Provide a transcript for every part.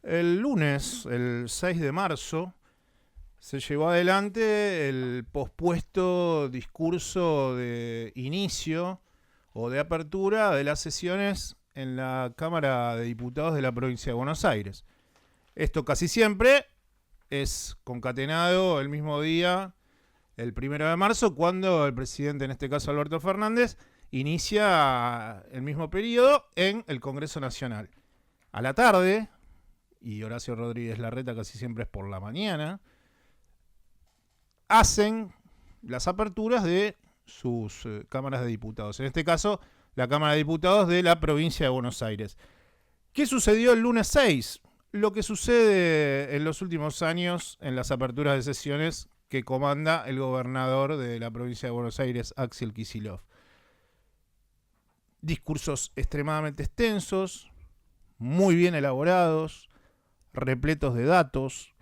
El lunes, el 6 de marzo, se llevó adelante el pospuesto discurso de inicio o de apertura de las sesiones en la Cámara de Diputados de la provincia de Buenos Aires. Esto casi siempre es concatenado el mismo día, el 1 de marzo, cuando el presidente, en este caso Alberto Fernández, inicia el mismo periodo en el Congreso Nacional. A la tarde, y Horacio Rodríguez Larreta casi siempre es por la mañana, hacen las aperturas de sus cámaras de diputados. En este caso, la Cámara de Diputados de la provincia de Buenos Aires. ¿Qué sucedió el lunes 6? Lo que sucede en los últimos años en las aperturas de sesiones que comanda el gobernador de la provincia de Buenos Aires, Axel Kicillof. Discursos extremadamente extensos, muy bien elaborados, repletos de datos,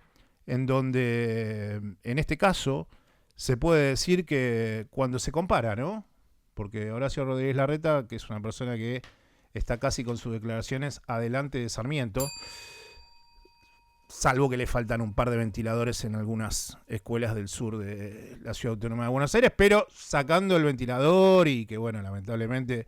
en donde, en este caso, se puede decir que cuando se compara, ¿no? Porque Horacio Rodríguez Larreta, que es una persona que está casi con sus declaraciones adelante de Sarmiento, salvo que le faltan un par de ventiladores en algunas escuelas del sur de la Ciudad Autónoma de Buenos Aires, pero sacando el ventilador y que, bueno, lamentablemente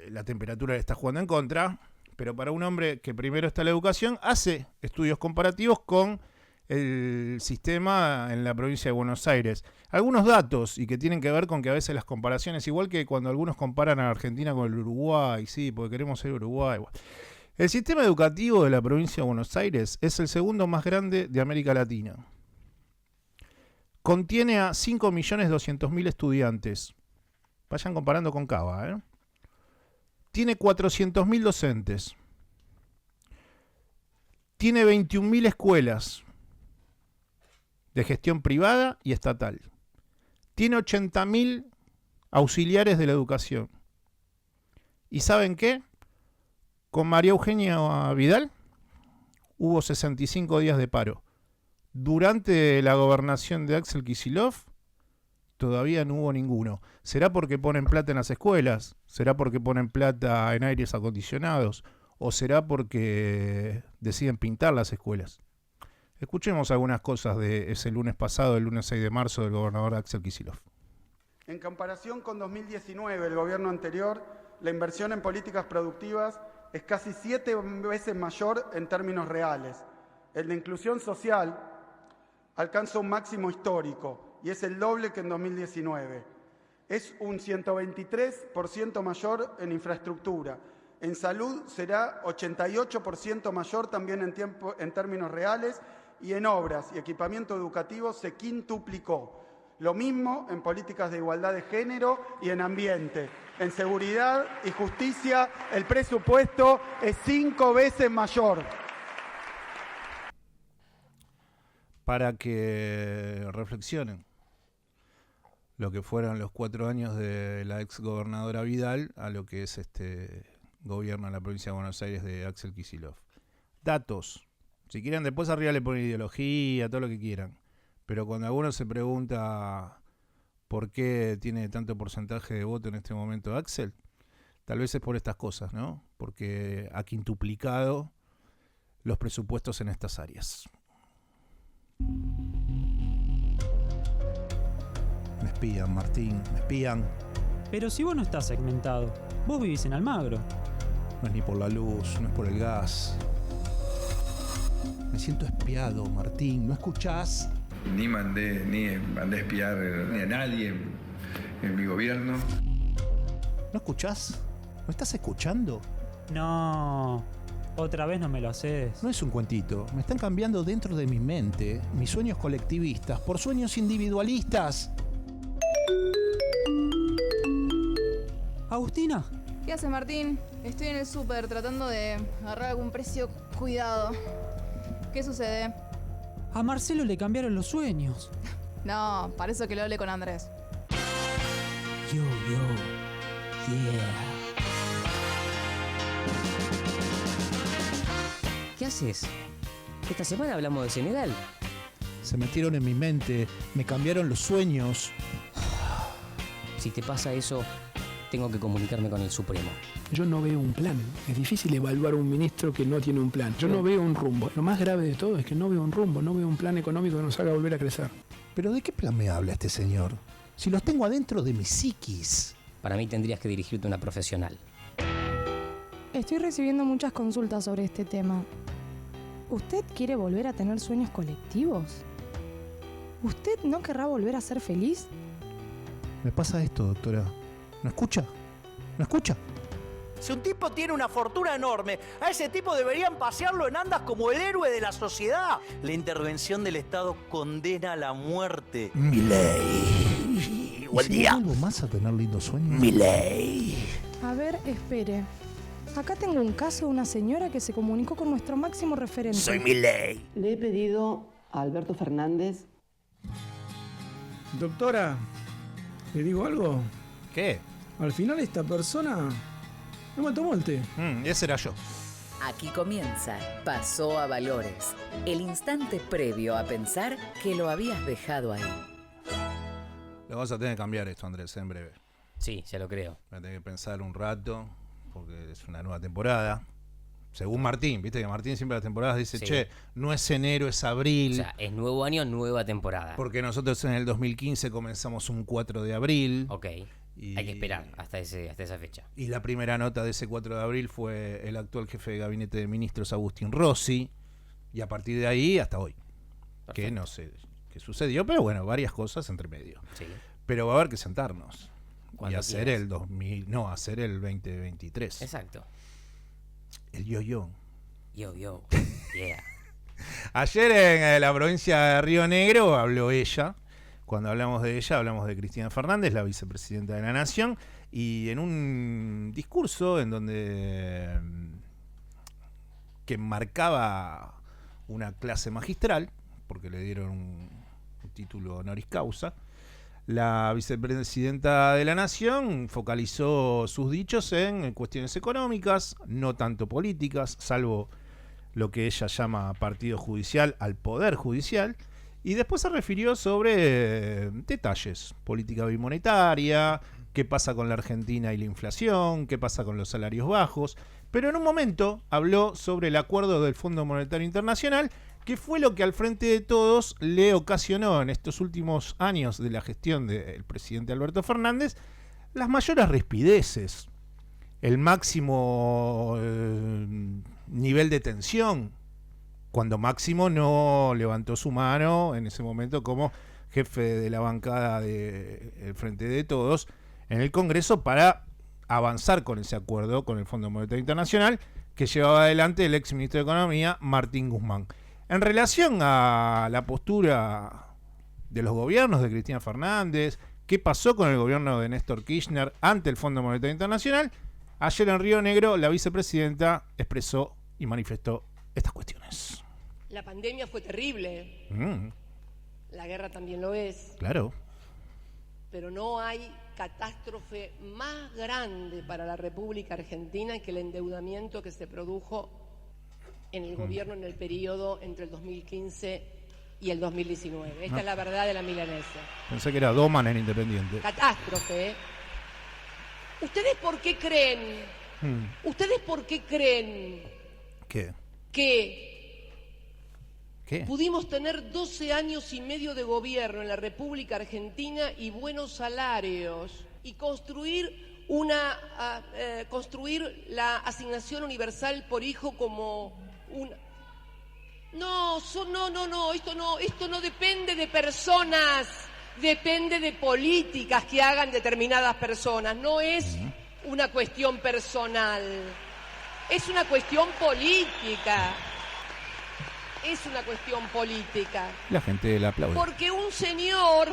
la temperatura le está jugando en contra, pero para un hombre que primero está en la educación, hace estudios comparativos con el sistema en la provincia de Buenos Aires. Algunos datos, y que tienen que ver con que a veces las comparaciones, igual que cuando algunos comparan a la Argentina con el Uruguay, sí, porque queremos ser Uruguay. El sistema educativo de la provincia de Buenos Aires es el segundo más grande de América Latina. Contiene a 5.200.000 estudiantes. Vayan comparando con Cava, ¿eh? Tiene 400.000 docentes. Tiene 21.000 escuelas de gestión privada y estatal. Tiene 80.000 auxiliares de la educación. ¿Y saben qué? Con María Eugenia Vidal hubo 65 días de paro. Durante la gobernación de Axel Kicillof todavía no hubo ninguno. ¿Será porque ponen plata en las escuelas? ¿Será porque ponen plata en aires acondicionados? ¿O será porque deciden pintar las escuelas? Escuchemos algunas cosas de ese lunes pasado, el lunes 6 de marzo, del gobernador Axel Kicillof. En comparación con 2019, el gobierno anterior, la inversión en políticas productivas es casi 7 veces mayor en términos reales. El de inclusión social alcanza un máximo histórico y es el doble que en 2019. Es un 123% mayor en infraestructura. En salud será 88% mayor también en términos reales, y en obras y equipamiento educativo se quintuplicó. Lo mismo en políticas de igualdad de género y en ambiente. En seguridad y justicia el presupuesto es 5 veces mayor. Para que reflexionen lo que fueron los 4 años de la ex gobernadora Vidal a lo que es este gobierno en la provincia de Buenos Aires de Axel Kicillof. Datos. Si quieren, después arriba le ponen ideología, todo lo que quieran. Pero cuando alguno se pregunta por qué tiene tanto porcentaje de voto en este momento Axel, tal vez es por estas cosas, ¿no? Porque ha quintuplicado los presupuestos en estas áreas. Me espían, Martín, me espían. Pero si vos no estás segmentado, vos vivís en Almagro. No es ni por la luz, no es por el gas. Me siento espiado, Martín, ¿no escuchás? Ni mandé a espiar ni a nadie en mi gobierno. ¿No escuchás? ¿No estás escuchando? No, otra vez no me lo haces. No es un cuentito, me están cambiando dentro de mi mente mis sueños colectivistas por sueños individualistas. Agustina. ¿Qué haces, Martín? Estoy en el súper tratando de agarrar algún precio cuidado. ¿Qué sucede? A Marcelo le cambiaron los sueños. No, para eso que lo hablé con Andrés. Yo, yeah. ¿Qué haces? Esta semana hablamos de Senegal. Se metieron en mi mente, me cambiaron los sueños. Si te pasa eso, tengo que comunicarme con el Supremo. Yo no veo un plan. Es difícil evaluar a un ministro que no tiene un plan. Yo no veo un rumbo. Lo más grave de todo es que no veo un rumbo, no veo un plan económico que nos haga volver a crecer. ¿Pero de qué plan me habla este señor? Si los tengo adentro de mi psiquis. Para mí tendrías que dirigirte a una profesional. Estoy recibiendo muchas consultas sobre este tema. ¿Usted quiere volver a tener sueños colectivos? ¿Usted no querrá volver a ser feliz? Me pasa esto, doctora. ¿No escucha? ¿No escucha? Si un tipo tiene una fortuna enorme, a ese tipo deberían pasearlo en andas como el héroe de la sociedad. La intervención del Estado condena a la muerte. Milei. Buen día. ¿No vuelvo más a tener lindos sueños? Milei. A ver, espere. Acá tengo un caso de una señora que se comunicó con nuestro máximo referente. Soy Milei. Le he pedido a Alberto Fernández. Doctora, ¿le digo algo? ¿Qué? Al final esta persona no me tomó el té. Ese era yo. Aquí comienza Pasó a Valores, el instante previo a pensar que lo habías dejado ahí. Lo vas a tener que cambiar esto, Andrés, en breve. Sí, ya lo creo. Voy a tener que pensar un rato, porque es una nueva temporada. Según Martín, viste que Martín siempre las temporadas dice, Sí. che, no es enero, es abril. O sea, es nuevo año, nueva temporada. Porque nosotros en el 2015 comenzamos un 4 de abril. Ok. Y, hay que esperar hasta esa fecha. Y la primera nota de ese 4 de abril fue el actual jefe de gabinete de ministros, Agustín Rossi. Y a partir de ahí hasta hoy. Perfecto. Que no sé qué sucedió, pero bueno, varias cosas entre medio. Sí. Pero va a haber que sentarnos. Y Cuando hacer quieras. hacer el 2023. Exacto. El yo-yo. Yo, yeah. Ayer en la provincia de Río Negro habló ella. Cuando hablamos de ella, hablamos de Cristina Fernández, la vicepresidenta de la Nación, y en un discurso en donde que marcaba una clase magistral, porque le dieron un título honoris causa, la vicepresidenta de la Nación focalizó sus dichos en cuestiones económicas, no tanto políticas, salvo lo que ella llama partido judicial al poder judicial, y después se refirió sobre detalles, política bimonetaria, qué pasa con la Argentina y la inflación, qué pasa con los salarios bajos, pero en un momento habló sobre el acuerdo del Fondo Monetario Internacional, que fue lo que al Frente de Todos le ocasionó en estos últimos años de la gestión del presidente Alberto Fernández las mayores rispideces, el máximo nivel de tensión, cuando Máximo no levantó su mano en ese momento como jefe de la bancada del Frente de Todos en el Congreso para avanzar con ese acuerdo con el Fondo Monetario Internacional que llevaba adelante el ex ministro de Economía, Martín Guzmán. En relación a la postura de los gobiernos de Cristina Fernández, qué pasó con el gobierno de Néstor Kirchner ante el Fondo Monetario Internacional, ayer en Río Negro la vicepresidenta expresó y manifestó estas cuestiones. La pandemia fue terrible. La guerra también lo es. Claro. Pero no hay catástrofe más grande para la República Argentina que el endeudamiento que se produjo en el gobierno en el periodo entre el 2015 y el 2019. Esta es la verdad de la milanesa. Pensé que era Doman en Independiente. Catástrofe, ¿eh? ¿Ustedes por qué creen? ¿Ustedes por qué creen ¿Qué? que ¿Qué? pudimos tener 12 años y medio de gobierno en la República Argentina y buenos salarios y construir la asignación universal por hijo como una... No, esto no depende de personas, depende de políticas que hagan determinadas personas, no es una cuestión personal, es una cuestión política. Es una cuestión política. La gente la aplaude. Porque un señor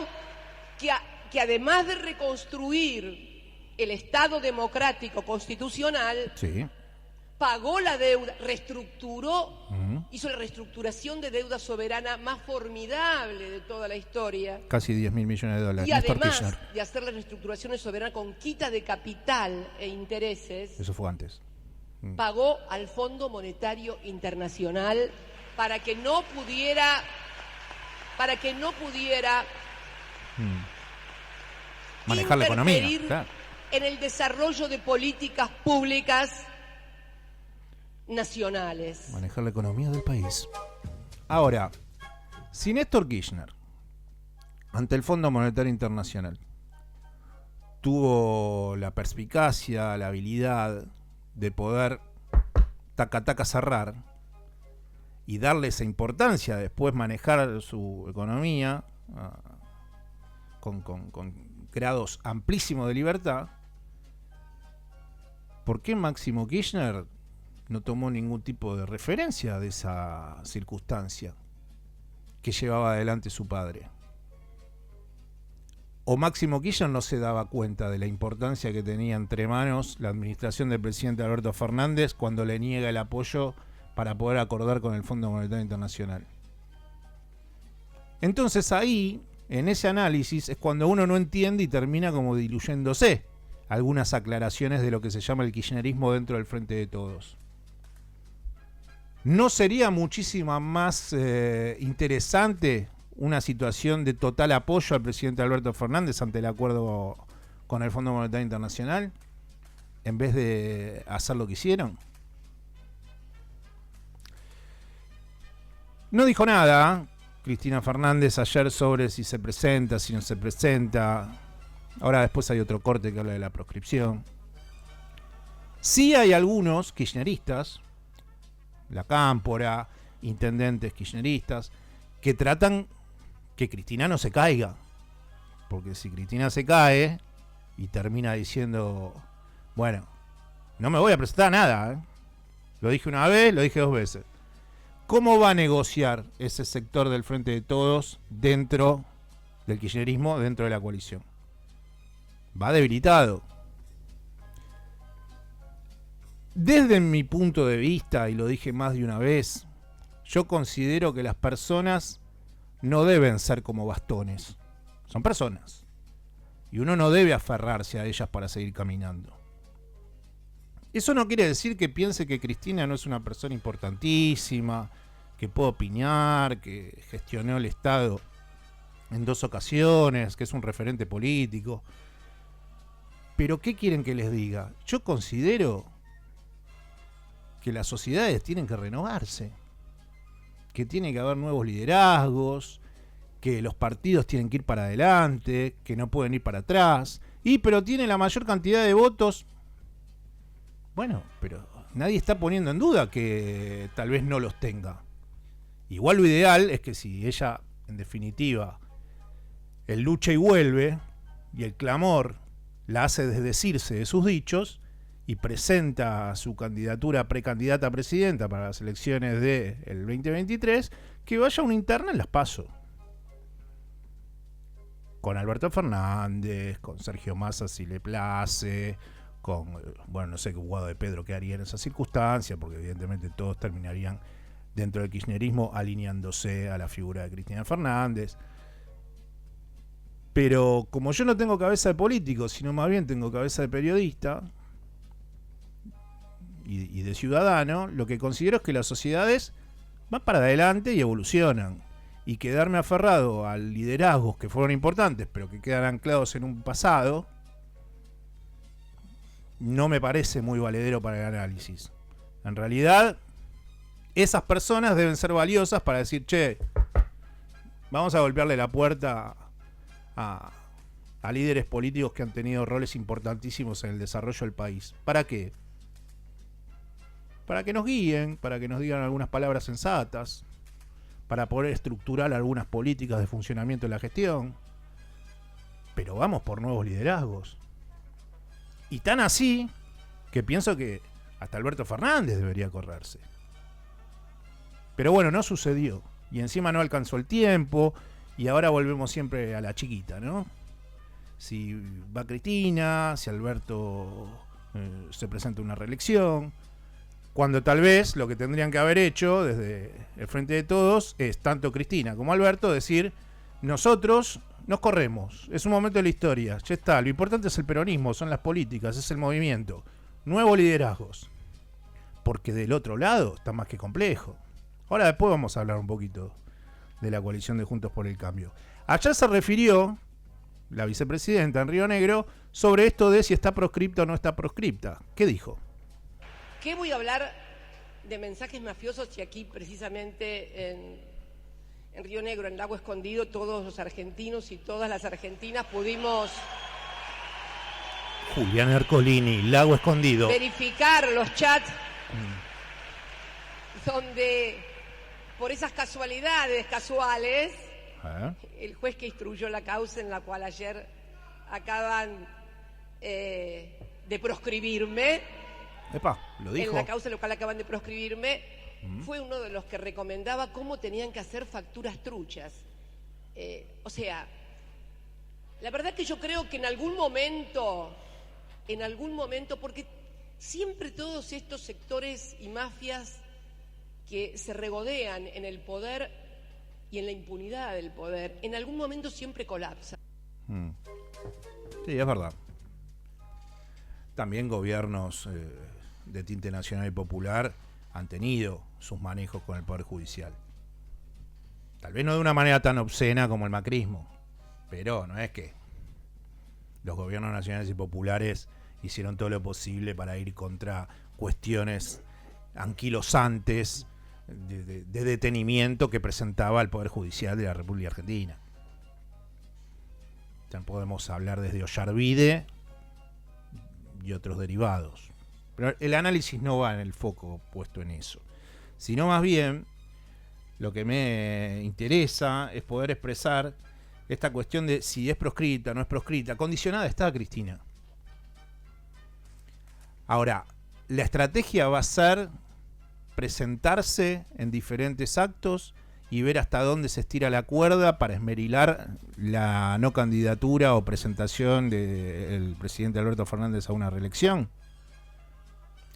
que además de reconstruir el Estado democrático constitucional, sí, pagó la deuda, reestructuró, hizo la reestructuración de deuda soberana más formidable de toda la historia. Casi 10.000 millones de dólares. Y Néstor además Kirchner. de hacer la reestructuración soberana con quita de capital e intereses, Eso fue antes. pagó al Fondo Monetario Internacional para que no pudiera manejar la economía. Claro. en el desarrollo de políticas públicas nacionales. Manejar la economía del país. Ahora, si Néstor Kirchner, ante el Fondo Monetario Internacional, tuvo la perspicacia, la habilidad de poder taca cerrar y darle esa importancia, después manejar su economía con grados amplísimos de libertad, ¿por qué Máximo Kirchner no tomó ningún tipo de referencia de esa circunstancia que llevaba adelante su padre? ¿O Máximo Kirchner no se daba cuenta de la importancia que tenía entre manos la administración del presidente Alberto Fernández cuando le niega el apoyo para poder acordar con el Fondo Monetario Internacional? Entonces ahí, en ese análisis, es cuando uno no entiende y termina como diluyéndose algunas aclaraciones de lo que se llama el kirchnerismo dentro del Frente de Todos. ¿No sería muchísimo más interesante una situación de total apoyo al presidente Alberto Fernández ante el acuerdo con el Fondo Monetario Internacional en vez de hacer lo que hicieron? No dijo nada Cristina Fernández ayer sobre si se presenta, si no se presenta. Ahora después hay otro corte que habla de la proscripción. Sí hay algunos kirchneristas, la Cámpora, intendentes kirchneristas, que tratan que Cristina no se caiga. Porque si Cristina se cae y termina diciendo, bueno, no me voy a presentar a nada, ¿eh? Lo dije una vez, lo dije 2 veces. ¿Cómo va a negociar ese sector del Frente de Todos dentro del kirchnerismo, dentro de la coalición? Va debilitado. Desde mi punto de vista, y lo dije más de una vez, yo considero que las personas no deben ser como bastones. Son personas. Y uno no debe aferrarse a ellas para seguir caminando. Eso no quiere decir que piense que Cristina no es una persona importantísima, que puede opinar, que gestionó el Estado en 2 ocasiones, que es un referente político. Pero ¿qué quieren que les diga? Yo considero que las sociedades tienen que renovarse, que tiene que haber nuevos liderazgos, que los partidos tienen que ir para adelante, que no pueden ir para atrás, pero tiene la mayor cantidad de votos. Bueno, pero nadie está poniendo en duda que tal vez no los tenga. Igual lo ideal es que si ella, en definitiva, el lucha y vuelve, y el clamor la hace desdecirse de sus dichos, y presenta su candidatura precandidata a presidenta para las elecciones del 2023, que vaya a una interna en las PASO. Con Alberto Fernández, con Sergio Massa si le place, con, bueno, no sé qué Guado de Pedro qué haría en esa circunstancia, porque evidentemente todos terminarían dentro del kirchnerismo alineándose a la figura de Cristina Fernández. Pero como yo no tengo cabeza de político, sino más bien tengo cabeza de periodista y de ciudadano, lo que considero es que las sociedades van para adelante y evolucionan. Y quedarme aferrado a liderazgos que fueron importantes, pero que quedan anclados en un pasado, no me parece muy valedero para el análisis. En realidad, esas personas deben ser valiosas para decir, che, vamos a golpearle la puerta a líderes políticos que han tenido roles importantísimos en el desarrollo del país. ¿Para qué? Para que nos guíen, para que nos digan algunas palabras sensatas, para poder estructurar algunas políticas de funcionamiento de la gestión. Pero vamos por nuevos liderazgos. Y tan así que pienso que hasta Alberto Fernández debería correrse. Pero bueno, no sucedió. Y encima no alcanzó el tiempo. Y ahora volvemos siempre a la chiquita, ¿no? Si va Cristina, si Alberto se presenta una reelección. Cuando tal vez lo que tendrían que haber hecho desde el Frente de Todos es tanto Cristina como Alberto decir, nosotros nos corremos, es un momento de la historia, ya está, lo importante es el peronismo, son las políticas, es el movimiento, nuevos liderazgos, porque del otro lado está más que complejo. Ahora después vamos a hablar un poquito de la coalición de Juntos por el Cambio. Ayer se refirió la vicepresidenta en Río Negro, sobre esto de si está proscripta o no está proscripta. ¿Qué dijo? ¿Qué voy a hablar de mensajes mafiosos si aquí precisamente en Río Negro, en Lago Escondido, todos los argentinos y todas las argentinas pudimos Julián Ercolini, Lago Escondido. verificar los chats donde por esas casualidades casuales el juez que instruyó la causa en la cual ayer acaban de proscribirme, lo dijo. en la causa en la cual acaban de proscribirme, fue uno de los que recomendaba cómo tenían que hacer facturas truchas. O sea, la verdad que yo creo que en algún momento, porque siempre todos estos sectores y mafias que se regodean en el poder y en la impunidad del poder, en algún momento siempre colapsan. Sí, es verdad. También gobiernos de tinte nacional y popular han tenido sus manejos con el Poder Judicial. Tal vez no de una manera tan obscena como el macrismo, pero no es que los gobiernos nacionales y populares hicieron todo lo posible para ir contra cuestiones anquilosantes de detenimiento que presentaba el Poder Judicial de la República Argentina. También podemos hablar desde Ollarvide y otros derivados. Pero el análisis no va en el foco puesto en eso, sino más bien lo que me interesa es poder expresar esta cuestión de si es proscrita o no es proscrita. Condicionada está, Cristina. Ahora, la estrategia va a ser presentarse en diferentes actos y ver hasta dónde se estira la cuerda para esmerilar la no candidatura o presentación del presidente Alberto Fernández a una reelección.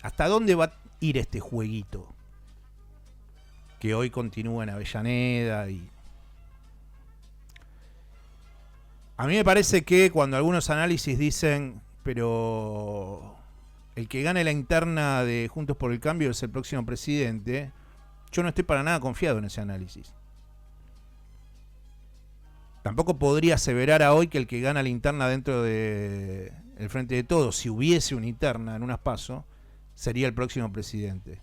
¿Hasta dónde va a ir este jueguito? Que hoy continúa en Avellaneda y... A mí me parece que cuando algunos análisis dicen, pero el que gane la interna de Juntos por el Cambio es el próximo presidente, yo no estoy para nada confiado en ese análisis. Tampoco podría aseverar a hoy que el que gana la interna dentro del Frente de Todos, si hubiese una interna en unas PASO, sería el próximo presidente.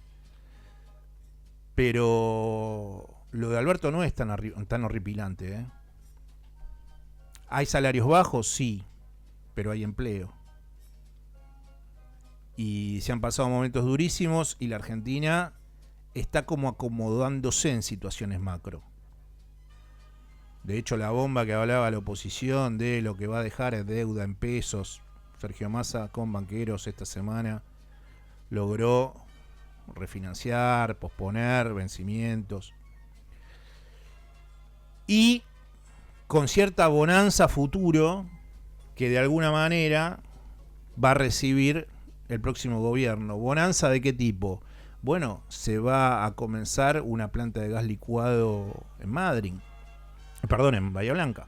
Pero lo de Alberto no es tan horripilante, ¿eh? ¿Hay salarios bajos? Sí, pero hay empleo. Y se han pasado momentos durísimos y la Argentina está como acomodándose en situaciones macro. De hecho, la bomba que hablaba la oposición de lo que va a dejar es deuda en pesos, Sergio Massa con banqueros esta semana logró refinanciar, posponer vencimientos y con cierta bonanza futuro que de alguna manera va a recibir el próximo gobierno. ¿Bonanza de qué tipo? Bueno, se va a comenzar una planta de gas licuado en en Bahía Blanca.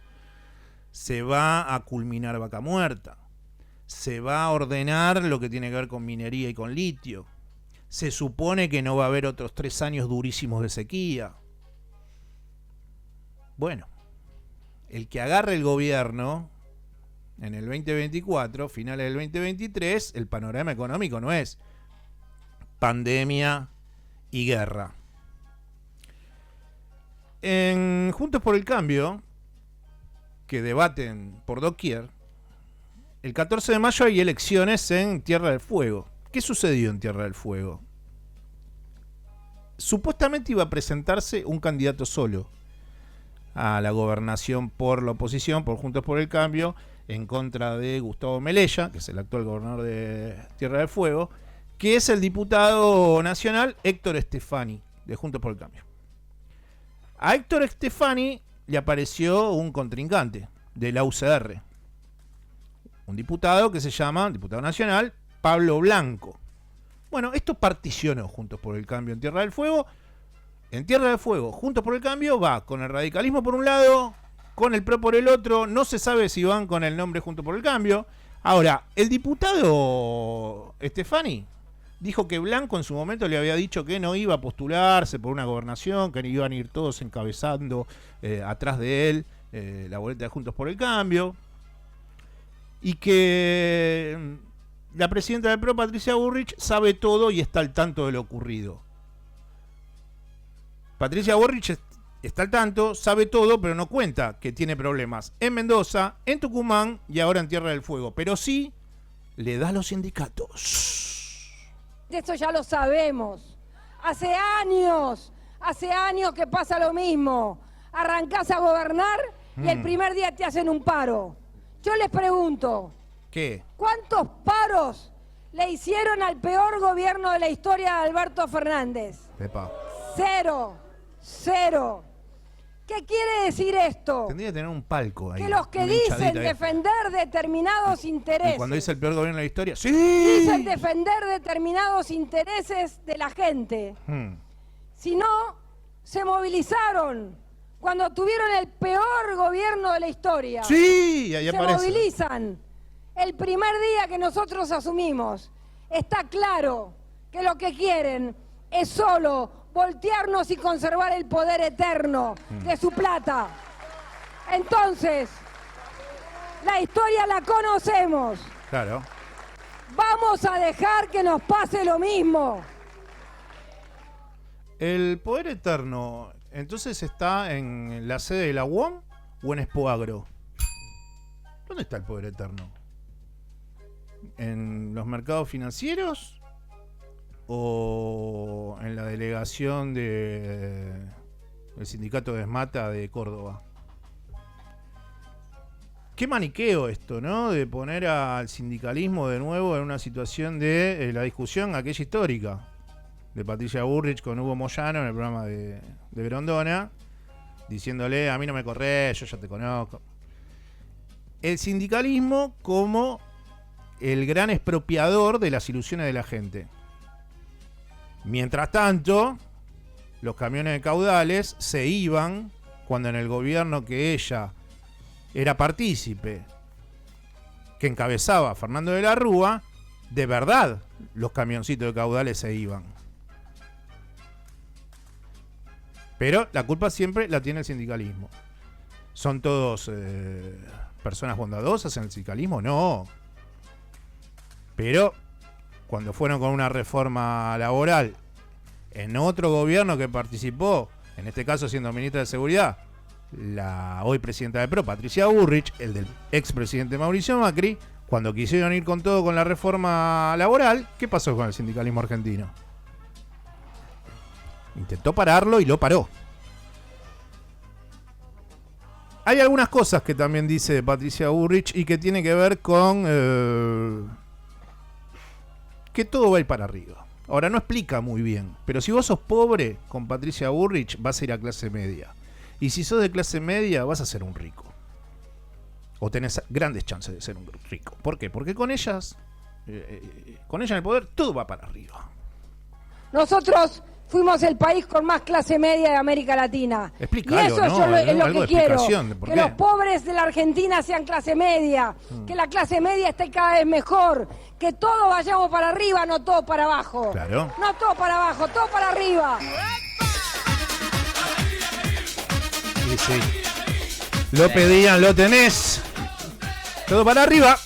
Se va a culminar Vaca Muerta. Se va a ordenar lo que tiene que ver con minería y con litio. Se supone que no va a haber otros 3 años durísimos de sequía. Bueno, el que agarre el gobierno en el 2024, finales del 2023, el panorama económico no es pandemia y guerra. En Juntos por el Cambio, que debaten por doquier, el 14 de mayo hay elecciones en Tierra del Fuego. ¿Qué sucedió en Tierra del Fuego? Supuestamente iba a presentarse un candidato solo a la gobernación por la oposición, por Juntos por el Cambio, en contra de Gustavo Melella, que es el actual gobernador de Tierra del Fuego, que es el diputado nacional Héctor Estefani, de Juntos por el Cambio. A Héctor Estefani le apareció un contrincante de la UCR, un diputado que se llama, diputado nacional, Pablo Blanco. Bueno, esto particionó Juntos por el Cambio en Tierra del Fuego. En Tierra del Fuego, Juntos por el Cambio va con el radicalismo por un lado, con el PRO por el otro. No se sabe si van con el nombre Juntos por el Cambio. Ahora, el diputado Estefani dijo que Blanco en su momento le había dicho que no iba a postularse por una gobernación, que iban a ir todos encabezando atrás de él la boleta de Juntos por el Cambio. y que la presidenta del PRO, Patricia Bullrich, sabe todo y está al tanto de lo ocurrido. Patricia Bullrich está al tanto, sabe todo, pero no cuenta que tiene problemas en Mendoza, en Tucumán y ahora en Tierra del Fuego. Pero sí le da a los sindicatos. Eso ya lo sabemos. Hace años que pasa lo mismo. Arrancás a gobernar y el primer día te hacen un paro. Yo les pregunto, ¿qué? ¿Cuántos paros le hicieron al peor gobierno de la historia de Alberto Fernández? Pepa. Cero. ¿Qué quiere decir esto? Tendría que tener un palco ahí. Que los que dicen defender determinados intereses. Y cuando dice el peor gobierno de la historia, ¡sí! Dicen defender determinados intereses de la gente. Si no, se movilizaron cuando tuvieron el peor gobierno de la historia. ¡Sí! Ahí se aparece. Movilizan. El primer día que nosotros asumimos, está claro que lo que quieren es solo voltearnos y conservar el poder eterno de su plata. Entonces, la historia la conocemos. Claro. Vamos a dejar que nos pase lo mismo. ¿El poder eterno entonces está en la sede de la UOM o en Expoagro? ¿Dónde está el poder eterno? ¿En los mercados financieros? ¿O en la delegación del sindicato de Esmata de Córdoba? Qué maniqueo esto, ¿no? De poner al sindicalismo de nuevo en una situación de la discusión aquella histórica de Patricia Bullrich con Hugo Moyano en el programa de Grondona, diciéndole, a mí no me corres, yo ya te conozco. El sindicalismo como el gran expropiador de las ilusiones de la gente. Mientras tanto, los camiones de caudales se iban cuando en el gobierno que ella era partícipe, que encabezaba Fernando de la Rúa, de verdad los camioncitos de caudales se iban. Pero la culpa siempre la tiene el sindicalismo. ¿Son todos personas bondadosas en el sindicalismo? No. Pero cuando fueron con una reforma laboral en otro gobierno que participó, en este caso siendo ministra de Seguridad, la hoy presidenta de PRO, Patricia Bullrich, el del expresidente Mauricio Macri, cuando quisieron ir con todo con la reforma laboral, ¿qué pasó con el sindicalismo argentino? Intentó pararlo y lo paró. Hay algunas cosas que también dice Patricia Bullrich y que tiene que ver con que todo va a ir para arriba. Ahora, no explica muy bien, pero si vos sos pobre, con Patricia Bullrich vas a ir a clase media. Y si sos de clase media, vas a ser un rico. O tenés grandes chances de ser un rico. ¿Por qué? Porque con ellas, con ella en el poder, todo va para arriba. Nosotros fuimos el país con más clase media de América Latina. Explícalo, y eso ¿no? es lo que quiero. Que los pobres de la Argentina sean clase media. Que la clase media esté cada vez mejor. Que todos vayamos para arriba, no todo para abajo. Claro. No todo para abajo, todo para arriba. Sí, sí. Lo pedían, lo tenés. Todo para arriba.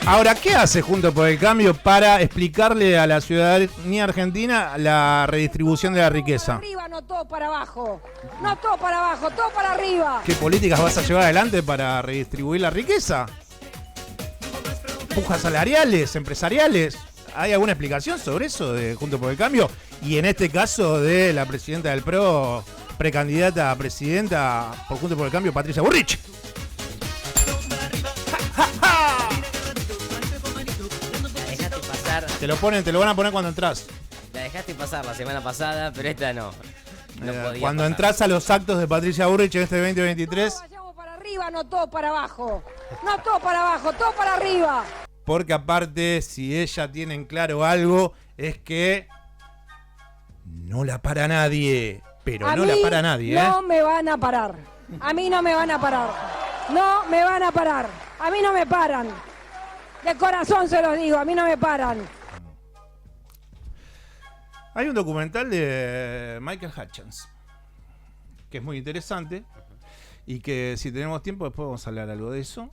Ahora, ¿qué hace Juntos por el Cambio para explicarle a la ciudadanía argentina la redistribución de la riqueza? Todo para arriba, no todo para abajo. No todo para abajo, todo para arriba. ¿Qué políticas vas a llevar adelante para redistribuir la riqueza? ¿Pujas salariales, empresariales? ¿Hay alguna explicación sobre eso de Juntos por el Cambio? Y en este caso de la presidenta del PRO, precandidata a presidenta por Juntos por el Cambio, Patricia Bullrich. Te lo van a poner cuando entras. La dejaste pasar la semana pasada, pero esta no. Cuando entras a los actos de Patricia Bullrich en este 2023. No vayamos para arriba, no todo para abajo. No todo para abajo, todo para arriba. Porque aparte, si ella tiene en claro algo, es que no la para nadie. Pero no la para nadie, ¿eh? No me van a parar. A mí no me van a parar. No me van a parar. A mí no me paran. De corazón se los digo, a mí no me paran. Hay un documental de Michael Hutchence que es muy interesante, Y que si tenemos tiempo después vamos a hablar algo de eso.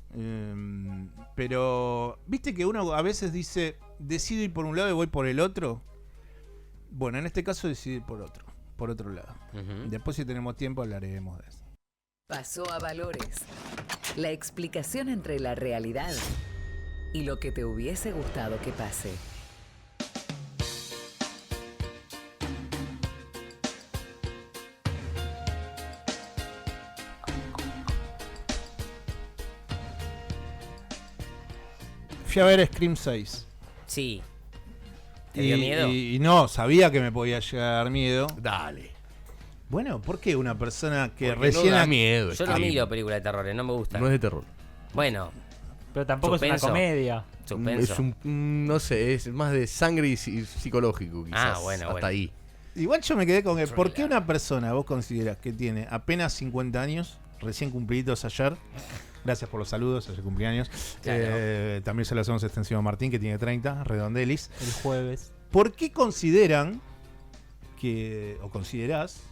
Pero, ¿viste que uno a veces dice, decido ir por un lado y voy por el otro? Bueno, en este caso decidí ir por otro lado. Después si tenemos tiempo hablaremos de eso. Pasó a Valores. La explicación entre la realidad y lo que te hubiese gustado que pase. Fui a ver Scream 6. Sí. ¿Te dio miedo? Y no, sabía que me podía llegar a dar miedo. Dale. Bueno, ¿por qué una persona que Porque recién... no da miedo. Yo no miro películas de terror, no me gustan. No es de terror. Bueno. Pero tampoco es una comedia. Suspenso. Es no sé, es más de sangre y psicológico quizás. Bueno, hasta ahí. Igual yo me quedé con que, ¿por qué una persona vos considerás que tiene apenas 50 años, recién cumpliditos ayer? Gracias por los saludos, ayer cumpleaños. Claro. También se lo hacemos extensivo a Martín, que tiene 30, redondelis. El jueves. ¿Por qué consideran que, o considerás,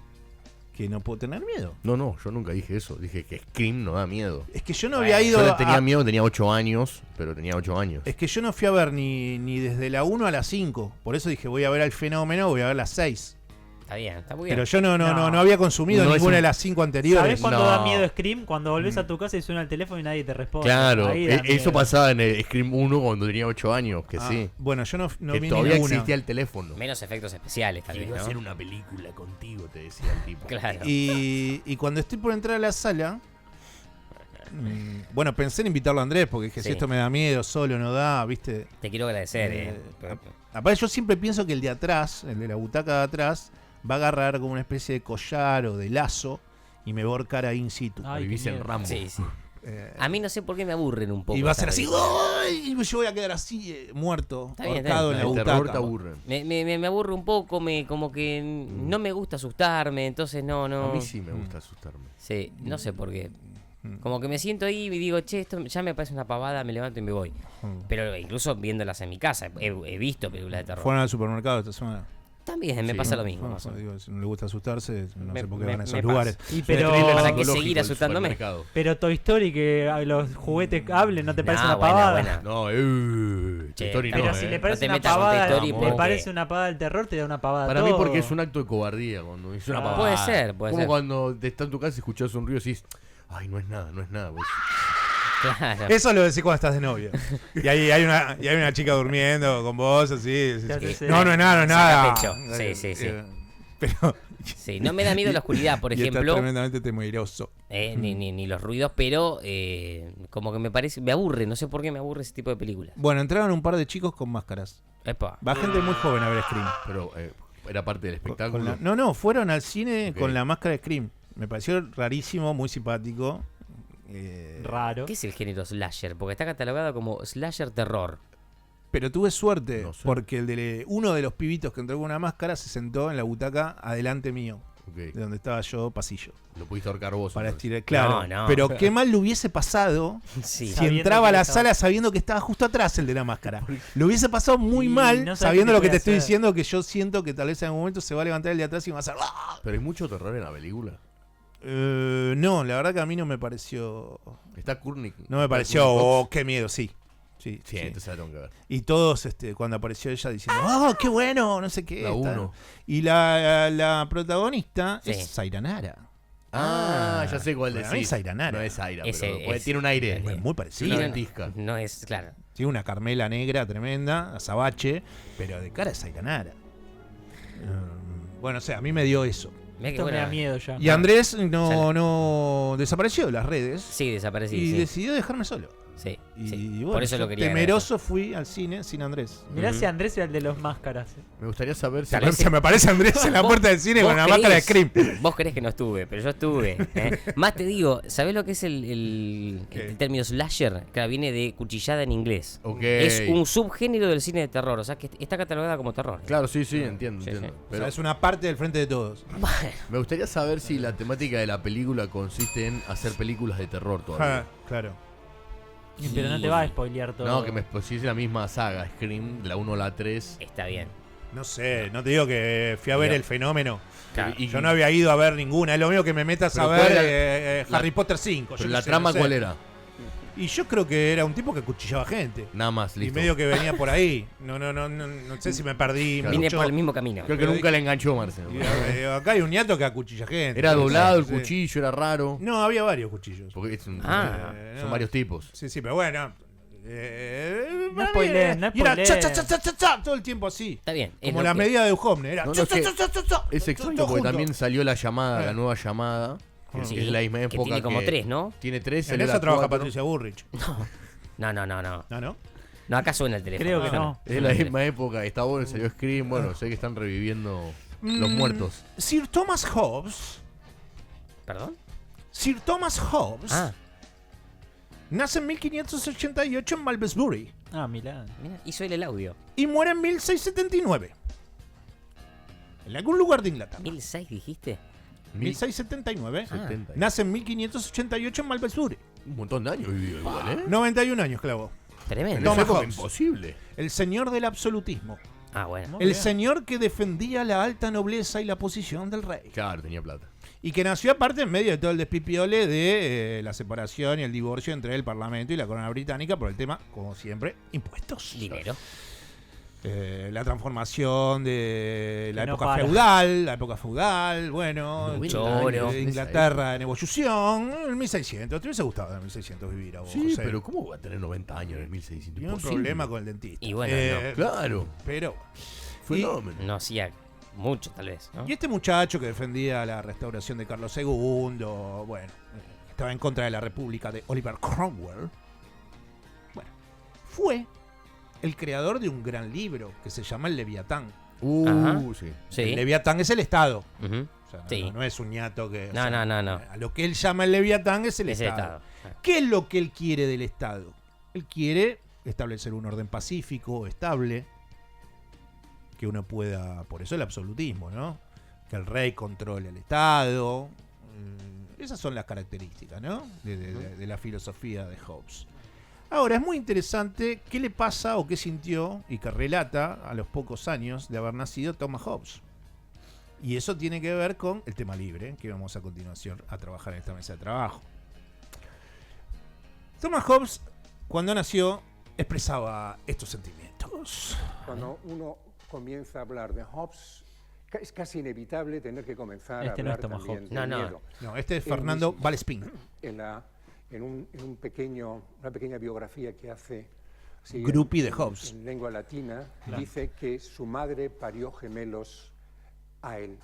que no puedo tener miedo? No, yo nunca dije eso. Dije que Scream no da miedo. Es que yo no había ido... Yo tenía miedo, tenía 8 años, pero tenía 8 años. Es que yo no fui a ver ni desde la 1 a la 5. Por eso dije, voy a ver al Fenómeno, voy a ver las 6. Está bien, está muy bien. Pero yo no había consumido ninguna de las 5 anteriores. ¿Sabés cuándo da miedo Scream? Cuando volvés a tu casa y suena el teléfono y nadie te responde. Claro, Ahí da eso miedo. pasaba en el Scream 1 cuando tenía 8 años, que sí. Bueno, yo no que vi todavía ninguna. existía el teléfono. Menos efectos especiales, tal vez, Quiero ¿no? hacer una película contigo, te decía el tipo. Claro. Y cuando estoy por entrar a la sala, bueno, pensé en invitarlo a Andrés, porque dije, Sí. si esto me da miedo, solo no da, ¿viste? Te quiero agradecer, Aparte, yo siempre pienso que el de atrás, el de la butaca de atrás, va a agarrar como una especie de collar o de lazo y me va a ahorcar ahí in situ. Vivís en Rambo. Sí. A mí no sé por qué me aburren un poco. Y va a ser así, ¿sabes? ¡ay! Y yo voy a quedar así, muerto, Está bien, ahorcado en la El butaca. terror te aburre. Me aburre un poco, como que no me gusta asustarme, entonces no. A mí sí me gusta asustarme. Sí, no sé por qué. Como que me siento ahí y digo, che, esto ya me parece una pavada, me levanto y me voy. Pero incluso viéndolas en mi casa, he visto películas de terror. ¿Fueron al supermercado esta semana? También me pasa lo mismo. más o menos. Digo, si no le gusta asustarse, no sé por qué me- van a esos me lugares. pasa. Y pero ¿Para qué seguir asustándome? Pero Toy Story, que los juguetes hablen, ¿no te parece una buena, pavada? buena. No, Che, Story Pero no, si le No parece te una metas con pavada, Toy Story, le porque- parece una pavada del terror, te da una pavada Para mí todo. porque es un acto de cobardía cuando es una pavada. Puede ser, puede Como ser. cuando te estás en tu casa y escuchás un ruido y decís, ay, no es nada. Pues, Claro. Eso lo decís cuando estás de novio. Y ahí hay una chica durmiendo con vos, así. No es nada. Saca pecho. Sí. Pero. Sí, no me da miedo la oscuridad, por Y estás ejemplo. tremendamente temeroso. Ni los ruidos, pero como que me aburre, no sé por qué me aburre ese tipo de películas. Bueno, entraron un par de chicos con máscaras. Epa. Va gente muy joven a ver Scream. Pero era parte del espectáculo. No, fueron al cine Ok. con la máscara de Scream. Me pareció rarísimo, muy simpático. Raro. ¿Qué es el género slasher? Porque está catalogado como slasher terror. Pero tuve suerte, No sé. porque uno de los pibitos que entró con una máscara se sentó en la butaca adelante mío, Ok. de donde estaba yo, pasillo. Lo pudiste ahorcar vos. Para entonces. estirar, claro. No. Pero qué mal le hubiese pasado Sí. si Sabiendo entraba a que la estaba- sala sabiendo que estaba justo atrás el de la máscara. Lo hubiese pasado muy Y mal, no sabes sabiendo qué lo que puede te estoy hacer. diciendo, que yo siento que tal vez en algún momento se va a levantar el de atrás y va a hacer... Pero hay mucho terror en la película. No, la verdad que a mí no me pareció... Está Kurnik. No me pareció, oh, qué miedo, sí. Sí, Sí, entonces la tengo que ver. Y todos, cuando apareció ella diciendo, ¡oh, qué bueno! No sé qué. La tal. uno. Y la protagonista Sí. es Zaira Nara. Ya sé cuál Bueno, decís. es Zaira Nara. No es Zaira, Ese pero es- tiene un aire. Es muy parecido. Una no, ventisca. no es, claro. Sí, una Carmela negra tremenda, azabache, pero de cara es Zaira Nara. Bueno, o sea, a mí me dio eso. Mirá qué Esto me buena. da miedo ya. Y Andrés no desapareció de las redes Sí, desaparecí. y sí. decidió dejarme solo. Sí, Y sí. bueno, Por eso yo lo quería temeroso fui al cine sin Andrés. Mirá si Andrés era el de los máscaras. Me gustaría saber si... Tal vez Se me aparece Andrés en la Vos- puerta del cine vos con una máscara de creés- Scream. Vos creés que no estuve, pero yo estuve. Más te digo, ¿sabés lo que es el término slasher? Que viene de cuchillada en inglés. Ok. Es un subgénero del cine de terror, o sea que está catalogada como terror. Claro, sí, entiendo. Sí, entiendo. sí. O Pero sea, es una parte del frente de todos. me gustaría saber si la temática de la película consiste en hacer películas de terror todavía. Claro. Pero no te va a spoilear todo. No, que si es la misma saga, Scream, de la 1 a la 3. Está bien. No sé, no te digo que fui a ver Mira. El Fenómeno. Claro. Y yo no había ido a ver ninguna. Es lo mismo que me metas a Pero ver ¿cuál era Harry Potter 5. Pero yo la no sé, trama, no sé. ¿cuál era? Y yo creo que era un tipo que cuchillaba gente. Nada más, Y listo. medio que venía por ahí. No sé si me perdí. Claro. Vine mucho. por el mismo camino. Creo que nunca le enganchó, Marcelo. Y, acá hay un ñato que acuchilla gente. Era doblado el Sí. cuchillo, era raro. No, había varios cuchillos. Porque es un- no. son varios tipos. Sí, pero bueno. No spoileen, no y era cha, spoileen. cha, cha, cha, cha, cha, todo el tiempo así. Está bien. es Como lo la que- medida de Duhovne. Era No, cha, es que cha, cha, cha, cha, es todo extraño porque junto. también salió la llamada, la nueva llamada. Que Sí, es la misma que época tiene como 3, ¿no? Tiene 3, En salió eso la trabaja 4. Patricia Bullrich. No. ¿No, no? No, acá suena el teléfono. Creo que Suena. no. Es la misma época, está bueno, salió Scream, bueno, sé que están reviviendo los muertos. Sir Thomas Hobbes. ¿Perdón? Sir Thomas Hobbes. Ah, Nace en 1588 en Malmesbury. Ah, Milán. mira, hizo él el audio. Y muere en 1679. En algún lugar de Inglaterra. 1006 dijiste. 1679. 70. Nace en 1588 en Malmesbury. Un montón de años vivió igual, ¿eh? 91 años clavó. Tremendo. En esa Thomas época Hobbes. imposible. El señor del absolutismo. Ah, bueno. El señor que defendía la alta nobleza y la posición del rey. Claro, tenía plata. Y que nació aparte en medio de todo el despipiole de la separación y el divorcio entre el Parlamento y la corona británica por el tema, como siempre, impuestos. Dinero. La transformación de la Que no época feudal, bueno, Mucho oro. de Inglaterra en evolución, en 1600. ¿Te hubiese gustado en 1600 vivir a vos, Sí, José? pero ¿cómo va a tener 90 años en el 1600? Tiene un Imposible. problema con el dentista. Y bueno, Claro, Pero... fenómeno. no hacía mucho, tal vez. ¿no? Y este muchacho que defendía la restauración de Carlos II, bueno, estaba en contra de la República de Oliver Cromwell, bueno, fue el creador de un gran libro que se llama El Leviatán. Ajá. Sí. Sí. El Leviatán es el Estado. Ujú. O sea, Sí. no es un ñato que... o No, sea, no. A lo que él llama el Leviatán es el Es el Estado. Estado. ¿Qué es lo que él quiere del Estado? Él quiere establecer un orden pacífico, estable, que uno pueda... Por eso el absolutismo, ¿no? Que el rey controle el Estado. Esas son las características, ¿no? De la filosofía de Hobbes. Ahora, es muy interesante qué le pasa o qué sintió y que relata a los pocos años de haber nacido Thomas Hobbes. Y eso tiene que ver con el tema libre, que vamos a continuación a trabajar en esta mesa de trabajo. Thomas Hobbes, cuando nació, expresaba estos sentimientos. Cuando uno comienza a hablar de Hobbes, es casi inevitable tener que comenzar Este a no hablar es Thomas también Hobbes. del No. miedo. No, este es Él Fernando mismo, Valespín. En una pequeña biografía que hace así, Gruppi de Hobbes. en lengua latina, Claro. dice que su madre parió gemelos a él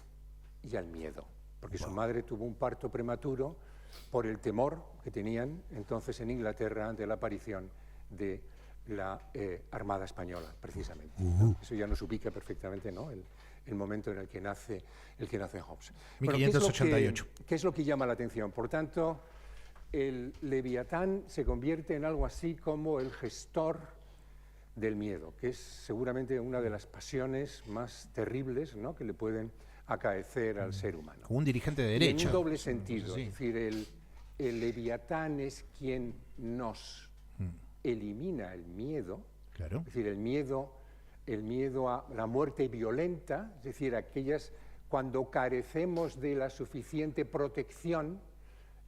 y al miedo, porque su madre tuvo un parto prematuro por el temor que tenían entonces en Inglaterra ante la aparición de la Armada Española, precisamente. ¿no? Eso ya nos ubica perfectamente, ¿no? El momento en el que nace Hobbes. Bueno, 1588. ¿qué es lo que llama la atención? Por tanto, el Leviatán se convierte en algo así como el gestor del miedo, que es seguramente una de las pasiones más terribles, ¿no?, que le pueden acaecer al ser humano. Como un dirigente de Y derecha. en un doble sentido, Sí. es decir, el Leviatán es quien nos elimina el miedo, Claro. es decir, el miedo a la muerte violenta, es decir, cuando carecemos de la suficiente protección,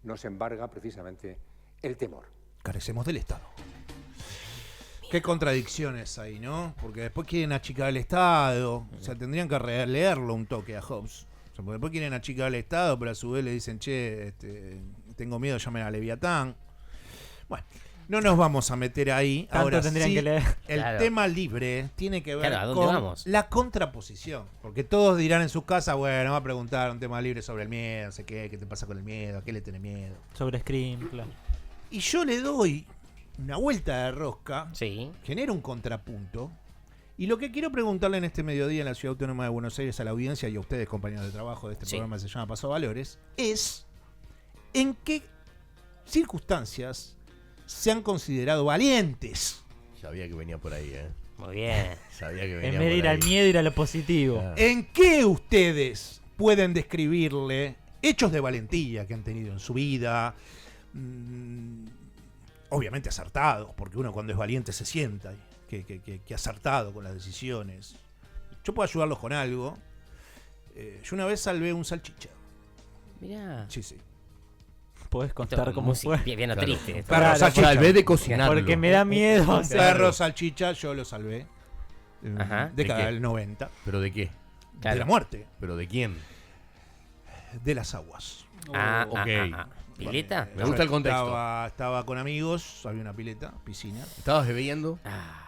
nos embarga precisamente el temor. Carecemos del Estado. Qué contradicciones hay, ¿no? Porque después quieren achicar el Estado. O sea, tendrían que releerlo un toque a Hobbes. O sea, porque después quieren achicar el Estado, pero a su vez le dicen, che, tengo miedo, llamen a Leviatán. Bueno, no nos vamos a meter ahí. Tanto Ahora tendrían sí, que leer. el Claro. tema libre tiene que ver Claro, ¿a dónde con vamos? la contraposición. Porque todos dirán en sus casas, bueno, va a preguntar un tema libre sobre el miedo, no sé qué te pasa con el miedo, a qué le tenés miedo. Sobre Scream, claro. Y yo le doy una vuelta de rosca, Sí. genera un contrapunto. Y lo que quiero preguntarle en este mediodía en la Ciudad Autónoma de Buenos Aires a la audiencia y a ustedes, compañeros de trabajo de este Sí. programa que se llama Paso a Valores, es en qué circunstancias se han considerado valientes. Sabía que venía por ahí, ¿eh? Muy bien. Sabía que venía En vez de ir por al ahí. miedo, ir a lo positivo. Claro. ¿En qué ustedes pueden describirle hechos de valentía que han tenido en su vida? Obviamente acertados, porque uno cuando es valiente se sienta que ha acertado con las decisiones. yo puedo ayudarlos con algo. Yo una vez salvé un salchicha. Mirá. Sí, sí. Podés contar cómo fue. Bien triste. Perro salchicha. Salvé de cocinarlo. Porque me da miedo. Un perro salchicha, yo lo salvé. Ajá. Década del 90. ¿Pero de qué? De la muerte. ¿Pero de quién? De las aguas. Ok. ¿Pileta? Me gusta el contexto. Estaba con amigos, había una pileta, piscina. ¿Estabas bebiendo?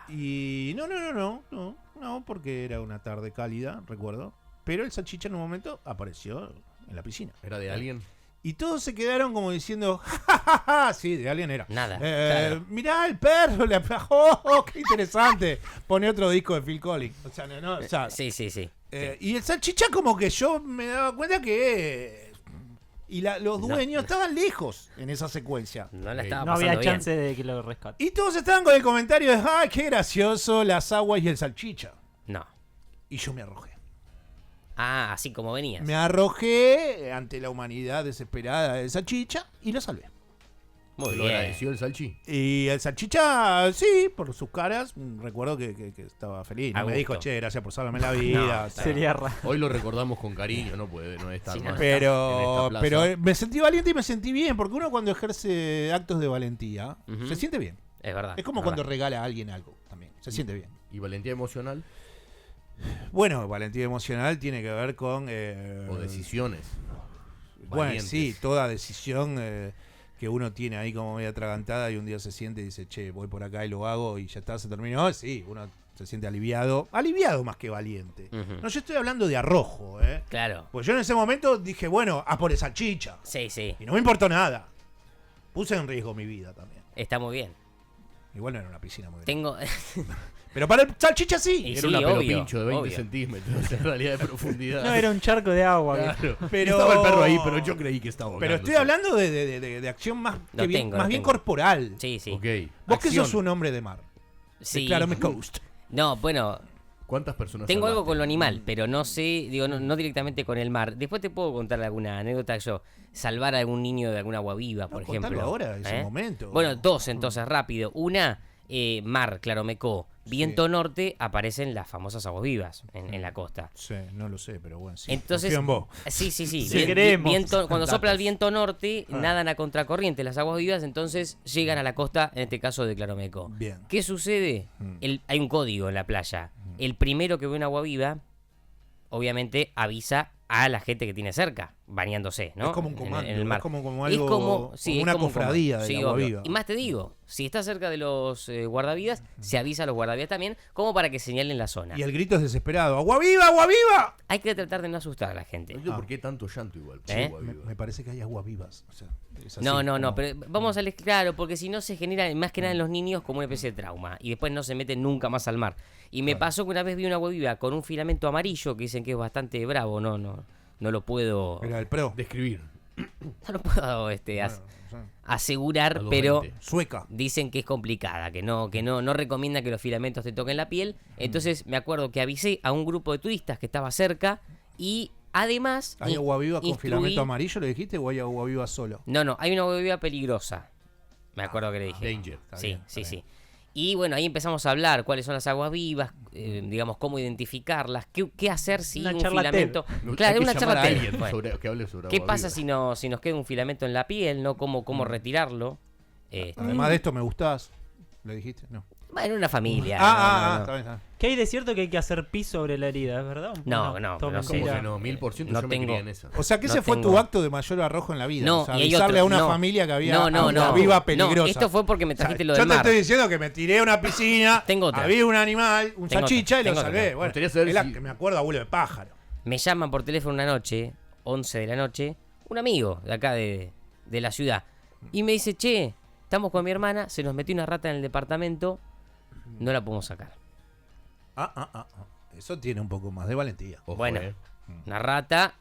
Y no, porque era una tarde cálida, recuerdo. Pero el salchicha en un momento apareció en la piscina. ¿Era de alguien? Y todos se quedaron como diciendo, ja, ja, ja. Sí, de alguien era. Nada. Claro. Mirá, el perro le apagó, qué interesante. Pone otro disco de Phil Collins. O sea, no, o sea, sí. Y el salchicha como que yo me daba cuenta que... Y los dueños estaban lejos en esa secuencia. No la estaba No pasando había bien. chance de que lo rescate. Y todos estaban con el comentario de, ¡ay, qué gracioso! Las aguas y el salchicha. No. Y yo me arrojé. Así como venías. Me arrojé ante la humanidad desesperada del salchicha y lo salvé. Muy ¿Lo bien. agradeció el salchi? Y el salchicha, sí, por sus caras, recuerdo que estaba feliz. No A me dijo, gusto. che, gracias por salvarme la vida. No, o sea, Sería raro. Hoy lo recordamos con cariño, no puede, no está Sí, más. pero en esta plaza. me sentí valiente y me sentí bien, porque uno cuando ejerce actos de valentía, Ujú. se siente bien. Es verdad. Es como es cuando verdad. regala a alguien algo también, se siente bien. ¿Y valentía emocional? Bueno, valentía emocional tiene que ver con... ¿O decisiones? Bueno, valientes. sí, toda decisión que uno tiene ahí como media atragantada y un día se siente y dice, che, voy por acá y lo hago y ya está, se terminó. Sí, uno se siente aliviado más que valiente. Ujú. No, yo estoy hablando de arrojo, Claro. Pues yo en ese momento dije, bueno, a por esa salchicha. Sí. Y no me importó nada. Puse en riesgo mi vida también. Está muy bien. Igual no era una piscina muy grande. Tengo. Pero para el salchicha sí. Y Era sí, una obvio, pelopincho de 20 obvio. centímetros en realidad de profundidad. No, era un charco de agua. Claro. Pero- Estaba el perro ahí, pero yo creí que estaba Pero estoy ahogándose. hablando de acción más, Lo que bien, tengo, más lo bien tengo. corporal. Sí. Ok. Vos que Acción. sos un hombre de mar. Sí. Declárame Coast. No, bueno, ¿Cuántas personas tengo algo salvaste? con lo animal, pero no sé, digo, no directamente con el mar. Después te puedo contar alguna anécdota yo. Salvar a algún niño de alguna agua viva, por ejemplo. Contalo ahora, es el momento. Bueno, dos entonces, rápido. Una, mar, Claromecó. Viento norte, aparecen las famosas aguas vivas en la costa. Sí, no lo sé, pero bueno, sí. Entonces, Confío en vos. sí. Sí, queremos. Cuando sopla el viento norte, Ah. nadan a contracorriente las aguas vivas, entonces llegan a la costa, en este caso de Claromecó. Bien. ¿Qué sucede? Hay un código en la playa. El primero que ve una agua viva, obviamente avisa a la gente que tiene cerca, bañándose, ¿no? Es como un comando, en el mar. es como Es algo, como una un cofradía comando. del Sí, agua obvio. viva. Y más te digo, si está cerca de los guardavidas, se avisa a los guardavidas también, como para que señalen la zona. Y el grito es desesperado. ¡Agua viva, agua viva! Hay que tratar de no asustar a la gente. No entiendo por qué tanto llanto igual. ¿Eh? Agua viva. Me parece que hay agua vivas. O sea, es así, No, como- pero vamos a leer claro, porque si no se genera más que nada en los niños como una especie de trauma y después no se meten nunca más al mar. Y me pasó que una vez vi una agua viva con un filamento amarillo que dicen que es bastante bravo, no lo puedo Era el pro. Describir. no lo puedo asegurar, Algo pero mente. Sueca. dicen que es complicada, que no recomienda que los filamentos te toquen la piel. Entonces me acuerdo que avisé a un grupo de turistas que estaba cerca y además ¿Hay agua viva con instruí- filamento amarillo, le dijiste, o hay agua viva solo? No, hay una agua viva peligrosa. Me acuerdo que le dije. Danger. Sí. Y bueno, ahí empezamos a hablar cuáles son las aguas vivas, digamos, cómo identificarlas, qué hacer si Una un charla filamento... Hay Claro, que una llamar charla a TED. alguien Bueno, que hable sobre ¿qué agua pasa viva. si nos queda un filamento en la piel, no? ¿Cómo retirarlo? Además de esto, ¿me gustás? ¿Le dijiste? No. Bueno, una familia. Ah, no. está bien, está bien. ¿Qué hay de cierto que hay que hacer pis sobre la herida, es verdad? No, todo no, ¿Cómo mentira. que no? 1000% no yo me tengo- crié en esa. O sea, que No ese fue tu tengo- acto de mayor arrojo en la vida. No, o sea, y hay avisarle otro, a una no. familia que había No, agua viva no, peligrosa. esto fue porque me trajiste lo yo del te mar. estoy diciendo que me tiré a una piscina, Tengo otra. había un animal, un Tengo salchicha otra, y lo tengo salvé. otra. Bueno, Me gustaría saber es la si- que me acuerdo, abuelo de pájaro. Me llaman por teléfono una noche, 11 de la noche, un amigo de acá de la ciudad. Y me dice, che, estamos con mi hermana, se nos metió una rata en el departamento, no la podemos sacar. Eso tiene un poco más de valentía. Ojo, Bueno, una rata,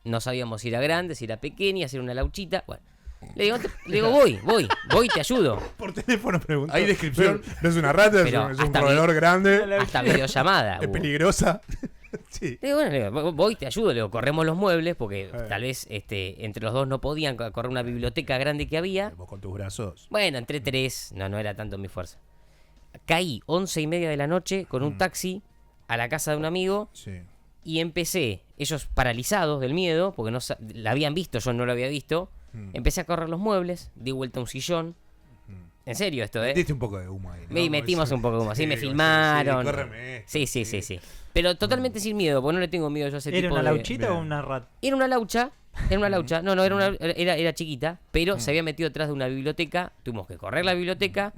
no sabíamos si era grande, si era pequeña, si era una lauchita. Bueno, le digo, voy, te ayudo. Por teléfono preguntó. ¿Hay descripción? No es una rata, Pero es un hasta roedor grande. Hasta videollamada. Es hubo. peligrosa. Sí. Le digo, voy, te ayudo, le digo, corremos los muebles, porque tal vez entre los dos no podían correr una biblioteca grande que había. Vos con tus brazos. Bueno, entre tres, no era tanto mi fuerza. Caí 11:30 de la noche con un taxi a la casa de un amigo y empecé, ellos paralizados del miedo, porque no la habían visto, yo no lo había visto, empecé a correr los muebles, di vuelta a un sillón. En serio esto, Metiste un poco de humo ahí, ¿no? Metimos un poco de humo, sí, me sí, filmaron. sí, Sí. Pero totalmente sin miedo, porque no le tengo miedo yo a ese tipo de... ¿Era una lauchita o una rata? Era una laucha. No, era chiquita, pero se había metido atrás de una biblioteca. Tuvimos que correr la biblioteca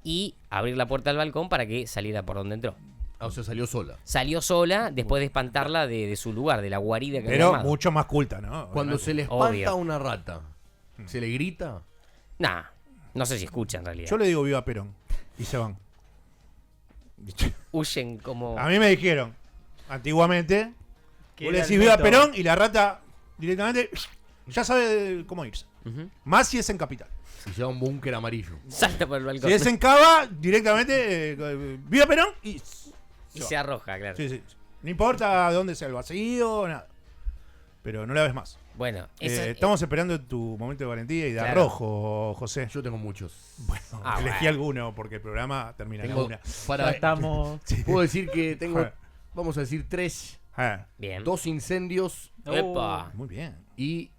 y abrir la puerta del balcón para que saliera por donde entró. O sea, salió sola. Salió sola después de espantarla de su lugar, de la guarida que había Pero armado. mucho más culta, ¿no? Cuando se le espanta a una rata, ¿se le grita? Nah, no sé si escucha en realidad. Yo le digo viva Perón y se van. Huyen como... A mí me dijeron, antiguamente, ¿Qué vos le era decís el viva método? Perón y la rata directamente ya sabe cómo irse. Más si es en Capital. Si lleva un búnker amarillo. Salta por el balcón. Si es en Cava, directamente viva Perón y se arroja, claro. Sí. No importa dónde sea el vacío, nada. Pero no la ves más. Bueno, estamos esperando tu momento de valentía y de Claro. arrojo, José. Yo tengo muchos. Bueno, elegí alguno porque el programa termina en Tengo una. para- Ya estamos... Puedo decir que tengo, Ja. vamos a decir 3. Bien. 2 incendios. Epa. Muy bien. Y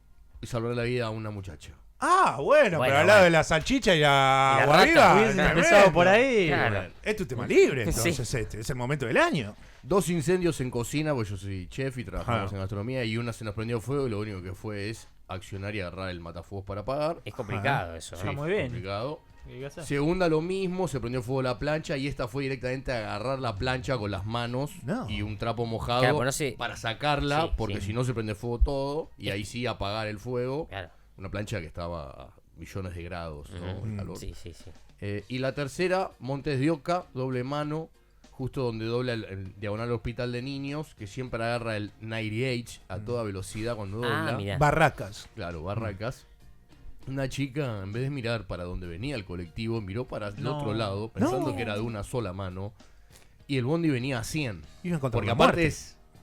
salvar la vida a una muchacha. Ah, bueno, pero al lado de la salchicha y la Y la agua rata. viva, Hubiesen tremendo. empezado por ahí. Claro. Es tu tema libre, Sí. entonces este es el momento del año. 2 incendios en cocina, porque yo soy chef y trabajamos Ajá. en gastronomía, y una se nos prendió fuego y lo único que fue es accionar y agarrar el matafuegos para apagar. Es complicado eso. Está ¿eh? muy bien. Complicado. ¿Qué hay que hacer? Segunda lo mismo, se prendió fuego la plancha y esta fue directamente a agarrar la plancha con las manos y un trapo mojado Claro, pues no se- para sacarla, Sí, porque sí. si no se prende fuego todo y ahí sí apagar el fuego. Claro. Una plancha que estaba a millones de grados, ¿no? Ujú. El calor. Sí. Y la tercera, Montes de Oca, doble mano, justo donde dobla el diagonal hospital de niños, que siempre agarra el 90H a toda velocidad cuando dobla. mirá. Barracas. Claro, Barracas. Una chica, en vez de mirar para donde venía el colectivo, miró para el No. otro lado, pensando No. que era de una sola mano. Y el bondi venía a 100. Iban contra Porque la aparte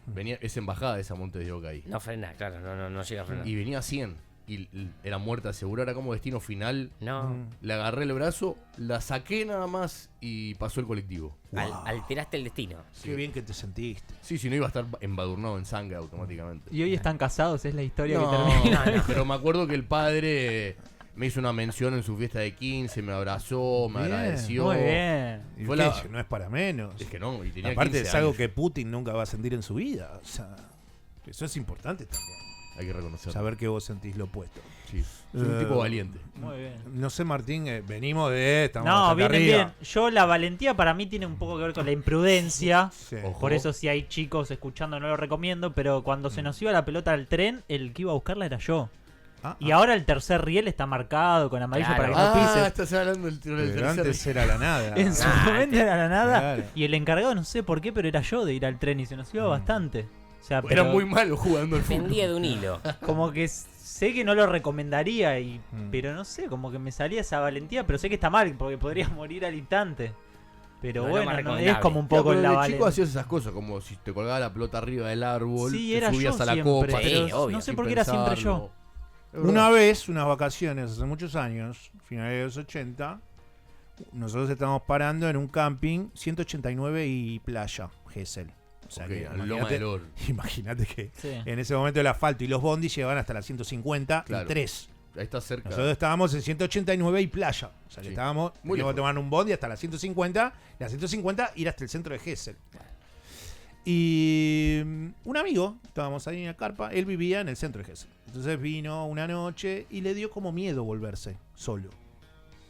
muerte. es embajada esa Montes de Oca ahí. No frena, claro, no llega a frenar. Y venía a 100. Y era muerta segura, era como destino final. No. Le agarré el brazo, la saqué nada más y pasó el colectivo. Alteraste el destino. Qué bien que te sentiste. Sí, si no iba a estar embadurnado en sangre automáticamente. Y hoy están casados, es la historia que No, termina. pero me acuerdo que el padre me hizo una mención en su fiesta de 15, me abrazó, me Bien, agradeció. Muy bien. Y Fue qué, la- si no es para menos. Es que no, y tenía Aparte 15 es algo años. que Putin nunca va a sentir en su vida. O sea, eso es importante también. Hay que reconocerlo. Saber que vos sentís lo opuesto. Sí, soy un tipo valiente. Muy bien. No sé, Martín, venimos de... Estamos No, bastante vienen arriba. bien. Yo la valentía para mí tiene un poco que ver con la imprudencia. Sí. Por eso si hay chicos escuchando no lo recomiendo, pero cuando se nos iba la pelota al tren, el que iba a buscarla era yo. Y ahora el tercer riel está marcado con amarillo para que no pises. estás hablando del Pero tercer antes era la nada. En su momento era la nada. Claro. Y el encargado no sé por qué, pero era yo de ir al tren y se nos iba bastante. O sea, Era pero muy malo jugando al fútbol. Pendía de un hilo. como que sé que no lo recomendaría, pero no sé, como que me salía esa valentía, pero sé que está mal, porque podría morir al instante. Pero No es lo más bueno, no, recomendable. es como un poco Pero la de valentía. chico hacías esas cosas, como si te colgaba la pelota arriba del árbol, Sí, te era subías yo a la siempre, copa. pero Sí, obvio. no sé sin por qué era siempre yo. pensarlo. Una vez, unas vacaciones hace muchos años, finales de los 80, nosotros estábamos parando en un camping 189 y playa, Gesell. O sea Ok, que en Loma del Oro. imagínate que Sí. en ese momento el asfalto y los bondis llegaban hasta las 150 Claro. y 3. Ahí está cerca. Nosotros estábamos en 189 y playa. O sea que Sí. estábamos, Muy íbamos a lejos. tomar un bondi hasta las 150, y a las 150 ir hasta el centro de Gesell. Y un amigo, estábamos ahí en la carpa, él vivía en el centro de Gesell. Entonces vino una noche y le dio como miedo volverse solo.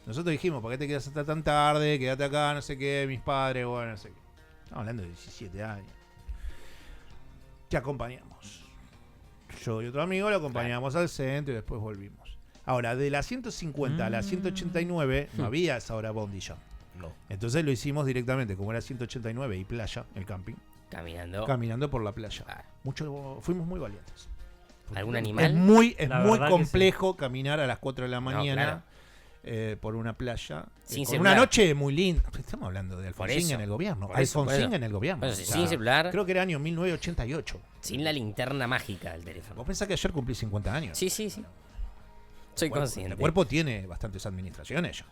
Nosotros dijimos, ¿para qué te quedas hasta tan tarde? Quédate acá, no sé qué, mis padres, bueno, no sé qué. Estamos hablando de 17 años. Te acompañamos. Yo y otro amigo lo acompañamos al centro y después volvimos. Ahora, de la 150 a la 189 no había esa hora bondi ya. No. Entonces lo hicimos directamente, como era 189 y playa, el camping. Caminando por la playa. Fuimos muy valientes. ¿Algún Es animal? muy La verdad que complejo caminar a las 4 de la mañana claro. por una playa. Sin con celular. una noche muy linda. Estamos hablando de Por Alfonsín eso, en el gobierno. por eso, Alfonsín por eso. en el gobierno. Bueno, sin celular. Creo que era año 1988. Sin la linterna mágica del teléfono. Vos pensás que ayer cumplí 50 años. Sí. Soy consciente. El cuerpo tiene bastantes administraciones ya.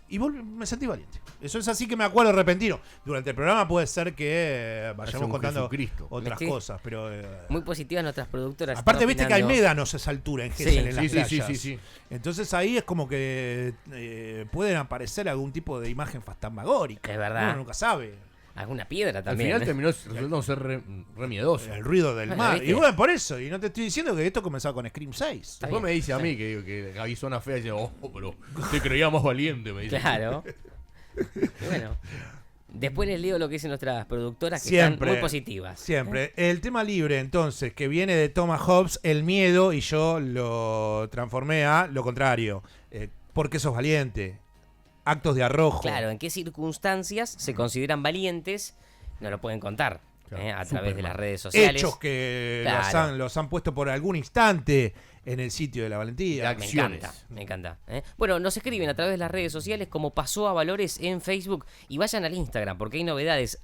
Y me sentí valiente. Eso es así que me acuerdo repentino. Durante el programa puede ser que vayamos contando otras cosas, pero... muy positivas nuestras productoras. Aparte, viste que hay médanos a esa altura en Gesell, en las playas. Sí. Entonces ahí es como que pueden aparecer algún tipo de imagen fantasmagórica. Es verdad. Uno nunca sabe. Alguna piedra también. Al final terminó resultando ser re miedoso. El ruido del mar. Y bueno, por eso. Y no te estoy diciendo que esto comenzaba con Scream 6. Después me dice a mí que Gaby Zona Fea dice, pero te creía más valiente, me dice. Claro. Bueno. Después les leo lo que dicen nuestras productoras que siempre, están muy positivas. Siempre. El tema libre, entonces, que viene de Thomas Hobbes, el miedo, y yo lo transformé a lo contrario. Porque sos valiente. Actos de arrojo. Claro, ¿en qué circunstancias se consideran valientes? No lo pueden contar a través de las redes sociales. Hechos que los han puesto por algún instante en el sitio de la valentía. Me encanta. Bueno, nos escriben a través de las redes sociales como Pasó a Valores en Facebook y vayan al Instagram porque hay novedades,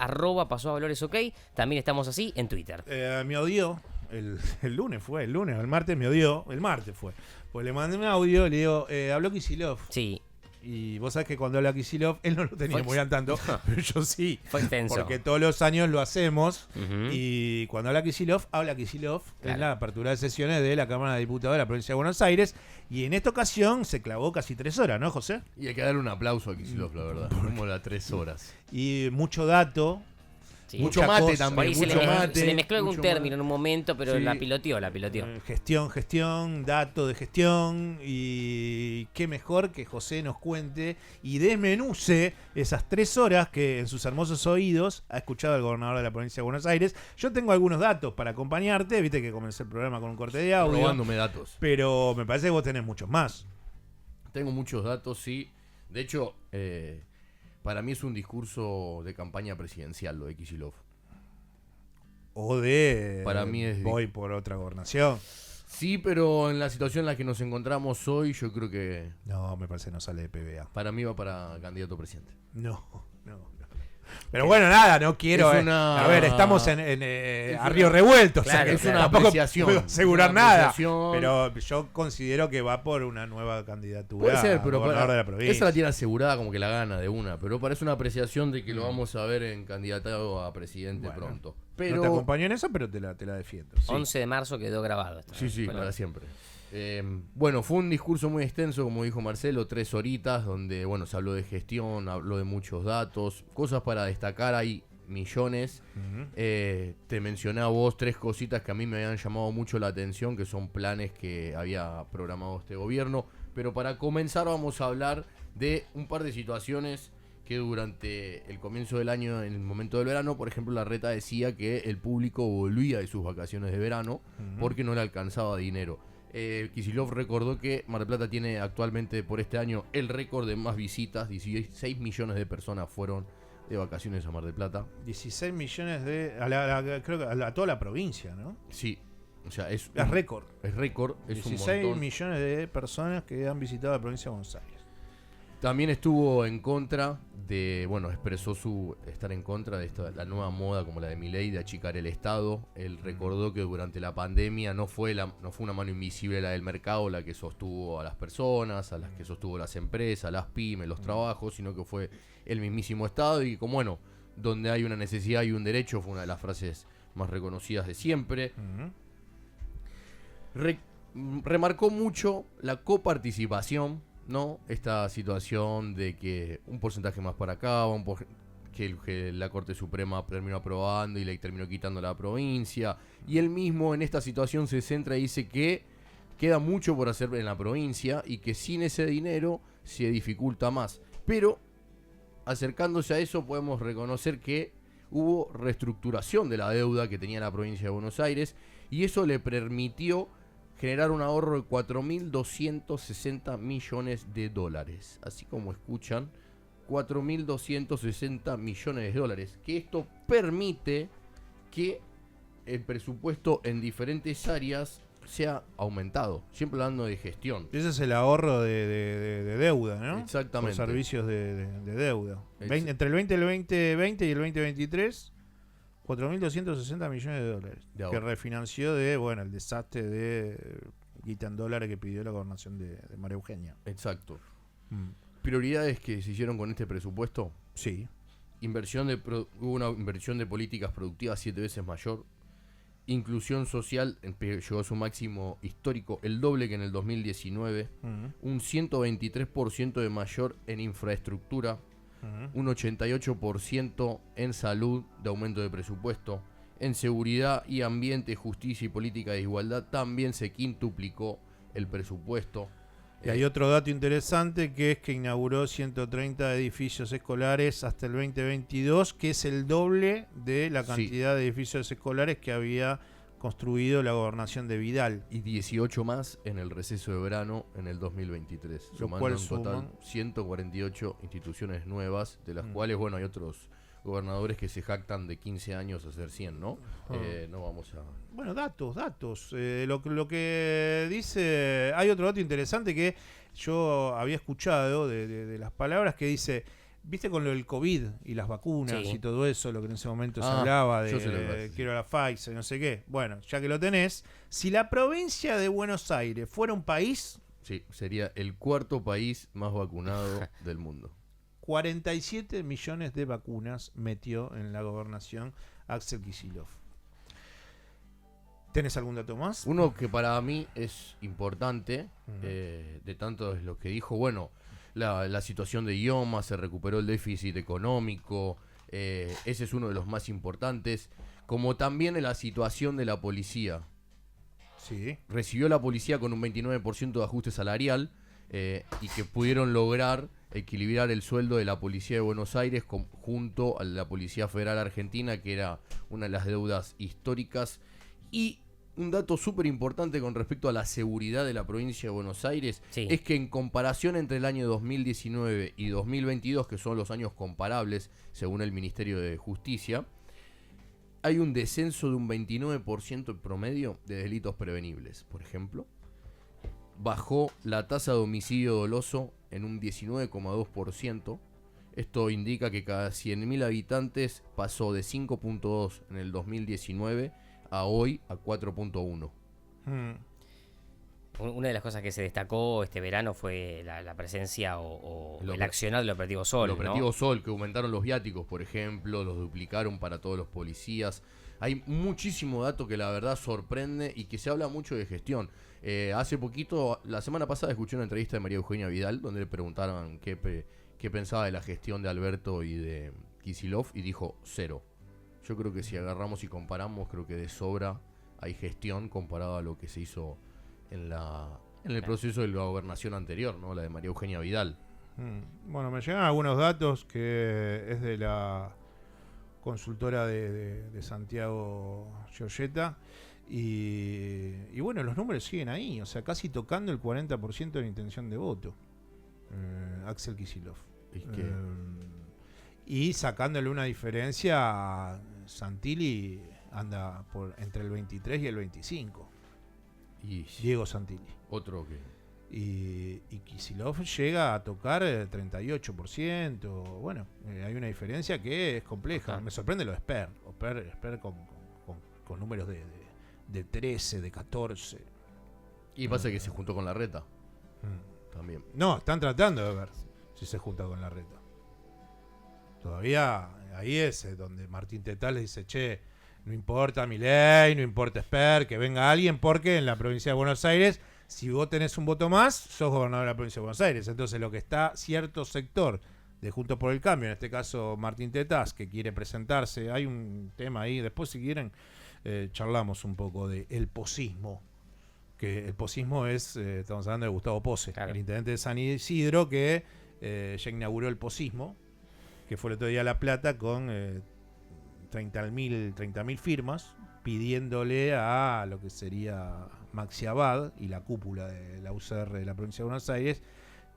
@Pasó a Valores OK. También estamos así en Twitter. Me odió, el lunes o el martes me odió, el martes fue. Pues le mandé un audio, le digo, habló Kicillof. Sí. Y vos sabés que cuando habla Kicillof, él no lo tenía muy al tanto, pero yo sí. Fue intenso. Porque todos los años lo hacemos. Y cuando habla Kicillof en la apertura de sesiones de la Cámara de Diputados de la Provincia de Buenos Aires. Y en esta ocasión se clavó casi 3 horas, ¿no, José? Y hay que darle un aplauso a Kicillof, la verdad. Como las 3 horas. Y mucho dato. Sí. Mucho mate también. Se le mezcló algún término en un momento, pero la piloteó. Gestión, dato de gestión. Y qué mejor que José nos cuente y desmenuce esas 3 horas que en sus hermosos oídos ha escuchado el gobernador de la provincia de Buenos Aires. Yo tengo algunos datos para acompañarte. Viste que comencé el programa con un corte de audio. Robándome datos. Pero me parece que vos tenés muchos más. Tengo muchos datos, sí. De hecho, para mí es un discurso de campaña presidencial lo de Kicillof. O de... Para mí es... Voy por otra gobernación. Sí, pero en la situación en la que nos encontramos hoy, yo creo que... No, me parece que no sale de PBA. Para mí va para candidato a presidente. No. Pero bueno, nada, no quiero... A ver, estamos en a río revuelto. Claro, o sea, es una apreciación. No puedo asegurar nada. Pero yo considero que va por una nueva candidatura. Puede ser, pero gobernador de la provincia. Esa la tiene asegurada como que la gana de una. Pero parece una apreciación de que lo vamos a ver en candidato a presidente pronto. Pero... No te acompaño en eso, pero te la defiendo. Sí. 11 de marzo quedó grabado. Sí, para siempre. Bueno, fue un discurso muy extenso, como dijo Marcelo, 3 horitas, donde se habló de gestión, habló de muchos datos, cosas para destacar, hay millones. Te mencioné a vos 3 cositas que a mí me habían llamado mucho la atención, que son planes que había programado este gobierno. Pero para comenzar vamos a hablar de un par de situaciones que durante el comienzo del año, en el momento del verano, por ejemplo, la Reta decía que el público volvía de sus vacaciones de verano porque no le alcanzaba dinero. Kicillof recordó que Mar del Plata tiene actualmente por este año el récord de más visitas. 16 millones de personas fueron de vacaciones a Mar del Plata. 16 millones creo que a toda la provincia, ¿no? Sí. O sea, es récord. Es récord. 16 millones de personas que han visitado la provincia de Buenos Aires. También estuvo en contra de, expresó su estar en contra de la nueva moda como la de Milei de achicar el Estado. Él recordó que durante la pandemia no fue una mano invisible la del mercado la que sostuvo a las personas, a las que sostuvo las empresas, las pymes, los trabajos, sino que fue el mismísimo Estado y como donde hay una necesidad hay un derecho, fue una de las frases más reconocidas de siempre. Remarcó mucho la coparticipación, ¿no? Esta situación de que un porcentaje más para acá, que la Corte Suprema terminó aprobando y le terminó quitando a la provincia. Y él mismo en esta situación se centra y dice que queda mucho por hacer en la provincia y que sin ese dinero se dificulta más. Pero acercándose a eso podemos reconocer que hubo reestructuración de la deuda que tenía la provincia de Buenos Aires y eso le permitió generar un ahorro de 4.260 millones de dólares. Así como escuchan, 4.260 millones de dólares. Que esto permite que el presupuesto en diferentes áreas sea aumentado. Siempre hablando de gestión. Ese es el ahorro de deuda, ¿no? Exactamente. Por servicios de deuda. Entre el 2020 y el 2023... 4.260 millones de dólares que refinanció el desastre de guita en dólares que pidió la gobernación de María Eugenia. Exacto. Prioridades que se hicieron con este presupuesto. Sí. Hubo una inversión de políticas productivas 7 veces mayor. Inclusión social llegó a su máximo histórico, el doble que en el 2019. Un 123% de mayor en infraestructura. Un 88% en salud de aumento de presupuesto. En seguridad y ambiente, justicia y política de igualdad también se quintuplicó el presupuesto. Y hay otro dato interesante, que es que inauguró 130 edificios escolares hasta el 2022, que es el doble de la cantidad de edificios escolares que había construido la gobernación de Vidal. Y 18 más en el receso de verano en el 2023. Lo Sumando cual en total 148 instituciones nuevas, de las cuales, bueno, hay otros gobernadores que se jactan de 15 años a ser 100, ¿no? No vamos a... Bueno, datos. Lo que dice... Hay otro dato interesante que yo había escuchado de las palabras que dice... ¿Viste con lo del COVID y las vacunas y todo eso? Lo que en ese momento se hablaba de quiero la Pfizer, no sé qué. Bueno, ya que lo tenés, si la provincia de Buenos Aires fuera un país... Sí, sería el cuarto país más vacunado del mundo. 47 millones de vacunas metió en la gobernación Axel Kicillof. ¿Tenés algún dato más? Uno que para mí es importante, de tanto es lo que dijo, bueno, la situación de IOMA, se recuperó el déficit económico, ese es uno de los más importantes, como también en la situación de la policía. Sí. Recibió la policía con un 29% de ajuste salarial y que pudieron lograr equilibrar el sueldo de la Policía de Buenos Aires junto a la Policía Federal Argentina, que era una de las deudas históricas. Y un dato súper importante con respecto a la seguridad de la provincia de Buenos Aires es que en comparación entre el año 2019 y 2022, que son los años comparables según el Ministerio de Justicia, hay un descenso de un 29% en promedio de delitos prevenibles. Por ejemplo, bajó la tasa de homicidio doloso en un 19,2%. Esto indica que cada 100.000 habitantes pasó de 5.2 en el 2019 a hoy a 4.1. Una de las cosas que se destacó este verano fue la presencia o el accionar del Operativo Sol. El Operativo Sol, que aumentaron los viáticos, por ejemplo, los duplicaron para todos los policías. Hay muchísimo dato que la verdad sorprende y que se habla mucho de gestión. Hace poquito, la semana pasada, escuché una entrevista de María Eugenia Vidal donde le preguntaron qué pensaba de la gestión de Alberto y de Kicillof y dijo 0. Yo creo que si agarramos y comparamos, creo que de sobra hay gestión comparado a lo que se hizo en el proceso de la gobernación anterior, ¿no? La de María Eugenia Vidal. Bueno, me llegan algunos datos que es de la consultora de Santiago Giorgetta y bueno, los números siguen ahí, o sea, casi tocando el 40% de la intención de voto. Axel Kicillof. Y sacándole una diferencia, Santilli anda entre el 23 y el 25. Diego Santilli. Otro que... Y Kicillof llega a tocar 38%. Bueno, hay una diferencia que es compleja. Me sorprende lo de Esper. Esper con números de 13, de 14. Y pasa que se juntó con Larreta. También. No, están tratando de ver si se junta con Larreta. Todavía ahí es donde Martín Tetaz le dice, che, no importa Milei, no importa Esper, que venga alguien, porque en la provincia de Buenos Aires, si vos tenés un voto más, sos gobernador de la provincia de Buenos Aires. Entonces lo que está cierto sector de Juntos por el Cambio, en este caso Martín Tetaz, que quiere presentarse, hay un tema ahí, después si quieren charlamos un poco de el posismo, que el posismo es, estamos hablando de Gustavo Pose, el intendente de San Isidro, que ya inauguró el posismo, que fue el otro día a La Plata con 30.000 firmas pidiéndole a lo que sería Maxi Abad y la cúpula de la UCR de la provincia de Buenos Aires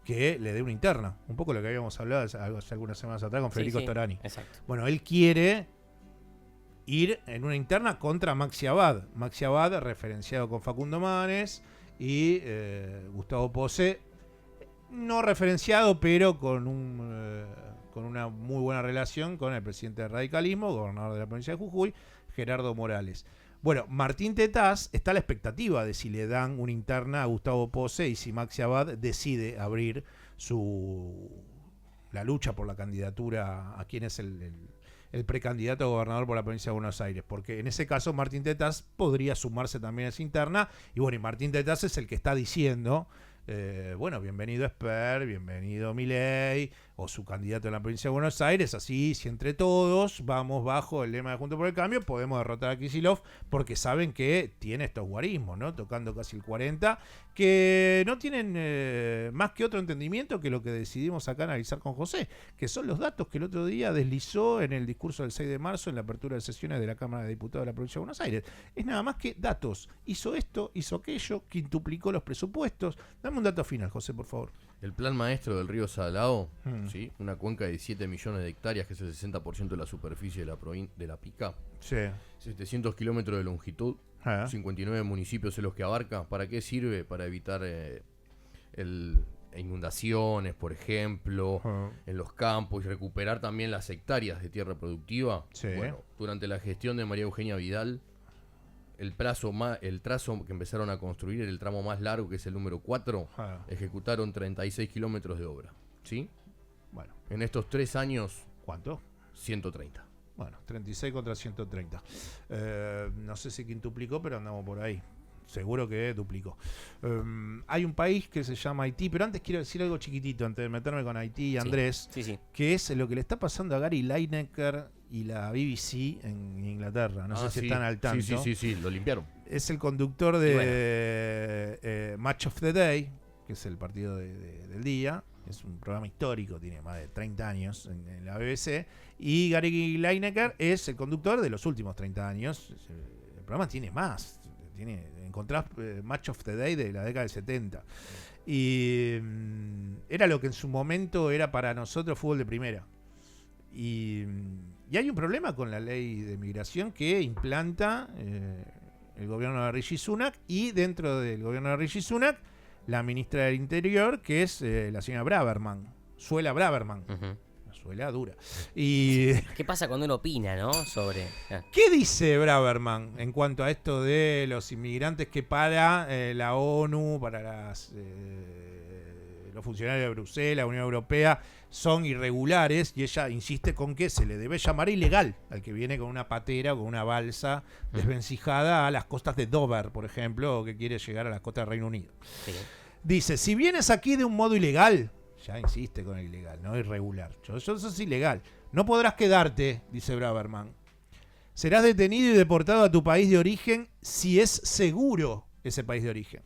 que le dé una interna. Un poco lo que habíamos hablado hace algunas semanas atrás con Federico Storani. Exacto. Bueno, él quiere ir en una interna contra Maxi Abad. Maxi Abad referenciado con Facundo Manes y Gustavo Pose no referenciado, pero con una muy buena relación con el presidente del radicalismo, gobernador de la provincia de Jujuy, Gerardo Morales. Bueno, Martín Tetaz está a la expectativa de si le dan una interna a Gustavo Pose y si Maxi Abad decide abrir la lucha por la candidatura a quién es el precandidato a gobernador por la provincia de Buenos Aires, porque en ese caso Martín Tetaz podría sumarse también a esa interna, y bueno, y Martín Tetaz es el que está diciendo, bueno, bienvenido Esper, bienvenido Milei, o su candidato en la provincia de Buenos Aires, así, si entre todos vamos bajo el lema de Juntos por el Cambio, podemos derrotar a Kicillof, porque saben que tiene estos guarismos, ¿no? Tocando casi el 40, que no tienen más que otro entendimiento que lo que decidimos acá analizar con José, que son los datos que el otro día deslizó en el discurso del 6 de marzo en la apertura de sesiones de la Cámara de Diputados de la provincia de Buenos Aires. Es nada más que datos. Hizo esto, hizo aquello, quintuplicó los presupuestos. Dame un dato final, José, por favor. El plan maestro del río Salado, ¿sí? Una cuenca de 17 millones de hectáreas, que es el 60% de la superficie de la Pica. Sí. 700 kilómetros de longitud, 59 municipios en los que abarca. ¿Para qué sirve? Para evitar inundaciones, por ejemplo, en los campos, y recuperar también las hectáreas de tierra productiva. Sí. Bueno, durante la gestión de María Eugenia Vidal, el trazo que empezaron a construir, el tramo más largo, que es el número 4, ejecutaron 36 kilómetros de obra. ¿Sí? Bueno. En estos 3 años... ¿Cuánto? 130. Bueno, 36 contra 130. No sé si quintuplicó, pero andamos por ahí. Seguro que duplicó. Hay un país que se llama Haití, pero antes quiero decir algo chiquitito, antes de meterme con Haití y Andrés, sí. que es lo que le está pasando a Gary Lineker y la BBC en Inglaterra. No sé si están al tanto. Sí, lo limpiaron. Es el conductor de Match of the Day, que es el partido del día. Es un programa histórico, tiene más de 30 años en la BBC. Y Gary Lineker es el conductor de los últimos 30 años. El programa tiene más. Encontrás Match of the Day de la década del 70. Y era lo que en su momento era para nosotros fútbol de primera. Y hay un problema con la ley de migración que implanta el gobierno de Rishi Sunak, y dentro del gobierno de Rishi Sunak, la ministra del Interior, que es la señora Braverman, Suela Braverman. Una suela dura. Y ¿qué pasa cuando uno opina, no? Sobre... ¿Qué dice Braverman en cuanto a esto de los inmigrantes que para la ONU, para los funcionarios de Bruselas, la Unión Europea, son irregulares? Y ella insiste con que se le debe llamar ilegal al que viene con una patera o con una balsa desvencijada a las costas de Dover, por ejemplo, o que quiere llegar a las costas del Reino Unido. Sí. Dice, si vienes aquí de un modo ilegal, ya insiste con el ilegal, no irregular, eso es ilegal, no podrás quedarte, dice Braverman. Serás detenido y deportado a tu país de origen si es seguro ese país de origen.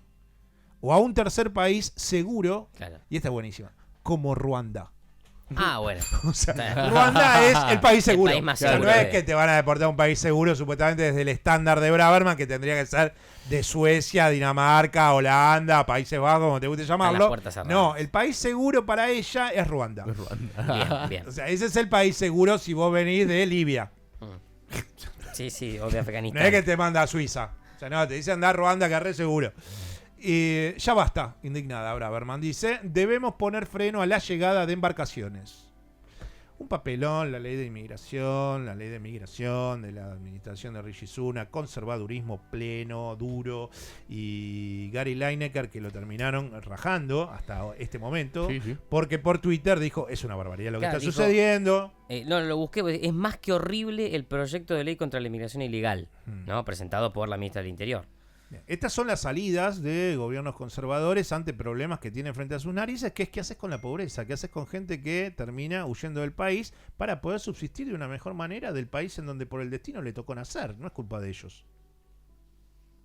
O a un tercer país seguro, y esta es buenísima, como Ruanda. Bueno. O sea, Ruanda es el país seguro. El país más seguro. No es que te van a deportar a un país seguro, supuestamente desde el estándar de Braverman, que tendría que ser de Suecia, Dinamarca, Holanda, Países Bajos, como te guste llamarlo. No, el país seguro para ella es Ruanda. Bien. O sea, ese es el país seguro si vos venís de Libia. Sí, o de Afganistán. No es que te manda a Suiza. O sea, no, te dice andar a Ruanda, que es re seguro. Y ya basta, indignada Braverman dice, debemos poner freno a la llegada de embarcaciones. Un papelón, la ley de inmigración, la ley de migración de la administración de Rishi Sunak, conservadurismo pleno, duro, y Gary Lineker, que lo terminaron rajando hasta este momento, porque por Twitter dijo, es una barbaridad lo que está sucediendo. No, lo busqué, es más que horrible el proyecto de ley contra la inmigración ilegal, ¿no? Presentado por la ministra del Interior. Estas son las salidas de gobiernos conservadores ante problemas que tienen frente a sus narices, que es qué haces con la pobreza, qué haces con gente que termina huyendo del país para poder subsistir de una mejor manera del país en donde por el destino le tocó nacer, no es culpa de ellos.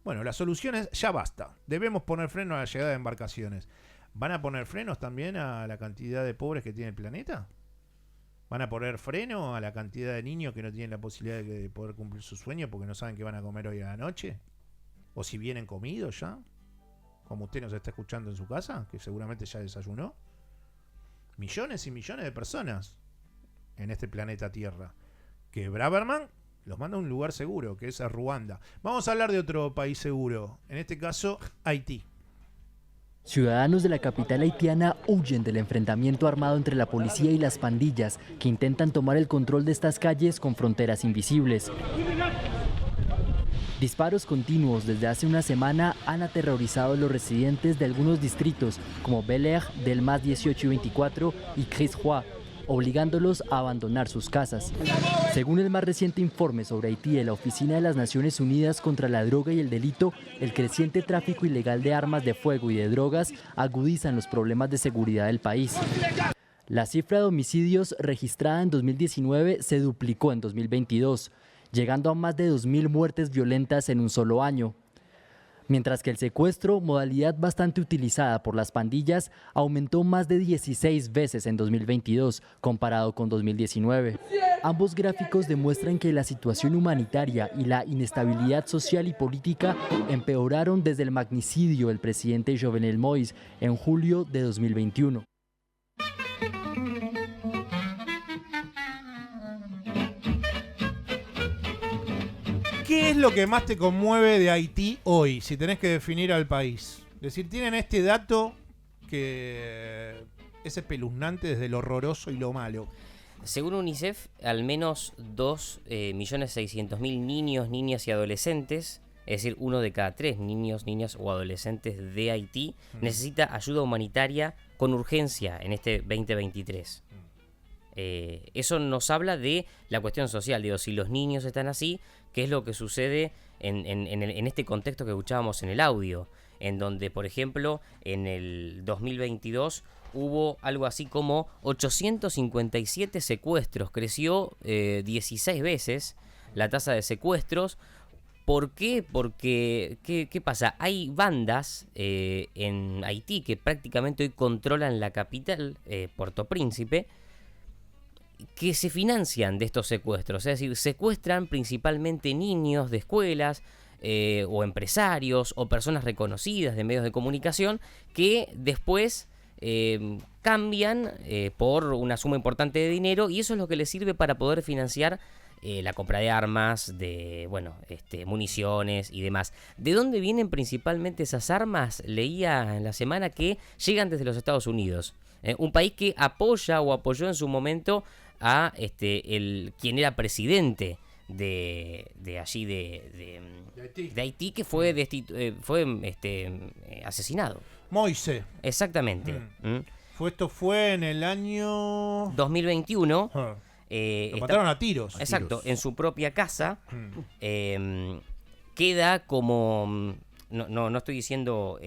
Bueno, la solución es ya basta, debemos poner freno a la llegada de embarcaciones. ¿Van a poner frenos también a la cantidad de pobres que tiene el planeta? ¿Van a poner freno a la cantidad de niños que no tienen la posibilidad de poder cumplir su sueño porque no saben qué van a comer hoy a la noche? ¿O si vienen comidos ya? Como usted nos está escuchando en su casa, que seguramente ya desayunó. Millones y millones de personas en este planeta Tierra. Que Braverman los manda a un lugar seguro, que es a Ruanda. Vamos a hablar de otro país seguro. En este caso, Haití. Ciudadanos de la capital haitiana huyen del enfrentamiento armado entre la policía y las pandillas que intentan tomar el control de estas calles con fronteras invisibles. Disparos continuos desde hace una semana han aterrorizado a los residentes de algunos distritos como Bel Air, Delmas 18 y 24 y Cris-Roy, obligándolos a abandonar sus casas. Según el más reciente informe sobre Haití de la Oficina de las Naciones Unidas contra la Droga y el Delito, el creciente tráfico ilegal de armas de fuego y de drogas agudizan los problemas de seguridad del país. La cifra de homicidios registrada en 2019 se duplicó en 2022, llegando a más de 2.000 muertes violentas en un solo año. Mientras que el secuestro, modalidad bastante utilizada por las pandillas, aumentó más de 16 veces en 2022 comparado con 2019. Ambos gráficos demuestran que la situación humanitaria y la inestabilidad social y política empeoraron desde el magnicidio del presidente Jovenel Moïse en julio de 2021. ¿Qué es lo que más te conmueve de Haití hoy, si tenés que definir al país? Es decir, tienen este dato que es espeluznante desde lo horroroso y lo malo. Según UNICEF, al menos 2.600.000 niños, niñas y adolescentes, es decir, 1 de cada 3 niños, niñas o adolescentes de Haití, necesita ayuda humanitaria con urgencia en este 2023. Eso nos habla de la cuestión social. Digo, si los niños están así, ¿qué es lo que sucede en este contexto que escuchábamos en el audio? En donde, por ejemplo, en el 2022 hubo algo así como 857 secuestros. Creció 16 veces la tasa de secuestros. ¿Por qué? Porque, ¿qué pasa? Hay bandas en Haití que prácticamente hoy controlan la capital, Puerto Príncipe, que se financian de estos secuestros. Es decir, secuestran principalmente niños de escuelas o empresarios o personas reconocidas de medios de comunicación que después cambian por una suma importante de dinero, y eso es lo que les sirve para poder financiar la compra de armas, de municiones y demás. ¿De dónde vienen principalmente esas armas? Leía en la semana que llegan desde los Estados Unidos. Un país que apoya o apoyó en su momento a quien era presidente de allí de Haití, que fue asesinado. Moïse. Exactamente. Esto fue en el año 2021. Lo mataron a tiros. Exacto, en su propia casa. Queda como... No estoy diciendo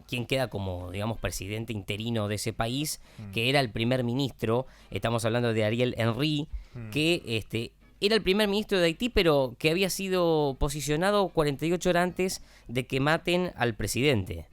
quién queda como, digamos, presidente interino de ese país, que era el primer ministro. Estamos hablando de Ariel Henry, que era el primer ministro de Haití, pero que había sido posicionado 48 horas antes de que maten al presidente.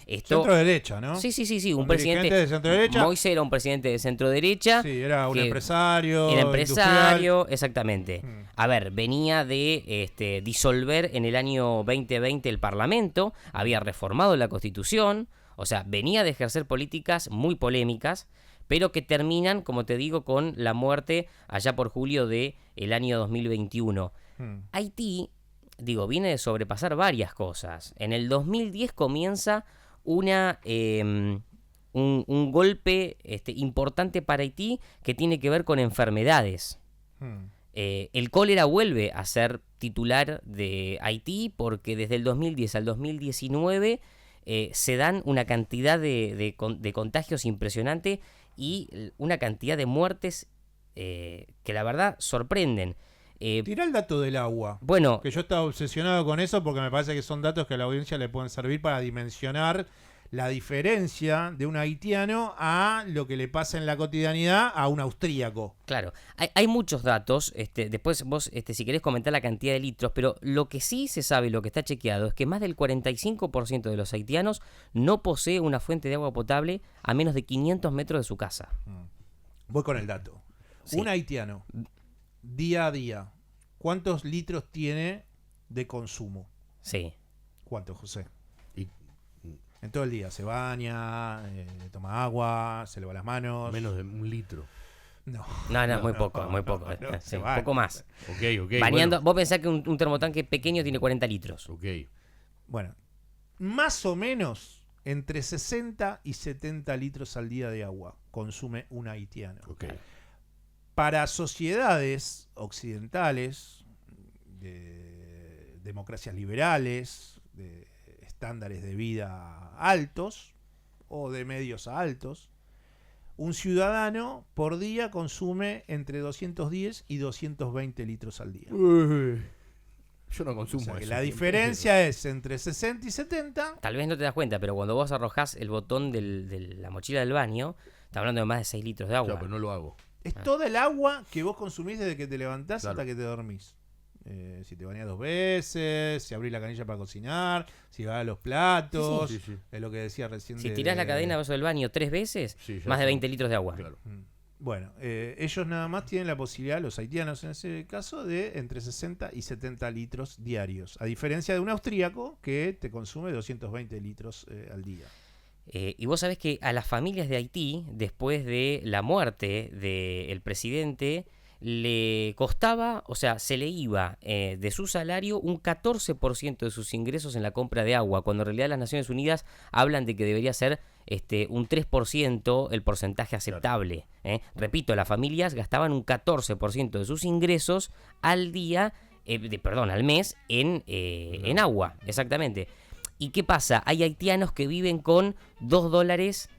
Centro derecha, ¿no? Sí, un presidente de centro derecha. Moïse era un presidente de centro derecha. Sí, era un empresario. Era empresario, industrial. Exactamente. A ver, venía de disolver en el año 2020 el Parlamento, había reformado la Constitución, o sea, venía de ejercer políticas muy polémicas, pero que terminan, como te digo, con la muerte allá por julio del año 2021. Haití, viene de sobrepasar varias cosas. En el 2010 comienza un golpe importante para Haití que tiene que ver con enfermedades. El cólera vuelve a ser titular de Haití porque desde el 2010 al 2019 se dan una cantidad de contagios impresionante y una cantidad de muertes que la verdad sorprenden. Tirá el dato del agua. Bueno, que yo estaba obsesionado con eso porque me parece que son datos que a la audiencia le pueden servir para dimensionar la diferencia de un haitiano a lo que le pasa en la cotidianidad a un austríaco. Claro, hay muchos datos. Después vos, si querés comentar la cantidad de litros, pero lo que sí se sabe, lo que está chequeado, es que más del 45% de los haitianos no posee una fuente de agua potable a menos de 500 metros de su casa. Voy con el dato. Sí. Un haitiano, día a día, ¿cuántos litros tiene de consumo? Sí. ¿Cuántos, José? En todo el día. Se baña, toma agua, se lava las manos. Menos de 1 litro. No, muy poco. Sí, un poco más. Ok. Bañando, bueno. vos pensás que un termotanque pequeño tiene 40 litros. Ok. Bueno, más o menos entre 60 y 70 litros al día de agua consume un haitiano. Ok. Para sociedades occidentales, democracias liberales, de estándares de vida altos o de medios a altos, un ciudadano por día consume entre 210 y 220 litros al día. Yo no consumo eso. La diferencia es entre 60 y 70. Tal vez no te das cuenta, pero cuando vos arrojás el botón de la mochila del baño, está hablando de más de 6 litros de agua. Claro, pero no lo hago. Es toda el agua que vos consumís desde que te levantás Claro. hasta que te dormís. Si te bañás 2 veces, si abrís la canilla para cocinar, si vas a los platos, Sí, sí. es lo que decía recién. Si tirás la cadena vaso del baño 3 veces, Sí, ya más de está. 20 litros de agua. Claro. Bueno, ellos nada más tienen la posibilidad, los haitianos en ese caso, de entre 60 y 70 litros diarios. A diferencia de un austríaco que te consume 220 litros al día. Y vos sabés que a las familias de Haití, después de la muerte del presidente, le costaba, o sea, se le iba de su salario un 14% de sus ingresos en la compra de agua, cuando en realidad las Naciones Unidas hablan de que debería ser un 3% el porcentaje aceptable. Repito, las familias gastaban un 14% de sus ingresos al día, al mes en agua, exactamente. ¿Y qué pasa? Hay haitianos que viven con $2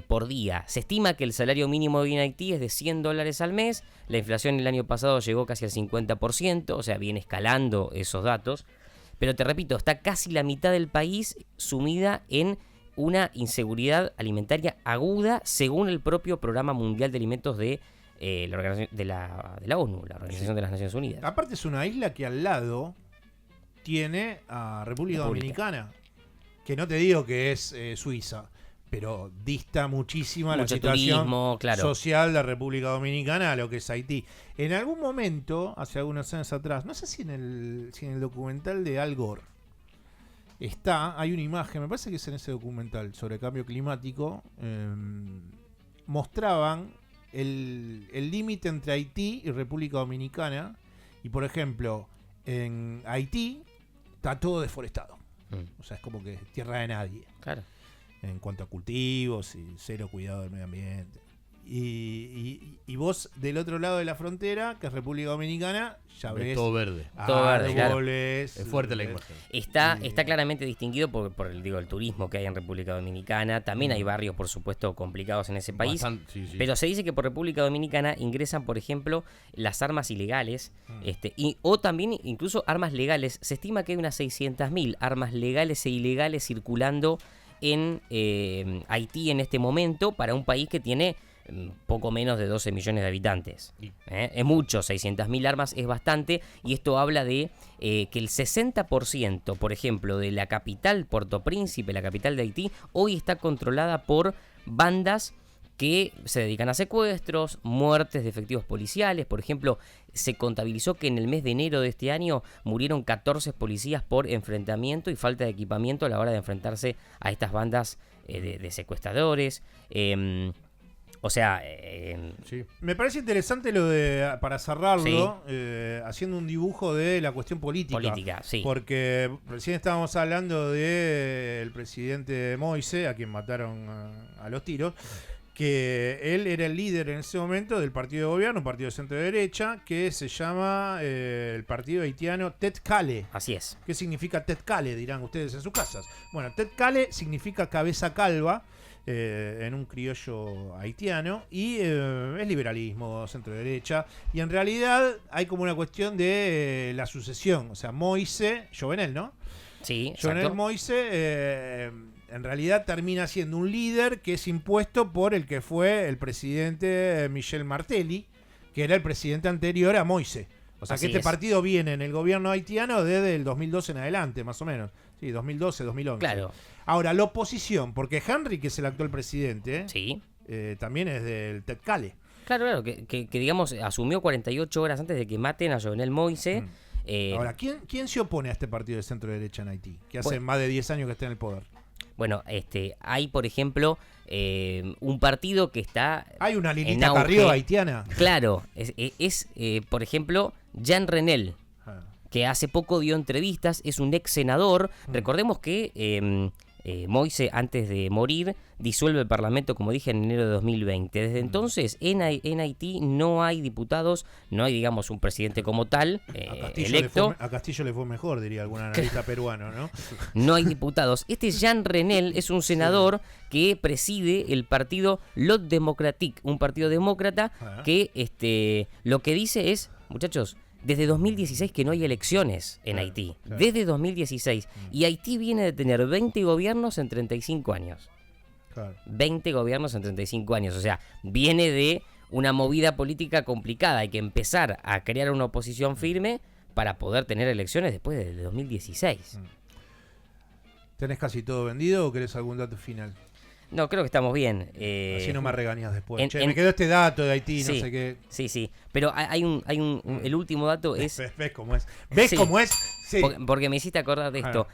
por día. Se estima que el salario mínimo en Haití es de $100 al mes. La inflación el año pasado llegó casi al 50%, o sea, viene escalando esos datos. Pero te repito, está casi la mitad del país sumida en una inseguridad alimentaria aguda, según el propio Programa Mundial de Alimentos de la organización de la ONU, la Organización de las Naciones Unidas. Aparte es una isla que al lado tiene a República Dominicana, que no te digo que es Suiza, pero dista muchísimo la Mucho situación turismo, claro. social de República Dominicana a lo que es Haití. En algún momento, hace algunos años atrás, no sé si en el documental de Al Gore hay una imagen, me parece que es en ese documental sobre cambio climático, mostraban el límite entre Haití y República Dominicana, y por ejemplo, en Haití está todo deforestado. O sea, es como que es tierra de nadie. Claro. En cuanto a cultivos y cero cuidado del medio ambiente. Y vos del otro lado de la frontera, que es República Dominicana, ya ves todo verde. Todo verde, claro. árboles. Es fuerte la imagen. Está claramente distinguido por el turismo que hay en República Dominicana. También hay barrios, por supuesto, complicados en ese país. Sí. Pero se dice que por República Dominicana ingresan, por ejemplo, las armas ilegales, o también incluso armas legales. Se estima que hay unas 600.000 armas legales e ilegales circulando en Haití en este momento, para un país que tiene poco menos de 12 millones de habitantes. Es mucho, 600.000 armas es bastante, y esto habla de que el 60%, por ejemplo, de la capital, Puerto Príncipe, la capital de Haití, hoy está controlada por bandas que se dedican a secuestros, muertes de efectivos policiales. Por ejemplo, se contabilizó que en el mes de enero de este año murieron 14 policías por enfrentamiento y falta de equipamiento a la hora de enfrentarse a estas bandas de secuestradores. Sí. Me parece interesante lo de, para cerrarlo, haciendo un dibujo de la cuestión política. Sí. Porque recién estábamos hablando del presidente Moise, a quien mataron a los tiros, que él era el líder en ese momento del partido de gobierno, un partido de centro-derecha, que se llama el partido haitiano Tetkale. Así es. ¿Qué significa Tetkale? Dirán ustedes en sus casas. Bueno, Tetkale significa cabeza calva, en un criollo haitiano, y es liberalismo, centro-derecha, y en realidad hay como una cuestión de la sucesión, o sea, Moise, Jovenel, ¿no? Sí, Jovenel exacto. Moise en realidad termina siendo un líder que es impuesto por el que fue el presidente Michel Martelly, que era el presidente anterior a Moise. O sea, Así que este es. partido viene en el gobierno haitiano desde el 2012 en adelante, más o menos. Sí, 2012, 2011. Claro. Ahora, la oposición, porque Henry, que es el actual presidente, también es del Tetkale. Claro, que digamos, asumió 48 horas antes de que maten a Jovenel Moise. Ahora, ¿quién se opone a este partido de centro-derecha en Haití? Que hace Bueno. más de 10 años que está en el poder. Bueno, hay, por ejemplo, un partido que está Hay una en Lilita auge. Carrió haitiana. Claro, es por ejemplo, Jean Renel, que hace poco dio entrevistas, es un ex senador. Recordemos que Moise, antes de morir, disuelve el Parlamento, como dije, en enero de 2020. Desde entonces, en Haití no hay diputados, no hay, digamos, un presidente como tal, electo. A Castillo le fue mejor, diría algún analista peruano, ¿no? No hay diputados. Este Jean Renel es un senador que preside el partido Lot Democratique, un partido demócrata que lo que dice es, muchachos, desde 2016 que no hay elecciones en Haití. Desde 2016. Y Haití viene de tener 20 gobiernos en 35 años. 20 gobiernos en 35 años. O sea, viene de una movida política complicada. Hay que empezar a crear una oposición firme para poder tener elecciones después de 2016. ¿Tenés casi todo vendido o querés algún dato final? No, creo que estamos bien. Así no me regañas después. Me quedó este dato de Haití, no sé qué. Sí. Pero el último dato es... ¿Ves cómo es? ¿Ves cómo es? Sí. Porque me hiciste acordar de esto.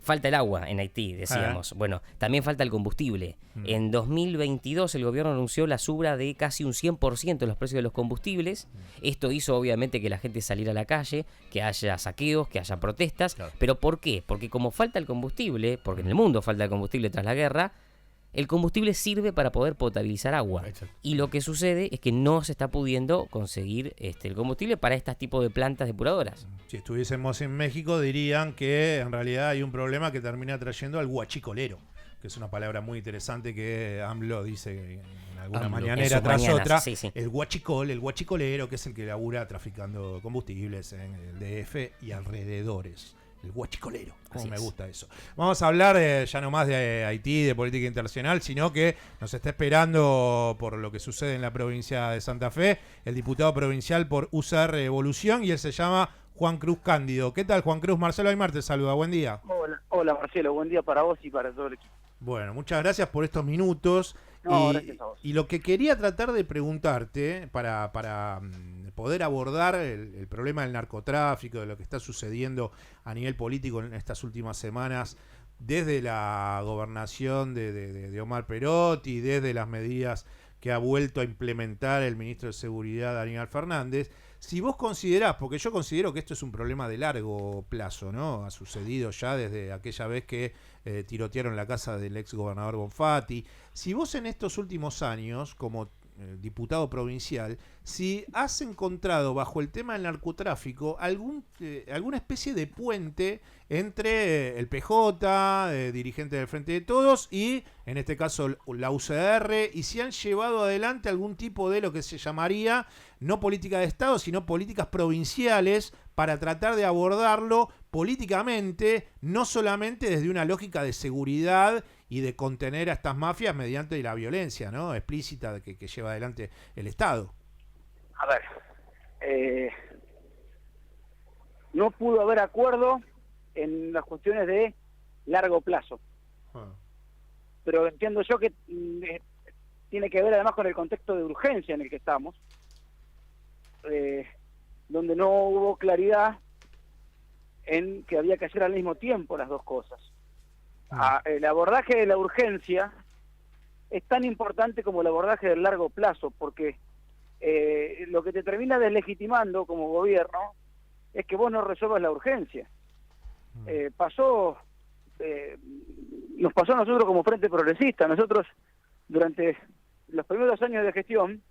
Falta el agua en Haití, decíamos. Bueno, también falta el combustible. En 2022 el gobierno anunció la suba de casi un 100% en los precios de los combustibles. Esto hizo obviamente que la gente saliera a la calle, que haya saqueos, que haya protestas. ¿Pero por qué? Porque como falta el combustible, porque en el mundo falta el combustible tras la guerra, el combustible sirve para poder potabilizar agua. Y lo que sucede es que no se está pudiendo conseguir el combustible para este tipo de plantas depuradoras. Si estuviésemos en México dirían que en realidad hay un problema que termina trayendo al guachicolero, que es una palabra muy interesante que AMLO dice en alguna mañanera tras otra. El guachicolero, que es el que labura traficando combustibles en el DF y alrededores. El guachicolero, como me gusta eso. Vamos a hablar ya no más de Haití, de política internacional, sino que nos está esperando por lo que sucede en la provincia de Santa Fe, el diputado provincial por UCR Evolución, y él se llama Juan Cruz Cándido. ¿Qué tal, Juan Cruz? Marcelo Aymar te saluda, buen día. Hola Marcelo, buen día para vos y para todo el equipo. Bueno, muchas gracias por estos minutos. Gracias a vos. Y lo que quería tratar de preguntarte para poder abordar el problema del narcotráfico, de lo que está sucediendo a nivel político en estas últimas semanas, desde la gobernación de Omar Perotti, desde las medidas que ha vuelto a implementar el ministro de Seguridad, Aníbal Fernández, si vos considerás, porque yo considero que esto es un problema de largo plazo, ¿no? Ha sucedido ya desde aquella vez que tirotearon la casa del ex gobernador Bonfatti. Si vos en estos últimos años, como diputado provincial, si has encontrado bajo el tema del narcotráfico alguna especie de puente entre el PJ, dirigente del Frente de Todos, y en este caso la UCR, y si han llevado adelante algún tipo de lo que se llamaría no política de Estado, sino políticas provinciales para tratar de abordarlo políticamente, no solamente desde una lógica de seguridad y de contener a estas mafias mediante la violencia, ¿no?, explícita que lleva adelante el Estado. A ver, no pudo haber acuerdo en las cuestiones de largo plazo. Pero entiendo yo que tiene que ver además con el contexto de urgencia en el que estamos, donde no hubo claridad en que había que hacer al mismo tiempo las dos cosas. El abordaje de la urgencia es tan importante como el abordaje del largo plazo, porque lo que te termina deslegitimando como gobierno es que vos no resuelvas la urgencia. Nos pasó a nosotros como Frente Progresista. Nosotros durante los primeros años de gestión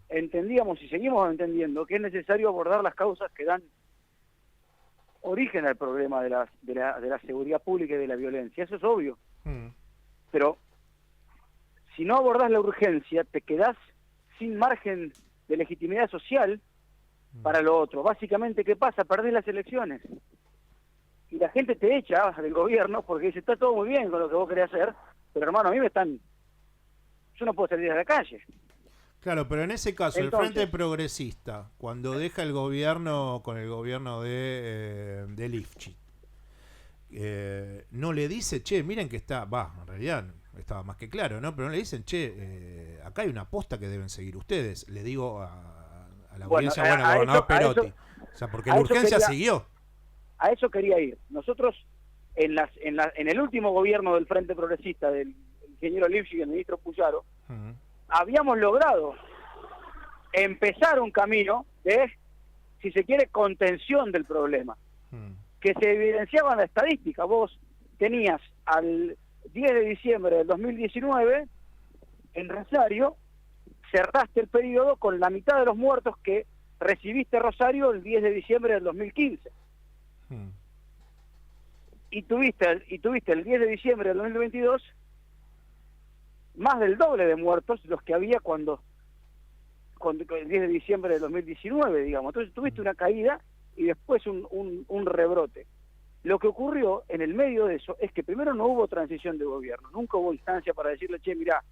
entendíamos y seguimos entendiendo que es necesario abordar las causas que dan origen al problema de la seguridad pública y de la violencia. Eso es obvio. Pero si no abordás la urgencia, te quedás sin margen de legitimidad social para lo otro. Básicamente, ¿qué pasa? Perdés las elecciones. Y la gente te echa del gobierno porque dice, está todo muy bien con lo que vos querés hacer, pero hermano, a mí yo no puedo salir a la calle. Claro, pero en ese caso, entonces, el Frente Progresista, cuando deja el gobierno con el gobierno de Lifchit, no le dice, che, miren que en realidad estaba más que claro, ¿no? Pero no le dicen, che, acá hay una posta que deben seguir ustenes. Le digo a la audiencia, al gobernador Perotti. O sea, porque la urgencia siguió. A eso quería ir. Nosotros, en el último gobierno del Frente Progresista, del ingeniero Lifchit y el ministro Puyaro, habíamos logrado empezar un camino de, si se quiere, contención del problema, que se evidenciaba en la estadística. Vos tenías al 10 de diciembre del 2019, en Rosario, cerraste el periodo con la mitad de los muertos que recibiste Rosario el 10 de diciembre del 2015. Y tuviste el 10 de diciembre del 2022 más del doble de muertos los que había cuando el 10 de diciembre del 2019, digamos. Entonces tuviste una caída y después un rebrote. Lo que ocurrió en el medio de eso es que primero no hubo transición de gobierno, nunca hubo instancia para decirle, che, mirá,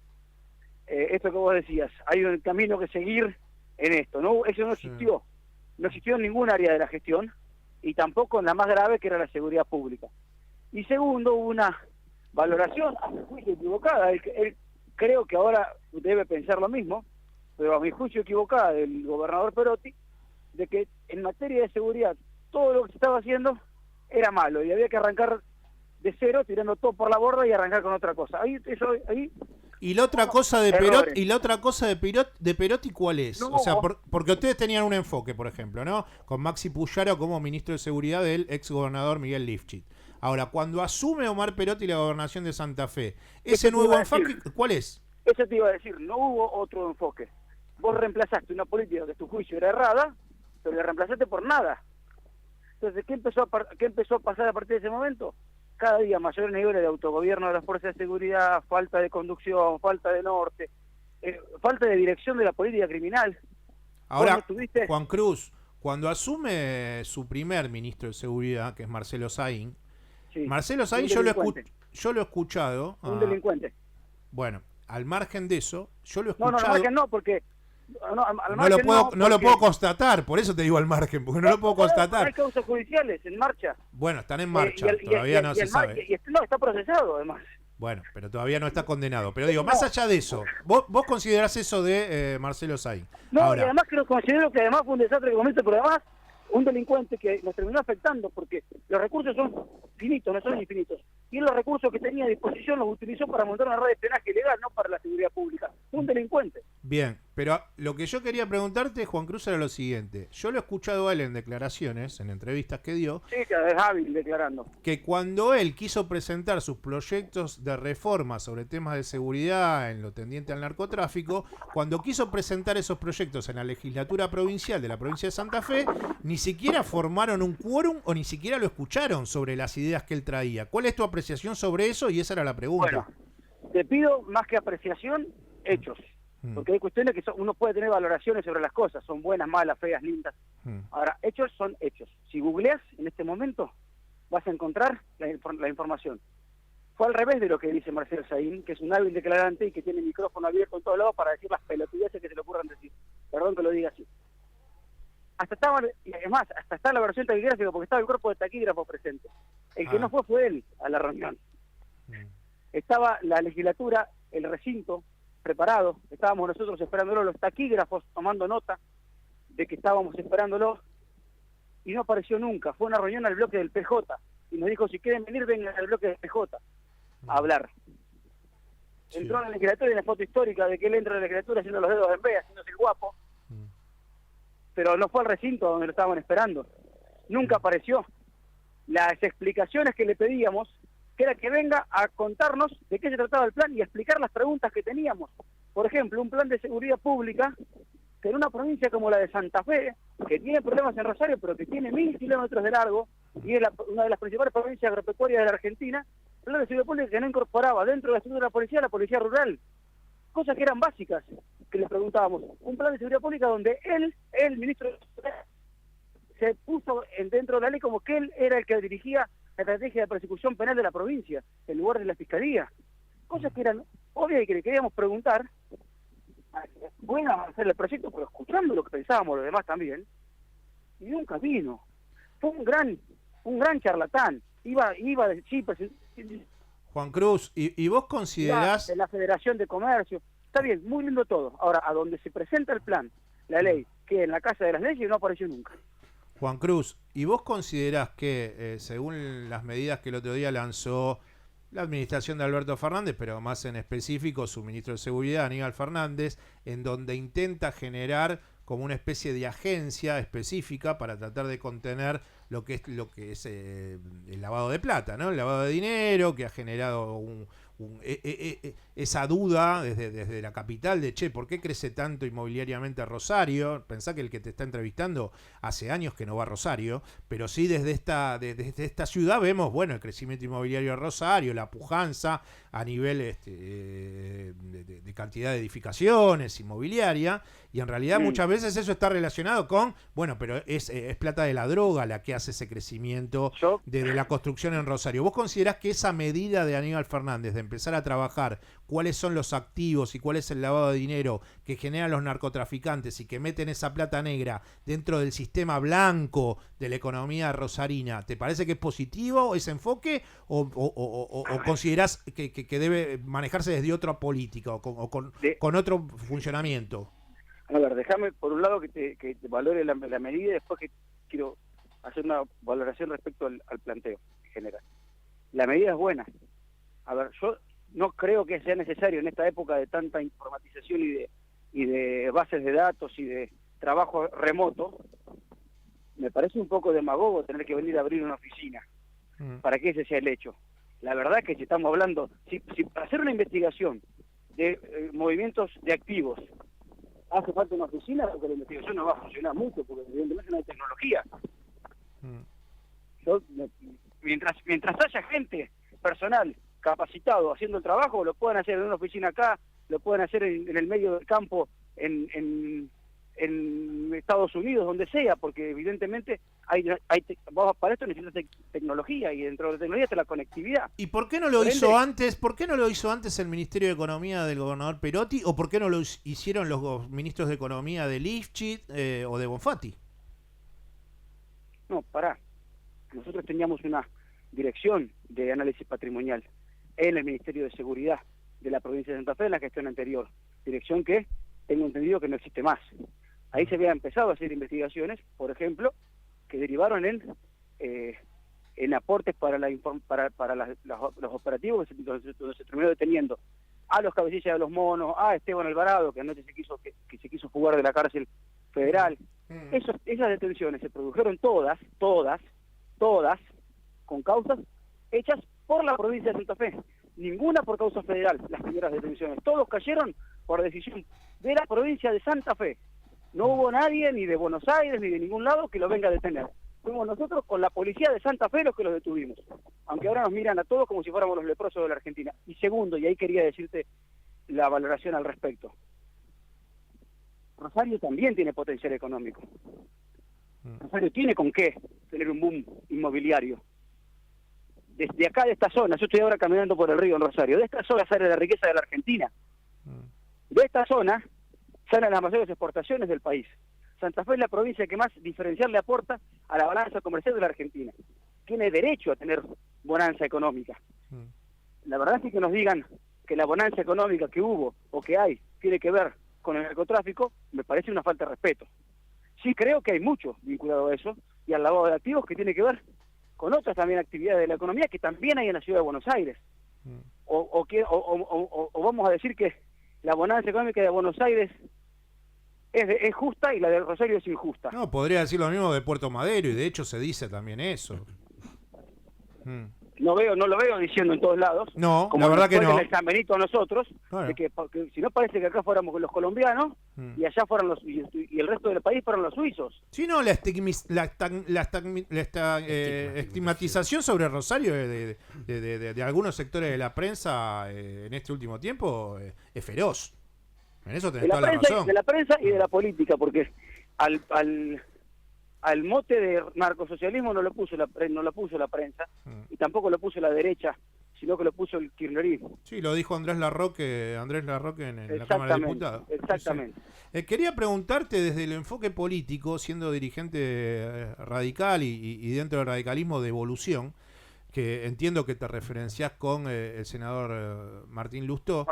esto que vos decías, hay un camino que seguir en esto. No, eso no existió. No existió en ningún área de la gestión y tampoco en la más grave, que era la seguridad pública. Y segundo, hubo una valoración, a mi juicio equivocada. Él creo que ahora debe pensar lo mismo, pero a mi juicio equivocada, del gobernador Perotti, de que en materia de seguridad todo lo que se estaba haciendo era malo y había que arrancar de cero, tirando todo por la borda y arrancar con otra cosa. Ahí. Y la otra cosa de Perotti, de Perotti, ¿cuál es? No. O sea, porque ustedes tenían un enfoque, por ejemplo, ¿no? Con Maxi Puyaro como ministro de Seguridad del ex gobernador Miguel Lifchit. Ahora, cuando asume Omar Perotti la gobernación de Santa Fe, ese nuevo enfoque, ¿cuál es? Eso te iba a decir, no hubo otro enfoque. Vos reemplazaste una política que a tu juicio era errada, pero la reemplazaste por nada. Entonces, ¿qué empezó a pasar a partir de ese momento? Cada día mayores niveles de autogobierno de las fuerzas de seguridad, falta de conducción, falta de norte, falta de dirección de la política criminal. Ahora, Juan Cruz, cuando asume su primer ministro de Seguridad, que es Marcelo Saín, sí, Marcelo Saín yo lo he escuchado. Un delincuente. Bueno, al margen de eso, yo lo he No, escuchado. al margen no, porque... No lo puedo constatar, por eso te digo al margen, porque no lo puedo constatar. Hay causas judiciales en marcha. Bueno, están en marcha, todavía no se sabe. No, está procesado además. Bueno, pero todavía no está condenado. Pero digo, más allá de eso, ¿vos considerás eso de Marcelo Saín? No, ahora, y además considero que además fue un desastre económico, pero además un delincuente que nos terminó afectando porque los recursos son finitos, no son infinitos. Y él los recursos que tenía a disposición los utilizó para montar una red de espionaje ilegal, no para la seguridad pública. Un delincuente. Bien, pero lo que yo quería preguntarte, Juan Cruz, era lo siguiente. Yo lo he escuchado a él en declaraciones, en entrevistas que dio. Sí, que es hábil declarando. Que cuando él quiso presentar sus proyectos de reforma sobre temas de seguridad en lo tendiente al narcotráfico, cuando quiso presentar esos proyectos en la legislatura provincial de la provincia de Santa Fe, ni siquiera formaron un quórum o ni siquiera lo escucharon sobre las ideas que él traía. ¿Cuál es tu apreciación sobre eso? Y esa era la pregunta. Bueno, te pido más que apreciación, hechos. Porque hay cuestiones que uno puede tener valoraciones sobre las cosas, son buenas, malas, feas, lindas. Ahora, hechos son hechos. Si googleas en este momento, vas a encontrar la información. Fue al revés de lo que dice Marcelo Saín, que es un hábil declarante y que tiene el micrófono abierto en todos lados para decir las pelotudeces que se le ocurran decir. Perdón que lo diga así. Y además, hasta está la versión taquigráfica porque estaba el cuerpo de taquígrafos presente. El que no fue él a la reunión. Estaba la legislatura, el recinto preparado, estábamos nosotros esperándolo, los taquígrafos tomando nota de que estábamos esperándolo y no apareció nunca. Fue una reunión al bloque del PJ y nos dijo, si quieren venir, vengan al bloque del PJ a hablar. Entró en la legislatura y en la foto histórica de que él entra en la legislatura haciendo los dedos en B, haciéndose el guapo, pero no fue al recinto donde lo estaban esperando. Nunca apareció. Las explicaciones que le pedíamos, que era que venga a contarnos de qué se trataba el plan y a explicar las preguntas que teníamos. Por ejemplo, un plan de seguridad pública que en una provincia como la de Santa Fe, que tiene problemas en Rosario, pero que tiene 1000 kilómetros de largo, y es una de las principales provincias agropecuarias de la Argentina, un plan de seguridad pública que no incorporaba dentro de la estructura de la policía rural. Cosas que eran básicas, que les preguntábamos. Un plan de seguridad pública donde el ministro de Seguridad, se puso dentro de la ley como que él era el que dirigía la estrategia de persecución penal de la provincia, en lugar de la fiscalía. Cosas que eran obvias y que le queríamos preguntar. Bueno, avanzar el proyecto, pero escuchando lo que pensábamos los demás también. Y nunca vino. Fue un gran charlatán. Iba de chip. Juan Cruz, ¿y vos considerás? De la Federación de Comercio. Está bien, muy lindo todo. Ahora, a donde se presenta el plan, la ley, que en la Casa de las Leyes no apareció nunca. Juan Cruz, ¿y vos considerás que, según las medidas que el otro día lanzó la administración de Alberto Fernández, pero más en específico su ministro de Seguridad, Aníbal Fernández, en donde intenta generar como una especie de agencia específica para tratar de contener lo que es el lavado de plata, ¿no? El lavado de dinero que ha generado esa duda desde la capital de, che, ¿por qué crece tanto inmobiliariamente Rosario? Pensá que el que te está entrevistando hace años que no va a Rosario, pero sí desde esta ciudad vemos, bueno, el crecimiento inmobiliario de Rosario, la pujanza a nivel de cantidad de edificaciones inmobiliaria, y en realidad muchas veces eso está relacionado con, bueno, pero es plata de la droga la que hace ese crecimiento de la construcción en Rosario. ¿Vos considerás que esa medida de Aníbal Fernández de empezar a trabajar cuáles son los activos y cuál es el lavado de dinero que generan los narcotraficantes y que meten esa plata negra dentro del sistema blanco de la economía rosarina, ¿te parece que es positivo ese enfoque o considerás que debe manejarse desde otra política o con otro funcionamiento? A ver, déjame por un lado que te valore la medida y después que quiero hacer una valoración respecto al planteo en general. La medida es buena. A ver, yo no creo que sea necesario en esta época de tanta informatización y de bases de datos y de trabajo remoto. Me parece un poco demagogo tener que venir a abrir una oficina para que ese sea el hecho. La verdad es que si estamos hablando, si para hacer una investigación de movimientos de activos hace falta una oficina, porque la investigación no va a funcionar mucho, porque evidentemente no hay tecnología. Yo, mientras haya gente, personal, capacitado, haciendo el trabajo, lo pueden hacer en una oficina acá, lo pueden hacer en el medio del campo, en Estados Unidos, donde sea, porque evidentemente para esto necesitas tecnología, y dentro de la tecnología está la conectividad. ¿Y por qué no lo hizo antes? ¿Por qué no lo hizo antes el Ministerio de Economía del gobernador Perotti? ¿O por qué no lo hicieron los ministros de Economía de Lifchit o de Bonfatti? No, pará. Nosotros teníamos una dirección de análisis patrimonial en el Ministerio de Seguridad de la provincia de Santa Fe en la gestión anterior. Dirección que tengo entendido que no existe más. Ahí se había empezado a hacer investigaciones, por ejemplo, que derivaron en aportes para los operativos donde se terminó deteniendo a los cabecillas de los monos, a Esteban Alvarado, que anoche se quiso fugar de la cárcel federal. Esas detenciones se produjeron todas, con causas hechas por la provincia de Santa Fe. Ninguna por causa federal, las primeras detenciones. Todos cayeron por decisión de la provincia de Santa Fe. No hubo nadie, ni de Buenos Aires, ni de ningún lado, que lo venga a detener. Fuimos nosotros con la policía de Santa Fe los que los detuvimos. Aunque ahora nos miran a todos como si fuéramos los leprosos de la Argentina. Y segundo, y ahí quería decirte la valoración al respecto. Rosario también tiene potencial económico. Rosario tiene con qué tener un boom inmobiliario. Desde acá, de esta zona, yo estoy ahora caminando por el río en Rosario, de esta zona sale la riqueza de la Argentina. De esta zona salen las mayores exportaciones del país. Santa Fe es la provincia que más diferencial le aporta a la balanza comercial de la Argentina. Tiene derecho a tener bonanza económica. La verdad es que nos digan que la bonanza económica que hubo o que hay tiene que ver con el narcotráfico, me parece una falta de respeto. Sí creo que hay mucho vinculado a eso y al lavado de activos que tiene que ver con otras también actividades de la economía que también hay en la ciudad de Buenos Aires. O vamos a decir que la bonanza económica de Buenos Aires es justa y la de Rosario es injusta. No, podría decir lo mismo de Puerto Madero, y de hecho se dice también eso. No lo veo diciendo en todos lados. No, como la verdad que no. El San Benito a nosotros, claro. de que si no parece que acá fuéramos los colombianos y allá fueran y el resto del país fueran los suizos. Sí, no, la estigmatización sobre Rosario de algunos sectores de la prensa en este último tiempo es feroz. En eso tenés toda la razón. De la prensa y de la política, porque al mote de narcosocialismo no lo puso la prensa y tampoco lo puso la derecha, sino que lo puso el kirchnerismo. Sí, lo dijo Andrés Larroque en la Cámara de Diputados. Exactamente. Sí. Quería preguntarte desde el enfoque político, siendo dirigente radical y dentro del radicalismo de evolución, que entiendo que te referenciás con el senador Martín Lustó.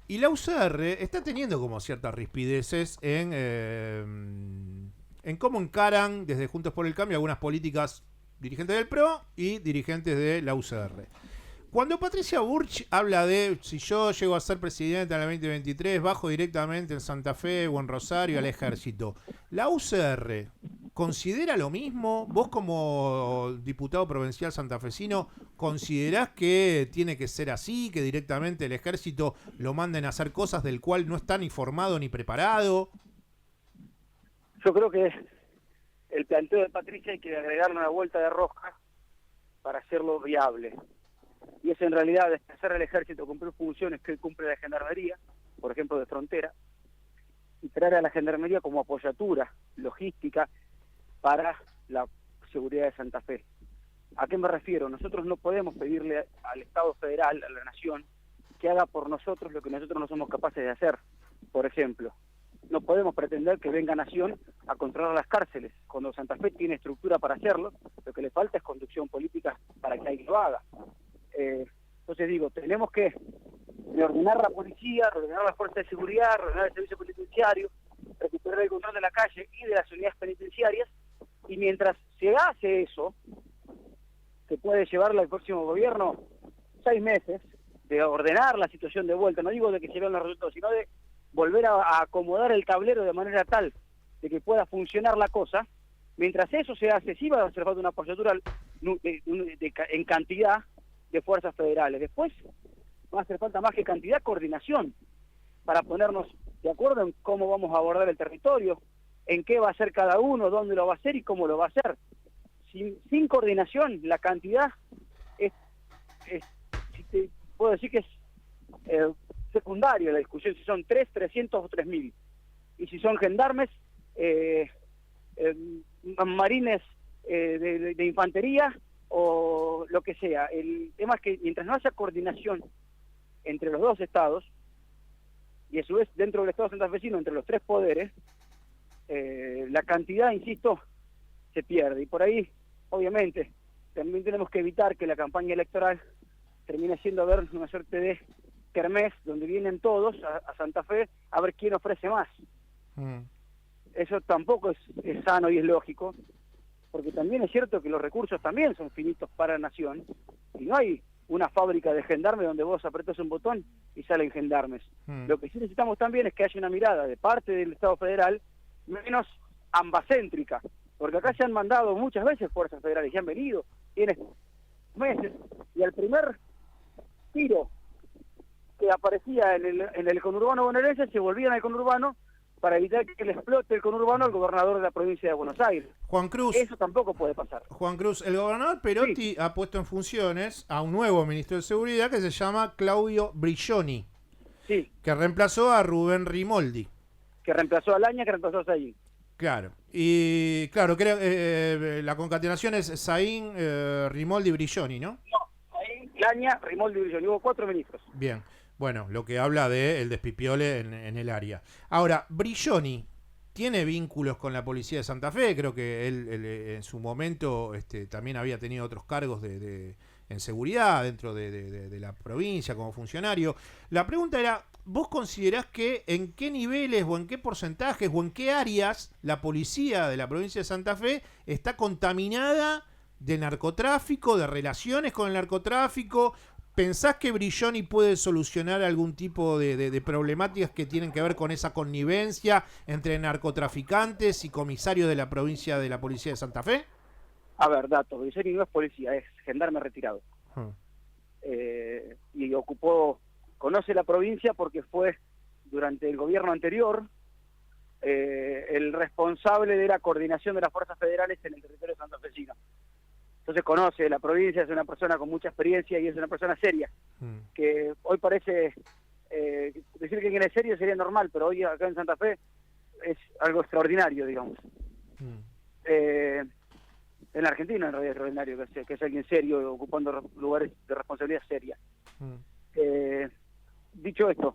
Y la UCR está teniendo como ciertas rispideces en cómo encaran desde Juntos por el Cambio algunas políticas dirigentes del PRO y dirigentes de la UCR. Cuando Patricia Burch habla de si yo llego a ser presidenta en el 2023, bajo directamente en Santa Fe o en Rosario al ejército, ¿la UCR considera lo mismo? ¿Vos como diputado provincial santafesino considerás que tiene que ser así, que directamente el ejército lo manden a hacer cosas del cual no está ni formado ni preparado? Yo creo que el planteo de Patricia hay que agregarle una vuelta de rosca para hacerlo viable. Y es en realidad desplazar al ejército, cumplir funciones que hoy cumple la gendarmería, por ejemplo de frontera, y traer a la gendarmería como apoyatura logística para la seguridad de Santa Fe. ¿A qué me refiero? Nosotros no podemos pedirle al Estado federal, a la nación, que haga por nosotros lo que nosotros no somos capaces de hacer. Por ejemplo, no podemos pretender que venga Nación a controlar las cárceles, cuando Santa Fe tiene estructura para hacerlo, lo que le falta es conducción política para que alguien lo haga. Entonces digo, tenemos que reordenar la policía, reordenar las fuerzas de seguridad, reordenar el servicio penitenciario, recuperar el control de la calle y de las unidades penitenciarias, y mientras se hace eso, se puede llevarle al próximo gobierno 6 meses de ordenar la situación de vuelta, no digo de que se vean los resultados, sino de volver a acomodar el tablero de manera tal de que pueda funcionar la cosa. Mientras eso se hace, sí va a hacer falta una apoyatura en cantidad de fuerzas federales. Después va a hacer falta más que cantidad, coordinación, para ponernos de acuerdo en cómo vamos a abordar el territorio, en qué va a hacer cada uno, dónde lo va a hacer y cómo lo va a hacer. Sin coordinación, la cantidad es si te puedo decir que es secundario la discusión, si son 3, 300 o 3.000. Y si son gendarmes, marines de infantería o lo que sea. El tema es que mientras no haya coordinación entre los dos estados, y a su vez dentro del estado santafesino, entre los 3 poderes, la cantidad, insisto, se pierde. Y por ahí, obviamente, también tenemos que evitar que la campaña electoral termine siendo ver una suerte de kermés, donde vienen todos a Santa Fe a ver quién ofrece más. Eso tampoco es sano y es lógico, porque también es cierto que los recursos también son finitos para la nación, y no hay una fábrica de gendarmes donde vos apretás un botón y salen gendarmes. Lo que sí necesitamos también es que haya una mirada de parte del Estado federal menos ambacéntrica, porque acá se han mandado muchas veces fuerzas federales y han venido, tienen meses, y al primer tiro que aparecía en el conurbano bonaerense se volvían al conurbano para evitar que le explote el conurbano al gobernador de la provincia de Buenos Aires. Juan Cruz. Eso tampoco puede pasar. Juan Cruz, el gobernador Perotti ha puesto en funciones a un nuevo ministro de Seguridad que se llama Claudio Brilloni, que reemplazó a Rubén Rimoldi. Que reemplazó a Laña, que reemplazó a Saín. Claro. Y claro, creo la concatenación es Saín, Rimoldi, Brilloni, ¿no? No, Saín, Laña, Rimoldi, Brilloni. Hubo 4 ministros. Bien. Bueno, lo que habla de el despipiole en el área. Ahora, Brilloni tiene vínculos con la policía de Santa Fe. Creo que él en su momento también había tenido otros cargos en seguridad dentro de la provincia como funcionario. La pregunta era, ¿vos considerás que en qué niveles o en qué porcentajes o en qué áreas la policía de la provincia de Santa Fe está contaminada de narcotráfico, de relaciones con el narcotráfico? ¿Pensás que Brilloni puede solucionar algún tipo de problemáticas que tienen que ver con esa connivencia entre narcotraficantes y comisarios de la provincia de la policía de Santa Fe? A ver, datos. Brilloni no es policía, es gendarme retirado. Y conoce la provincia porque fue durante el gobierno anterior el responsable de la coordinación de las fuerzas federales en el territorio santafesino. Entonces conoce la provincia, es una persona con mucha experiencia y es una persona seria, que hoy parece, decir que alguien es serio sería normal, pero hoy acá en Santa Fe es algo extraordinario, digamos. En la Argentina en realidad es extraordinario que es alguien serio ocupando lugares de responsabilidad seria. Dicho esto,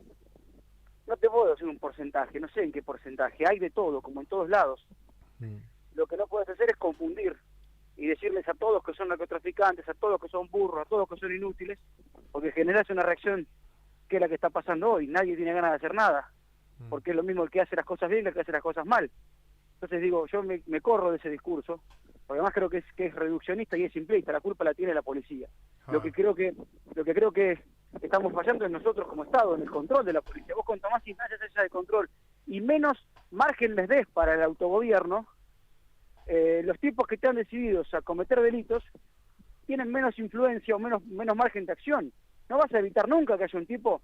no te puedo decir un porcentaje, no sé en qué porcentaje, hay de todo, como en todos lados. Lo que no puedes hacer es confundir y decirles a todos que son narcotraficantes, a todos que son burros, a todos que son inútiles, porque generas una reacción que es la que está pasando hoy. Nadie tiene ganas de hacer nada, porque es lo mismo el que hace las cosas bien que el que hace las cosas mal. Entonces digo, yo me corro de ese discurso, porque además creo que es reduccionista y es simplista, la culpa la tiene la policía. Lo que creo que estamos fallando en nosotros como Estado, en el control de la policía. Vos cuanto más instancias haya de control y menos margen les des para el autogobierno, los tipos que están decididos a cometer delitos tienen menos influencia o menos margen de acción. No vas a evitar nunca que haya un tipo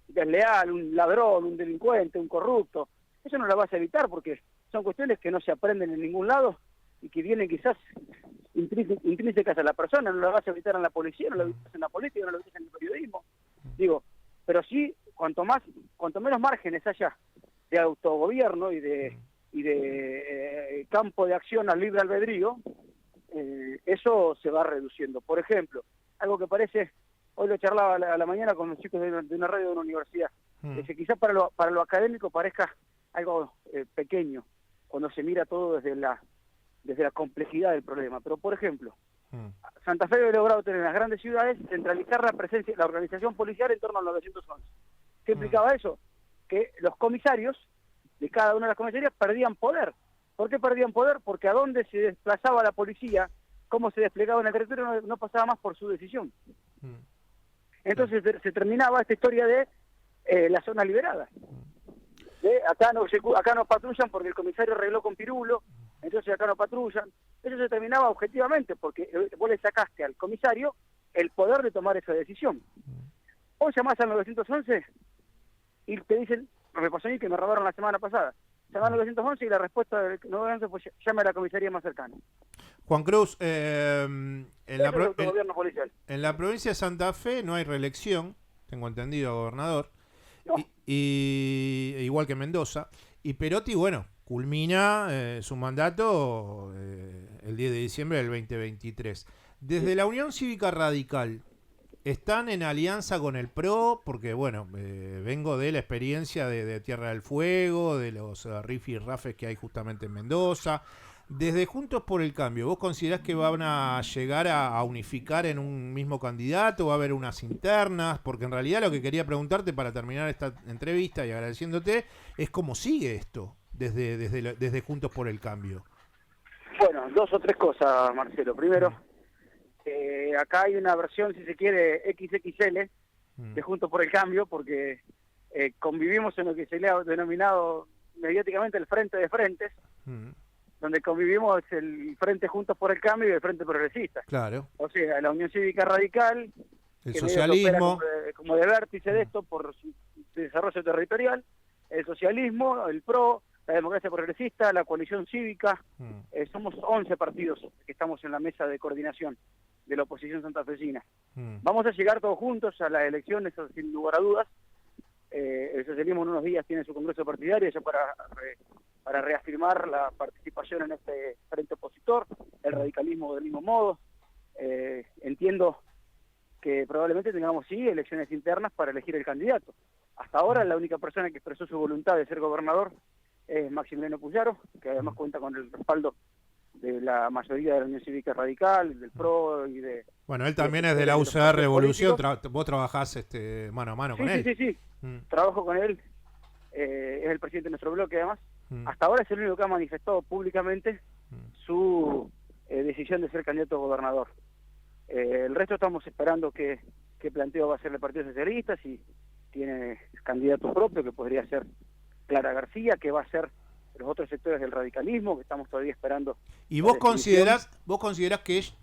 desleal, un ladrón, un delincuente, un corrupto. Eso no lo vas a evitar porque son cuestiones que no se aprenden en ningún lado y que vienen quizás intrínsecas a la persona. No lo vas a evitar en la policía, no lo evitas en la política, no lo evitas en el periodismo. Digo, pero sí, cuanto menos márgenes haya de autogobierno y de campo de acción al libre albedrío, eso se va reduciendo. Por ejemplo, algo que parece, hoy lo charlaba a la mañana con los chicos de una radio de una universidad, que quizás para lo académico parezca algo pequeño, cuando se mira todo desde la complejidad del problema. Pero, por ejemplo, Santa Fe había logrado tener en las grandes ciudades centralizar la organización policial en torno al 911. ¿Qué implicaba eso? Que los comisarios de cada una de las comisarías perdían poder. ¿Por qué perdían poder? Porque a dónde se desplazaba la policía, cómo se desplegaba en el territorio, no pasaba más por su decisión. Entonces se terminaba esta historia de la zona liberada. Acá no patrullan porque el comisario arregló con Pirulo, entonces acá no patrullan. Eso se terminaba objetivamente porque vos le sacaste al comisario el poder de tomar esa decisión. Vos llamás al 911 y te dicen, me pasó a mí que me robaron la semana pasada. Llamás al 911 y la respuesta del 911 fue llame a la comisaría más cercana. Juan Cruz, en la policial. provincia de Santa Fe no hay reelección, tengo entendido, gobernador, no. y igual que Mendoza, y Perotti, bueno, culmina su mandato el 10 de diciembre del 2023. Desde la Unión Cívica Radical, ¿están en alianza con el PRO? Porque, bueno, vengo de la experiencia de Tierra del Fuego, de los rifirrafes que hay justamente en Mendoza. Desde Juntos por el Cambio, ¿vos considerás que van a llegar a unificar en un mismo candidato? ¿Va a haber unas internas? Porque en realidad lo que quería preguntarte para terminar esta entrevista y agradeciéndote es cómo sigue esto desde Juntos por el Cambio. Bueno, dos o tres cosas, Marcelo. Primero, acá hay una versión, si se quiere, XXL de Juntos por el Cambio, porque convivimos en lo que se le ha denominado mediáticamente el Frente de Frentes, donde convivimos el Frente Juntos por el Cambio y el Frente Progresista. Claro. O sea, la Unión Cívica Radical, el socialismo, como de vértice de esto por su desarrollo territorial, el socialismo, el PRO, la democracia progresista, la coalición cívica. Somos 11 partidos que estamos en la mesa de coordinación de la oposición santafesina. Vamos a llegar todos juntos a las elecciones, sin lugar a dudas. El socialismo en unos días tiene su congreso partidario ya para reafirmar la participación en este frente opositor, el radicalismo del mismo modo. Entiendo que probablemente tengamos, sí, elecciones internas para elegir el candidato. Hasta ahora la única persona que expresó su voluntad de ser gobernador es Maximiliano Puyaro, que además cuenta con el respaldo de la mayoría de la Unión Cívica Radical, del PRO y de... Bueno, él también es de la UCR Revolución, vos trabajás mano a mano con él. Sí. Trabajo con él, es el presidente de nuestro bloque además. Hasta ahora es el único que ha manifestado públicamente su decisión de ser candidato a gobernador. El resto estamos esperando qué planteo va a ser el Partido Socialista, si tiene candidato propio, que podría ser Clara García, que va a ser los otros sectores del radicalismo, que estamos todavía esperando. ¿Y vos considerás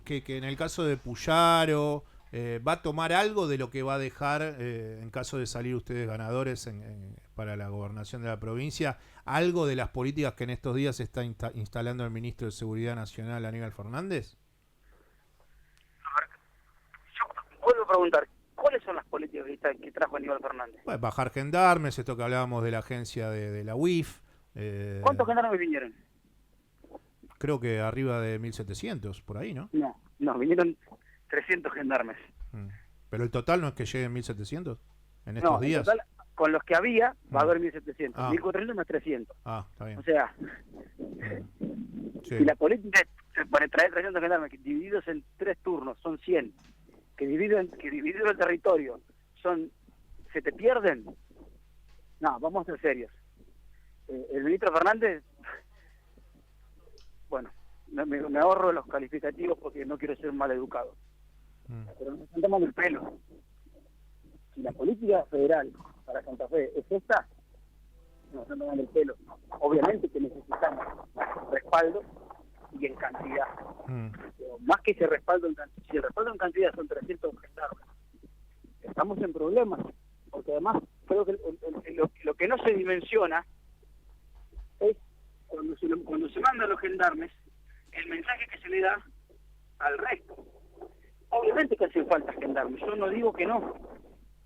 que en el caso de Puyaro va a tomar algo de lo que va a dejar, en caso de salir ustedes ganadores para la gobernación de la provincia, algo de las políticas que en estos días está instalando el ministro de Seguridad Nacional, Aníbal Fernández? Yo vuelvo a preguntar, ¿cuáles son las políticas que trajo Aníbal Fernández? Bueno, bajar gendarmes, esto que hablábamos de la agencia de la UIF. ¿Cuántos gendarmes vinieron? Creo que arriba de 1.700, por ahí, ¿no? No, vinieron 300 gendarmes. ¿Pero el total no es que lleguen 1.700 en estos días? Total, con los que había va a haber 1.700. 1.400 más 300. Está bien. O sea, si la política para traer 300 gendarmes divididos en 3 turnos son 100, que dividido el territorio se te pierden. No, vamos a ser serios. El ministro Fernández, bueno, me ahorro los calificativos porque no quiero ser mal educado. Pero nos están tomando el pelo. Si la política federal para Santa Fe es esta, nos están tomando el pelo. Obviamente que necesitamos respaldo y en cantidad. Pero más que ese respaldo en cantidad, si el respaldo en cantidad son 300 gendarmes, estamos en problemas, porque además creo que lo que no se dimensiona es cuando se mandan los gendarmes, el mensaje que se le da al resto. Obviamente que hacen falta gendarmes, yo no digo que no.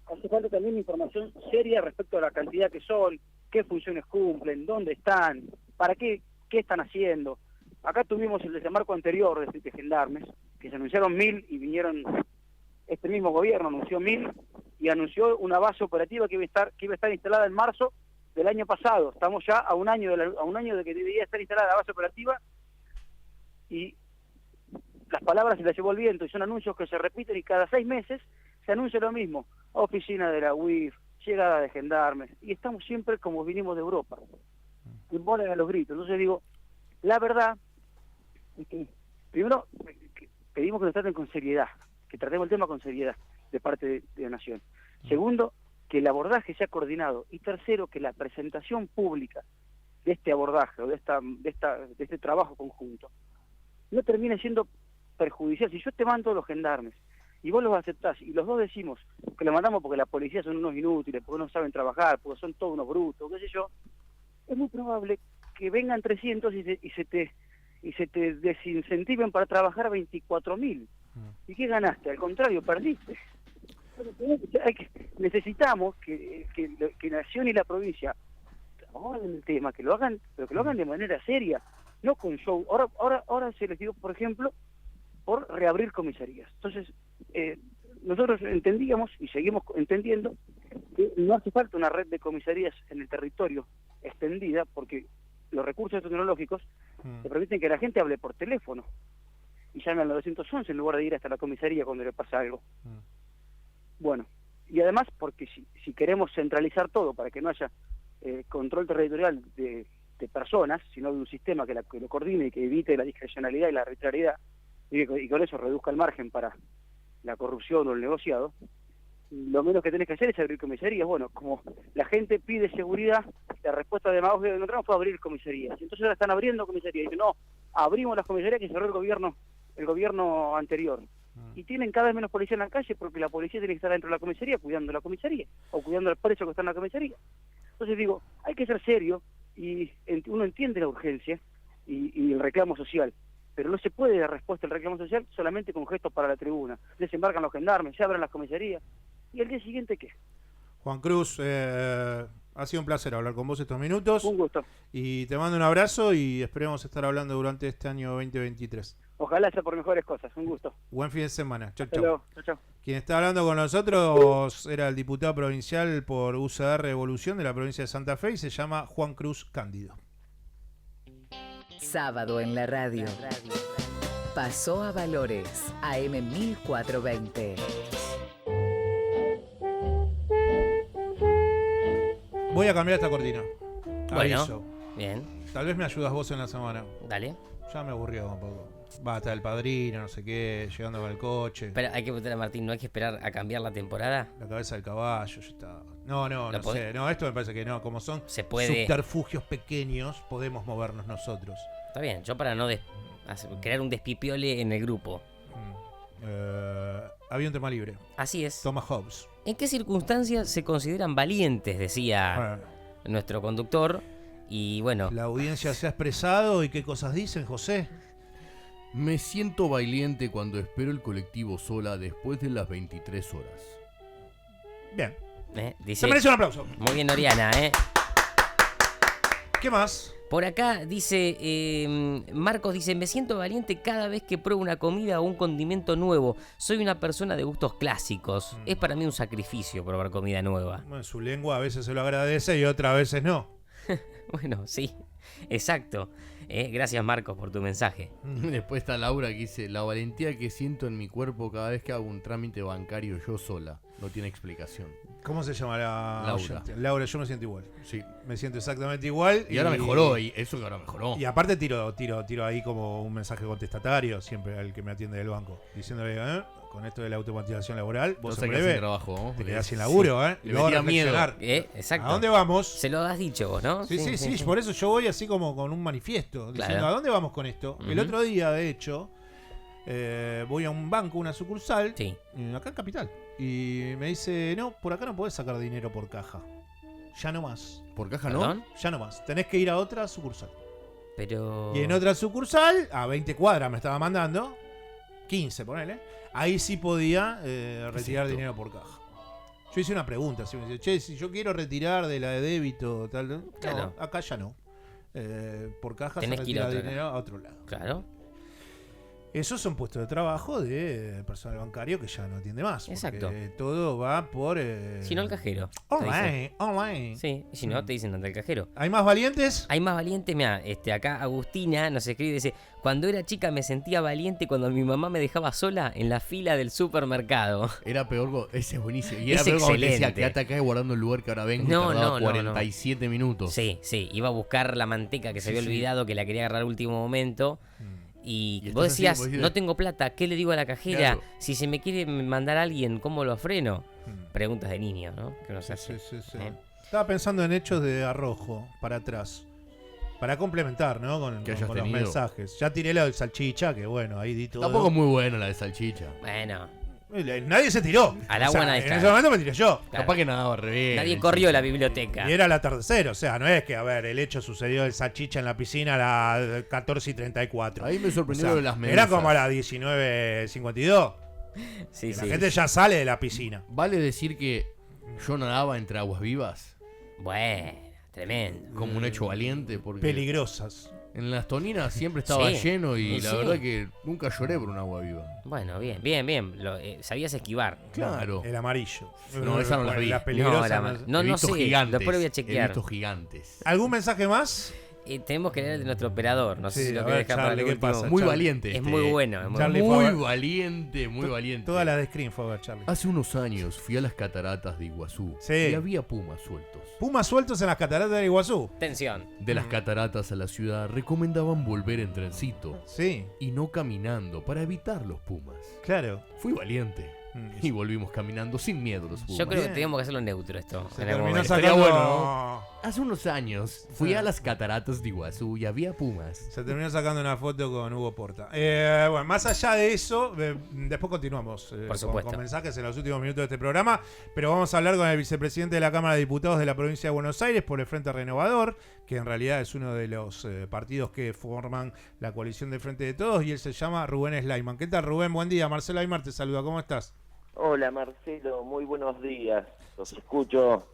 Hace falta también información seria respecto a la cantidad que son, qué funciones cumplen, dónde están, para qué están haciendo. Acá tuvimos el desembarco anterior de gendarmes, que se anunciaron 1000 y vinieron, este mismo gobierno anunció 1000 y anunció una base operativa que iba a estar instalada en marzo del año pasado. Estamos ya a un año de que debería estar instalada la base operativa y las palabras se las llevó el viento y son anuncios que se repiten y cada 6 meses se anuncia lo mismo. Oficina de la UIF, llegada de gendarmes, y estamos siempre como vinimos de Europa. Y ponen a los gritos. Entonces digo, la verdad es que primero pedimos que nos traten con seriedad, que tratemos el tema con seriedad de parte de la Nación. Segundo, que el abordaje sea coordinado. Y tercero, que la presentación pública de este abordaje o de este trabajo conjunto no termine siendo perjudicial. Si yo te mando los gendarmes y vos los aceptás y los dos decimos que los mandamos porque la policía son unos inútiles, porque no saben trabajar, porque son todos unos brutos, qué sé yo, es muy probable que vengan 300 y se te desincentiven para trabajar 24.000. ¿Y qué ganaste? Al contrario, perdiste. Necesitamos que Nación y la provincia aborden el tema, que lo hagan, pero que lo hagan de manera seria, no con show. Ahora se les dio, por ejemplo, por reabrir comisarías. Entonces, nosotros entendíamos y seguimos entendiendo que no hace falta una red de comisarías en el territorio extendida, porque los recursos tecnológicos te permiten que la gente hable por teléfono y llame al 911 en lugar de ir hasta la comisaría cuando le pasa algo. Bueno, y además porque si queremos centralizar todo para que no haya control territorial de personas, sino de un sistema que lo coordine y que evite la discrecionalidad y la arbitrariedad, y con eso reduzca el margen para la corrupción o el negociado, lo menos que tenés que hacer es abrir comisarías. Bueno, como la gente pide seguridad, la respuesta de Maus de encontramos fue abrir comisarías. Entonces ahora están abriendo comisarías. Dicen, no, abrimos las comisarías que cerró el gobierno anterior. Y tienen cada vez menos policía en la calle porque la policía tiene que estar dentro de la comisaría cuidando la comisaría o cuidando al preso que está en la comisaría. Entonces digo, hay que ser serio y uno entiende la urgencia y el reclamo social, pero no se puede dar respuesta al reclamo social solamente con gestos para la tribuna. Desembarcan los gendarmes, se abren las comisarías y al día siguiente ¿qué? Juan Cruz, ha sido un placer hablar con vos estos minutos. Un gusto. Y te mando un abrazo y esperemos estar hablando durante este año 2023. Ojalá sea por mejores cosas. Un gusto. Buen fin de semana. Chau, Hasta chau. luego. Chau, chau. Quien está hablando con nosotros era el diputado provincial por UCR Evolución de la provincia de Santa Fe y se llama Juan Cruz Cándido. Sábado en la radio. Pasó a Valores, AM 1420. Voy a cambiar esta cortina. Bueno, aviso. Bien. Tal vez me ayudas vos en la semana. Dale. Ya me aburrió un poco. Va a estar el padrino, no sé qué, llegando con el coche. Pero hay que preguntarle a Martín, ¿no hay que esperar a cambiar la temporada? La cabeza del caballo, ya está. No sé. No, esto me parece que no. Como son se puede... subterfugios pequeños, podemos movernos nosotros. Está bien, yo para no crear un despipiole en el grupo. Había un tema libre. Así es. Thomas Hobbes. ¿En qué circunstancias se consideran valientes? Decía nuestro conductor. Y bueno. La audiencia se ha expresado y qué cosas dicen, José. Me siento valiente cuando espero el colectivo sola después de las 23 horas. Bien. Dice, se merece un aplauso. Muy bien, Oriana, ¿Qué más? Por acá dice, Marcos dice, me siento valiente cada vez que pruebo una comida o un condimento nuevo. Soy una persona de gustos clásicos. Es para mí un sacrificio probar comida nueva. Bueno, su lengua a veces se lo agradece y otras veces no. Bueno, sí, exacto. Gracias, Marcos, por tu mensaje. Después está Laura que dice, la valentía que siento en mi cuerpo cada vez que hago un trámite bancario yo sola. No tiene explicación. ¿Cómo se llama la Laura? oyente? Laura, yo me siento igual. Sí. Me siento exactamente igual. Y ahora mejoró, y eso que ahora mejoró. Y aparte tiro ahí como un mensaje contestatario siempre al que me atiende del banco, diciéndole, con esto de la automatización laboral, vos en breve te quedás sin laburo, ¿eh? Le metía miedo. Exacto. ¿A dónde vamos? Se lo has dicho vos, ¿no? Sí, por eso yo voy así como con un manifiesto, diciendo, Claro. ¿a dónde vamos con esto? El otro día, de hecho, voy a un banco, una sucursal, acá en Capital, y me dice, no, por acá no podés sacar dinero por caja. Ya no más. ¿Por caja ¿Perdón? no? Ya no más. Tenés que ir a otra sucursal. Pero... Y en otra sucursal, a 20 cuadras me estaba mandando, 15, ponele, ahí sí podía retirar dinero por caja. Yo hice una pregunta, así me dice, che, si yo quiero retirar de la de débito, tal, no, Claro. acá ya no. Por caja Tenés se que ir a retira otro dinero a otro lado. Claro. Esos son puestos de trabajo de personal bancario que ya no atiende más. Exacto. Porque todo va por... Si no, el cajero. Online. Sí, y si no, te dicen ante el cajero. ¿Hay más valientes? Hay más valientes. Mira, acá Agustina nos escribe y dice: cuando era chica me sentía valiente cuando mi mamá me dejaba sola en la fila del supermercado. Era peor, ese es buenísimo. Y era Es peor cuando te decía, excelente. quédate acá guardando el lugar que ahora vengo, No, y tardaba no, 47 minutos. Sí, iba a buscar la manteca que se había olvidado, que la quería agarrar al último momento. Y vos estás así, decías, vos decís, no tengo plata, ¿qué le digo a la cajera? Claro. Si se me quiere mandar alguien, ¿cómo lo freno? Preguntas de niño, ¿no? Que uno se hace. Sí. Estaba pensando en hechos de arrojo para atrás. Para complementar, ¿no? Con Que hayas con los tenido. mensajes. Ya tiré la del salchicha, que bueno, ahí di todo. Tampoco es muy buena la de salchicha. Bueno. Nadie se tiró. Al agua nadie en está. ese momento me tiré yo. Claro. Capaz que nadaba al revés. Nadie corrió la biblioteca. Y era el atardecer, o sea, no es que, a ver, el hecho sucedió del salchicha en la piscina a las 14:34. Ahí me sorprendió lo de las Era mesas. como a las 19:52. Sí, La gente ya sale de la piscina. ¿Vale decir que yo nadaba entre aguas vivas? Bueno, tremendo. Como un hecho valiente. Porque Peligrosas. en las toninas siempre estaba Sí. lleno y Y la sí. verdad que nunca lloré por un agua viva. Bueno, bien. Sabías esquivar. Claro. El amarillo. No, esa no la vi. Las peligrosas. No, He visto sé. gigantes. Después lo voy a He chequear. visto gigantes. ¿Algún mensaje más? Tenemos que leer el de nuestro operador. No sé Sí, si lo a querés ver, dejar para el Charlie, ¿qué último. pasa? Muy Charlie. valiente. Es este. muy bueno. Es muy Charlie bueno. Muy Fowler. valiente, muy valiente. Toda la de Screen fue a ver, Charlie. Hace unos años fui a las cataratas de Iguazú Sí. y había pumas sueltos. Pumas sueltos en las cataratas de Iguazú. Tensión. De las cataratas a la ciudad recomendaban volver en trencito Sí, y no caminando para evitar los pumas. claro. Fui valiente y volvimos caminando sin miedo los pumas. Yo creo que Bien. teníamos que hacerlo neutro esto. Se en algún terminó momento. Estaría sacando... bueno, Hace unos años fui a las cataratas de Iguazú y había pumas. Se terminó sacando una foto con Hugo Porta. Bueno, más allá de eso, después continuamos Por supuesto. con mensajes en los últimos minutos de este programa, pero vamos a hablar con el vicepresidente de la Cámara de Diputados de la provincia de Buenos Aires por el Frente Renovador, que en realidad es uno de los partidos que forman la coalición del Frente de Todos, y él se llama Rubén Slayman. ¿Qué tal, Rubén? Buen día. Marcelo Aymar te saluda. ¿Cómo estás? Hola Marcelo, muy buenos días. Los escucho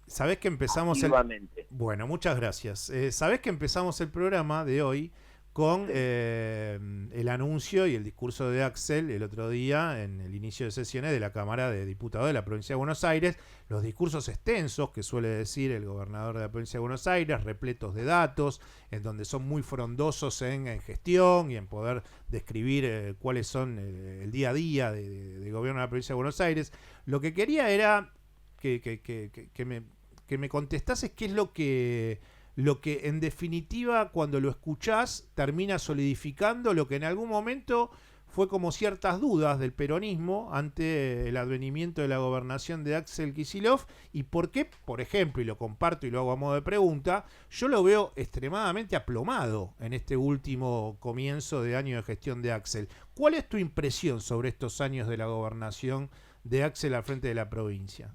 ¿Sabés que empezamos activamente. Bueno, muchas gracias. ¿Sabés que empezamos el programa de hoy con el anuncio y el discurso de Axel el otro día en el inicio de sesiones de la Cámara de Diputados de la provincia de Buenos Aires? Los discursos extensos que suele decir el gobernador de la provincia de Buenos Aires, repletos de datos, en donde son muy frondosos en gestión y en poder describir cuáles son el día a día de gobierno de la provincia de Buenos Aires. Lo que quería era que me contestases qué es lo que en definitiva cuando lo escuchás termina solidificando lo que en algún momento fue como ciertas dudas del peronismo ante el advenimiento de la gobernación de Axel Kicillof, y por qué, por ejemplo, y lo comparto y lo hago a modo de pregunta, yo lo veo extremadamente aplomado en este último comienzo de año de gestión de Axel. ¿Cuál es tu impresión sobre estos años de la gobernación de Axel al frente de la provincia?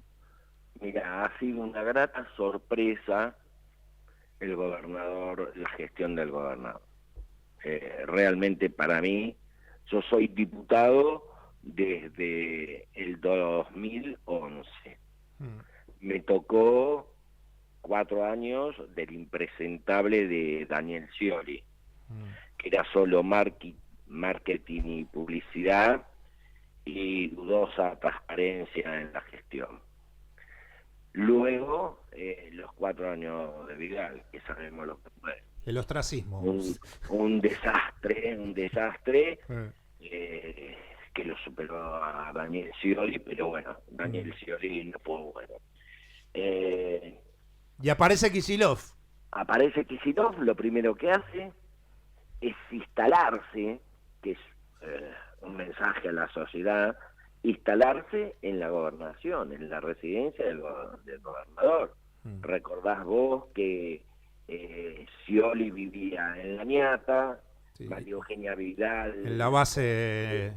Mira, ha sido una grata sorpresa el gobernador, la gestión del gobernador. Realmente para mí, yo soy diputado desde el 2011. Me tocó 4 años del impresentable de Daniel Scioli, que era solo marketing y publicidad y dudosa transparencia en la gestión. Luego, los 4 años de Vidal, que sabemos lo que fue. El ostracismo. Un desastre que lo superó a Daniel Scioli, pero bueno, Daniel Scioli no fue bueno. Y aparece Kicillof. Aparece Kicillof, lo primero que hace es instalarse, que es un mensaje a la sociedad, instalarse en la gobernación, en la residencia del gobernador. Recordás vos que Scioli vivía en La Ñata, María Eugenia Vidal... En la base...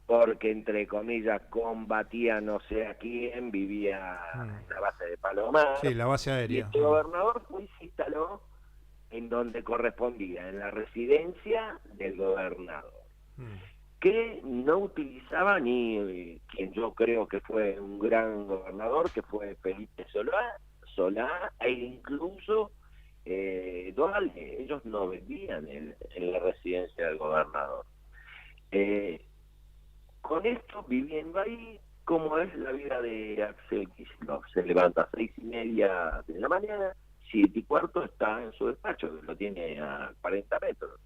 porque entre comillas combatía no sé a quién, vivía en la base de Palomar. Sí, la base Y aérea. este gobernador fue y se instaló en donde correspondía, en la residencia del gobernador, que no utilizaba ni quien yo creo que fue un gran gobernador, que fue Felipe Solá, e incluso Duhalde. Ellos no vivían en la residencia del gobernador. Con esto, viviendo ahí, como es la vida de Axel Kicillof, se levanta a 6:30 de la mañana, 7:15 está en su despacho, que lo tiene a 40 metros,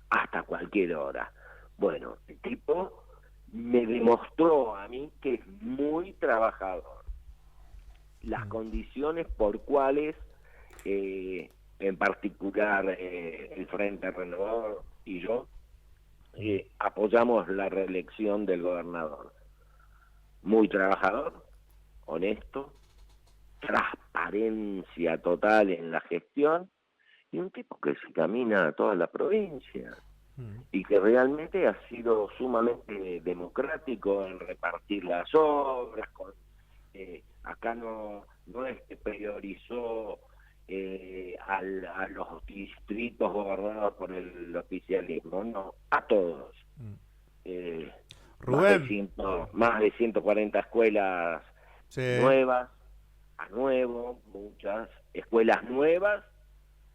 hasta cualquier hora. Bueno, el tipo me demostró a mí que es muy trabajador. Las condiciones por cuales, en particular, el Frente Renovador y yo, apoyamos la reelección del gobernador. Muy trabajador, honesto, transparencia total en la gestión, y un tipo que se camina a toda la provincia y que realmente ha sido sumamente democrático en repartir las obras. Acá no es que priorizó a los distritos gobernados por el oficialismo, no, a todos. Rubén. Más de 140 escuelas nuevas, muchas escuelas nuevas,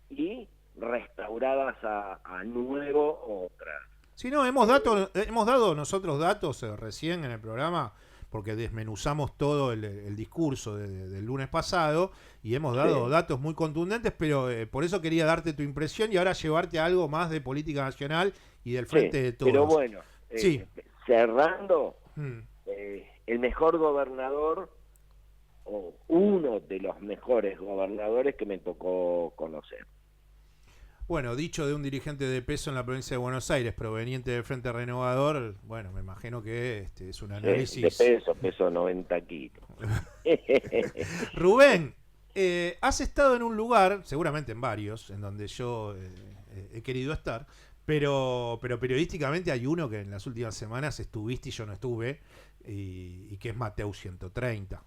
y restauradas a nuevo otras. Sí, no, hemos dado nosotros datos recién en el programa, porque desmenuzamos todo el discurso del lunes pasado, y hemos dado datos muy contundentes, pero por eso quería darte tu impresión y ahora llevarte a algo más de política nacional y del Frente de Todos. Pero bueno, cerrando, el mejor gobernador, o uno de los mejores gobernadores que me tocó conocer. Bueno, dicho de un dirigente de peso en la provincia de Buenos Aires, proveniente del Frente Renovador, bueno, me imagino que es un análisis... De peso 90 kilos. Rubén, has estado en un lugar, seguramente en varios, en donde yo he querido estar, pero periodísticamente hay uno que en las últimas semanas estuviste y yo no estuve, y que es Mateu 130.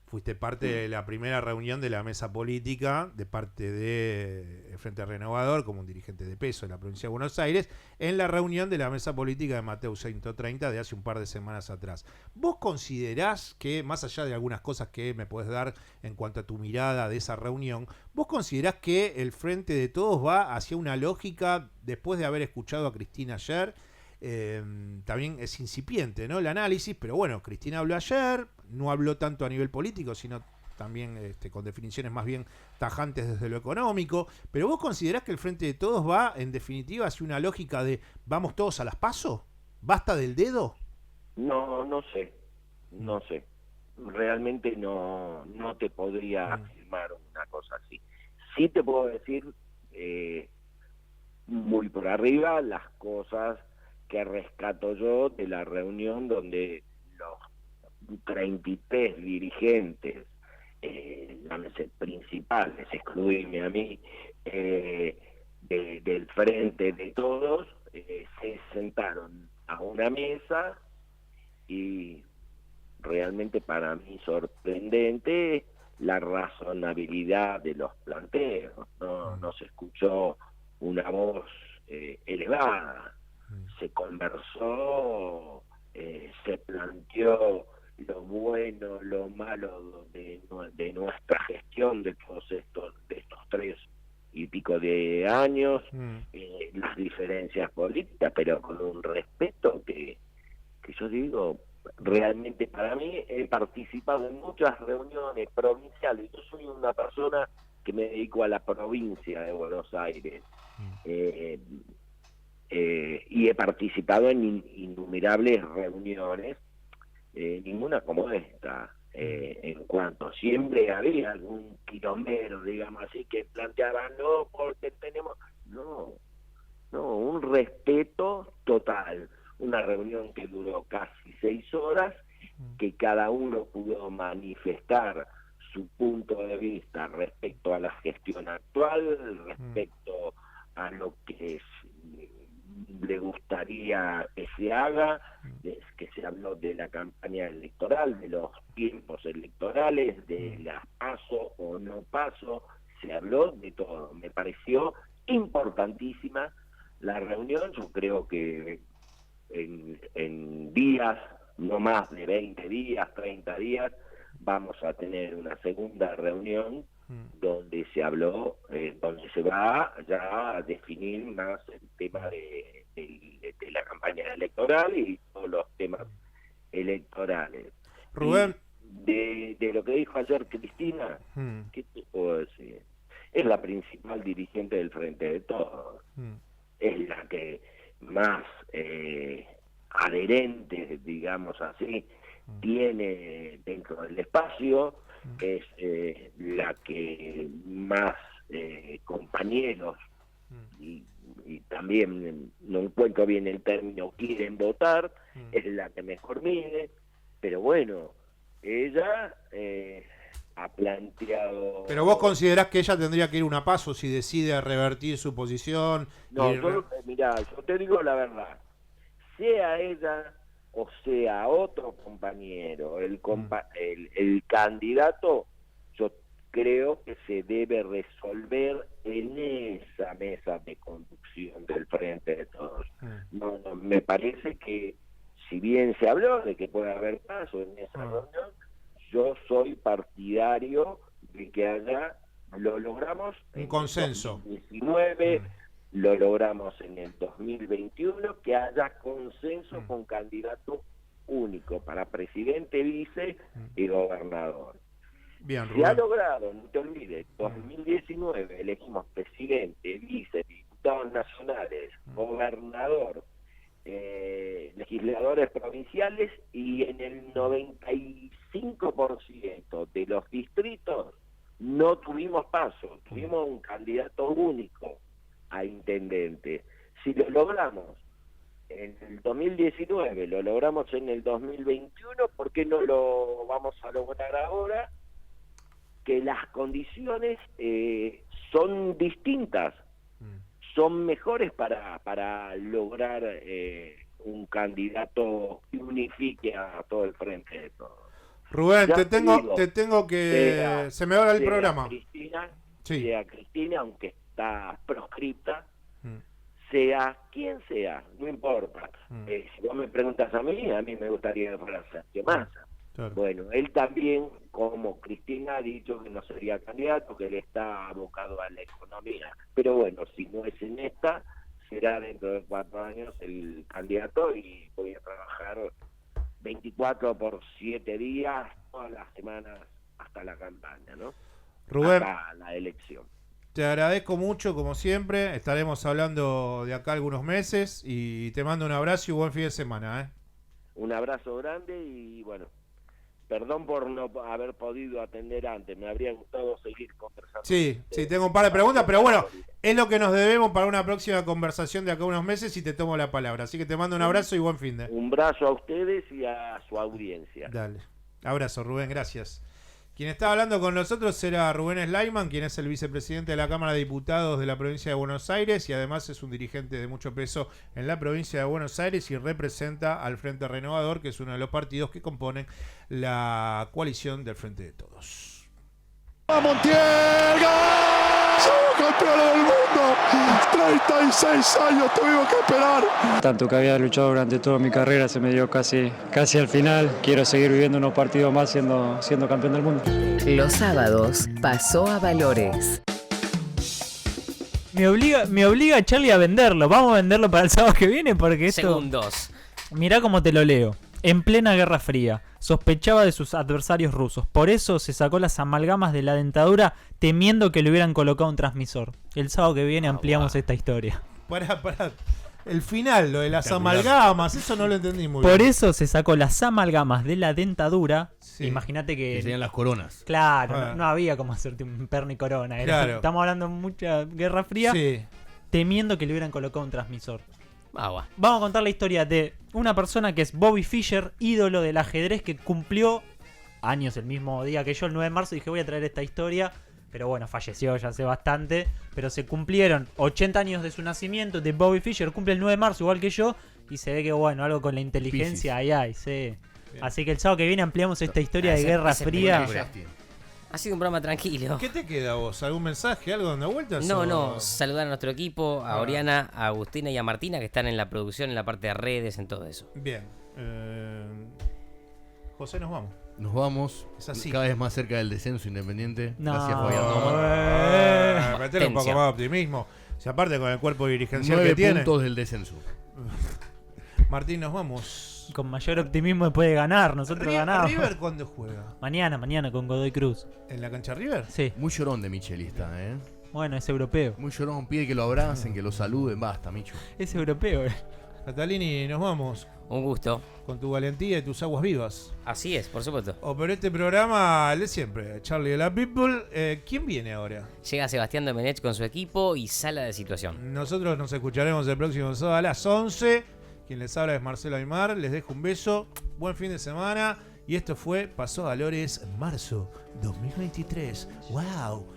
Fuiste parte de la primera reunión de la mesa política de parte del Frente Renovador como un dirigente de peso en la provincia de Buenos Aires, en la reunión de la mesa política de Mateu 130 de hace un par de semanas atrás. ¿Vos considerás que, más allá de algunas cosas que me podés dar en cuanto a tu mirada de esa reunión, vos considerás que el Frente de Todos va hacia una lógica, después de haber escuchado a Cristina ayer? También es incipiente, ¿no?, el análisis, pero bueno, Cristina habló ayer, no habló tanto a nivel político, sino también con definiciones más bien tajantes desde lo económico. Pero ¿vos considerás que el Frente de Todos va, en definitiva, hacia una lógica de vamos todos a las PASO? ¿Basta del dedo? No sé. Realmente no te podría afirmar una cosa así. Sí te puedo decir muy por arriba las cosas que rescato yo de la reunión donde los 33 dirigentes, llámese principales, excluirme a mí, del Frente de Todos, se sentaron a una mesa, y realmente para mí sorprendente la razonabilidad de los planteos. No se escuchó una voz elevada. Se conversó, se planteó lo bueno, lo malo de nuestra gestión de todos estos 3 y pico de años, las diferencias políticas, pero con un respeto que yo digo, realmente para mí he participado en muchas reuniones provinciales. Yo soy una persona que me dedico a la provincia de Buenos Aires. y he participado en innumerables reuniones, ninguna como esta, en cuanto siempre había algún quilombero, digamos así, que planteaba, no, porque tenemos... No, un respeto total. Una reunión que duró casi 6 horas, que cada uno pudo manifestar su punto de vista respecto a la gestión actual, respecto a lo que le gustaría que se haga, que se habló de la campaña electoral, de los tiempos electorales, de las paso o no paso, se habló de todo. Me pareció importantísima la reunión. Yo creo que en días, no más de 20 días, 30 días, vamos a tener una segunda reunión donde se habló, donde se va ya a definir más el tema de la campaña electoral y todos los temas electorales. Rubén. De lo que dijo ayer Cristina, ¿qué te puedo decir? Es la principal dirigente del Frente de Todos. Es la que más adherentes, digamos así, tiene dentro del espacio, es la que más compañeros y también no encuentro bien el término quieren votar, es la que mejor mide, pero bueno, ella ha planteado... Pero vos considerás que ella tendría que ir una paso si decide revertir su posición. No, mirá, yo te digo la verdad, sea ella o sea otro compañero, el candidato, yo creo que se debe resolver en esa mesa de conducción del Frente de Todos. No, me parece que si bien se habló de que puede haber paso en esa reunión, yo soy partidario de que haya, lo logramos un consenso. En 2019, lo logramos en el 2021, que haya consenso con candidato único para presidente, vice y gobernador. Bien, se ha logrado, no te olvides, 2019 elegimos presidente, vice, diputados nacionales, gobernador, legisladores provinciales, y en el 95% de los distritos no tuvimos paso, tuvimos un candidato único a intendente. Si lo logramos en el 2019, lo logramos en el 2021, ¿por qué no lo vamos a lograr ahora? Que las condiciones son distintas, son mejores para lograr un candidato que unifique a todo el Frente de Todos. Rubén, te tengo que... se me va el programa. Sea Cristina, aunque está proscripta, sea quien sea, no importa. Si vos me preguntas a mí me gustaría que fuera Sergio Massa. Claro. Bueno, él también, como Cristina, ha dicho que no sería candidato, que él está abocado a la economía. Pero bueno, si no es en esta, será dentro de 4 años el candidato, y voy a trabajar 24 por 7 días, todas las semanas hasta la campaña, ¿no? Rubén, hasta la elección. Te agradezco mucho, como siempre. Estaremos hablando de acá algunos meses y te mando un abrazo y buen fin de semana. Un abrazo grande y bueno, perdón por no haber podido atender antes. Me habría gustado seguir conversando. Sí, tengo un par de preguntas, pero bueno, es lo que nos debemos para una próxima conversación de acá a unos meses y te tomo la palabra. Así que te mando un abrazo y buen fin de. Un abrazo a ustedes y a su audiencia. Dale. Abrazo, Rubén, gracias. Quien está hablando con nosotros era Rubén Slayman, quien es el vicepresidente de la Cámara de Diputados de la provincia de Buenos Aires y además es un dirigente de mucho peso en la provincia de Buenos Aires y representa al Frente Renovador, que es uno de los partidos que componen la coalición del Frente de Todos. ¡Montiel! ¡Somos campeones del mundo! 36 años tuvimos que esperar. Tanto que había luchado durante toda mi carrera se me dio casi al final. Quiero seguir viviendo unos partidos más siendo campeón del mundo. Los sábados pasó a Valores. Me obliga Charlie a venderlo. Vamos a venderlo para el sábado que viene porque esto... Segundos. Mirá cómo te lo leo. En plena Guerra Fría, sospechaba de sus adversarios rusos. Por eso se sacó las amalgamas de la dentadura temiendo que le hubieran colocado un transmisor. El sábado que viene ampliamos esta historia. Pará. El final, lo de las amalgamas, eso no lo entendí muy Por bien. eso se sacó las amalgamas de la dentadura. Imagínate que serían las coronas. Claro, no había como hacerte un perno y corona. Claro. Estamos hablando de mucha Guerra Fría. Sí. Temiendo que le hubieran colocado un transmisor. Vamos a contar la historia de una persona que es Bobby Fischer, ídolo del ajedrez, que cumplió años el mismo día que yo, el 9 de marzo. Dije, voy a traer esta historia. Pero bueno, falleció ya hace bastante. Pero se cumplieron 80 años de su nacimiento. De Bobby Fischer cumple el 9 de marzo, igual que yo. Y se ve que, bueno, algo con la inteligencia ahí hay, sí. Así que el sábado que viene ampliamos esta historia de Guerra Fría. Ha sido un programa tranquilo. ¿Qué te queda a vos? ¿Algún mensaje, algo dando vueltas? No, saludar a nuestro equipo, a Oriana, a Agustina y a Martina, que están en la producción, en la parte de redes, en todo eso. Bien. José, nos vamos. Nos vamos. Es así. Cada vez más cerca del descenso Independiente. No. Gracias, Fabián Doman. Metele un poco más de optimismo. Si aparte con el cuerpo dirigencial 9 que tiene. puntos del descenso. Martín, nos vamos. Con mayor optimismo después de ganar. Nosotros ganamos. ¿River cuándo juega? Mañana con Godoy Cruz. ¿En la cancha River? Sí. Muy llorón de Michelista, Bueno, es europeo. Muy llorón, pide que lo abracen, que lo saluden. Basta, Micho. Es europeo, Catalini, nos vamos. Un gusto. Con tu valentía y tus aguas vivas. Así es, por supuesto. Operó este programa, el de siempre, Charlie de la People. ¿Quién viene ahora? Llega Sebastián Domenech con su equipo y Sala de Situación. Nosotros nos escucharemos el próximo sábado a las 11. Quien les habla es Marcelo Aymar. Les dejo un beso. Buen fin de semana. Y esto fue Pasó Valores marzo 2023. ¡Wow!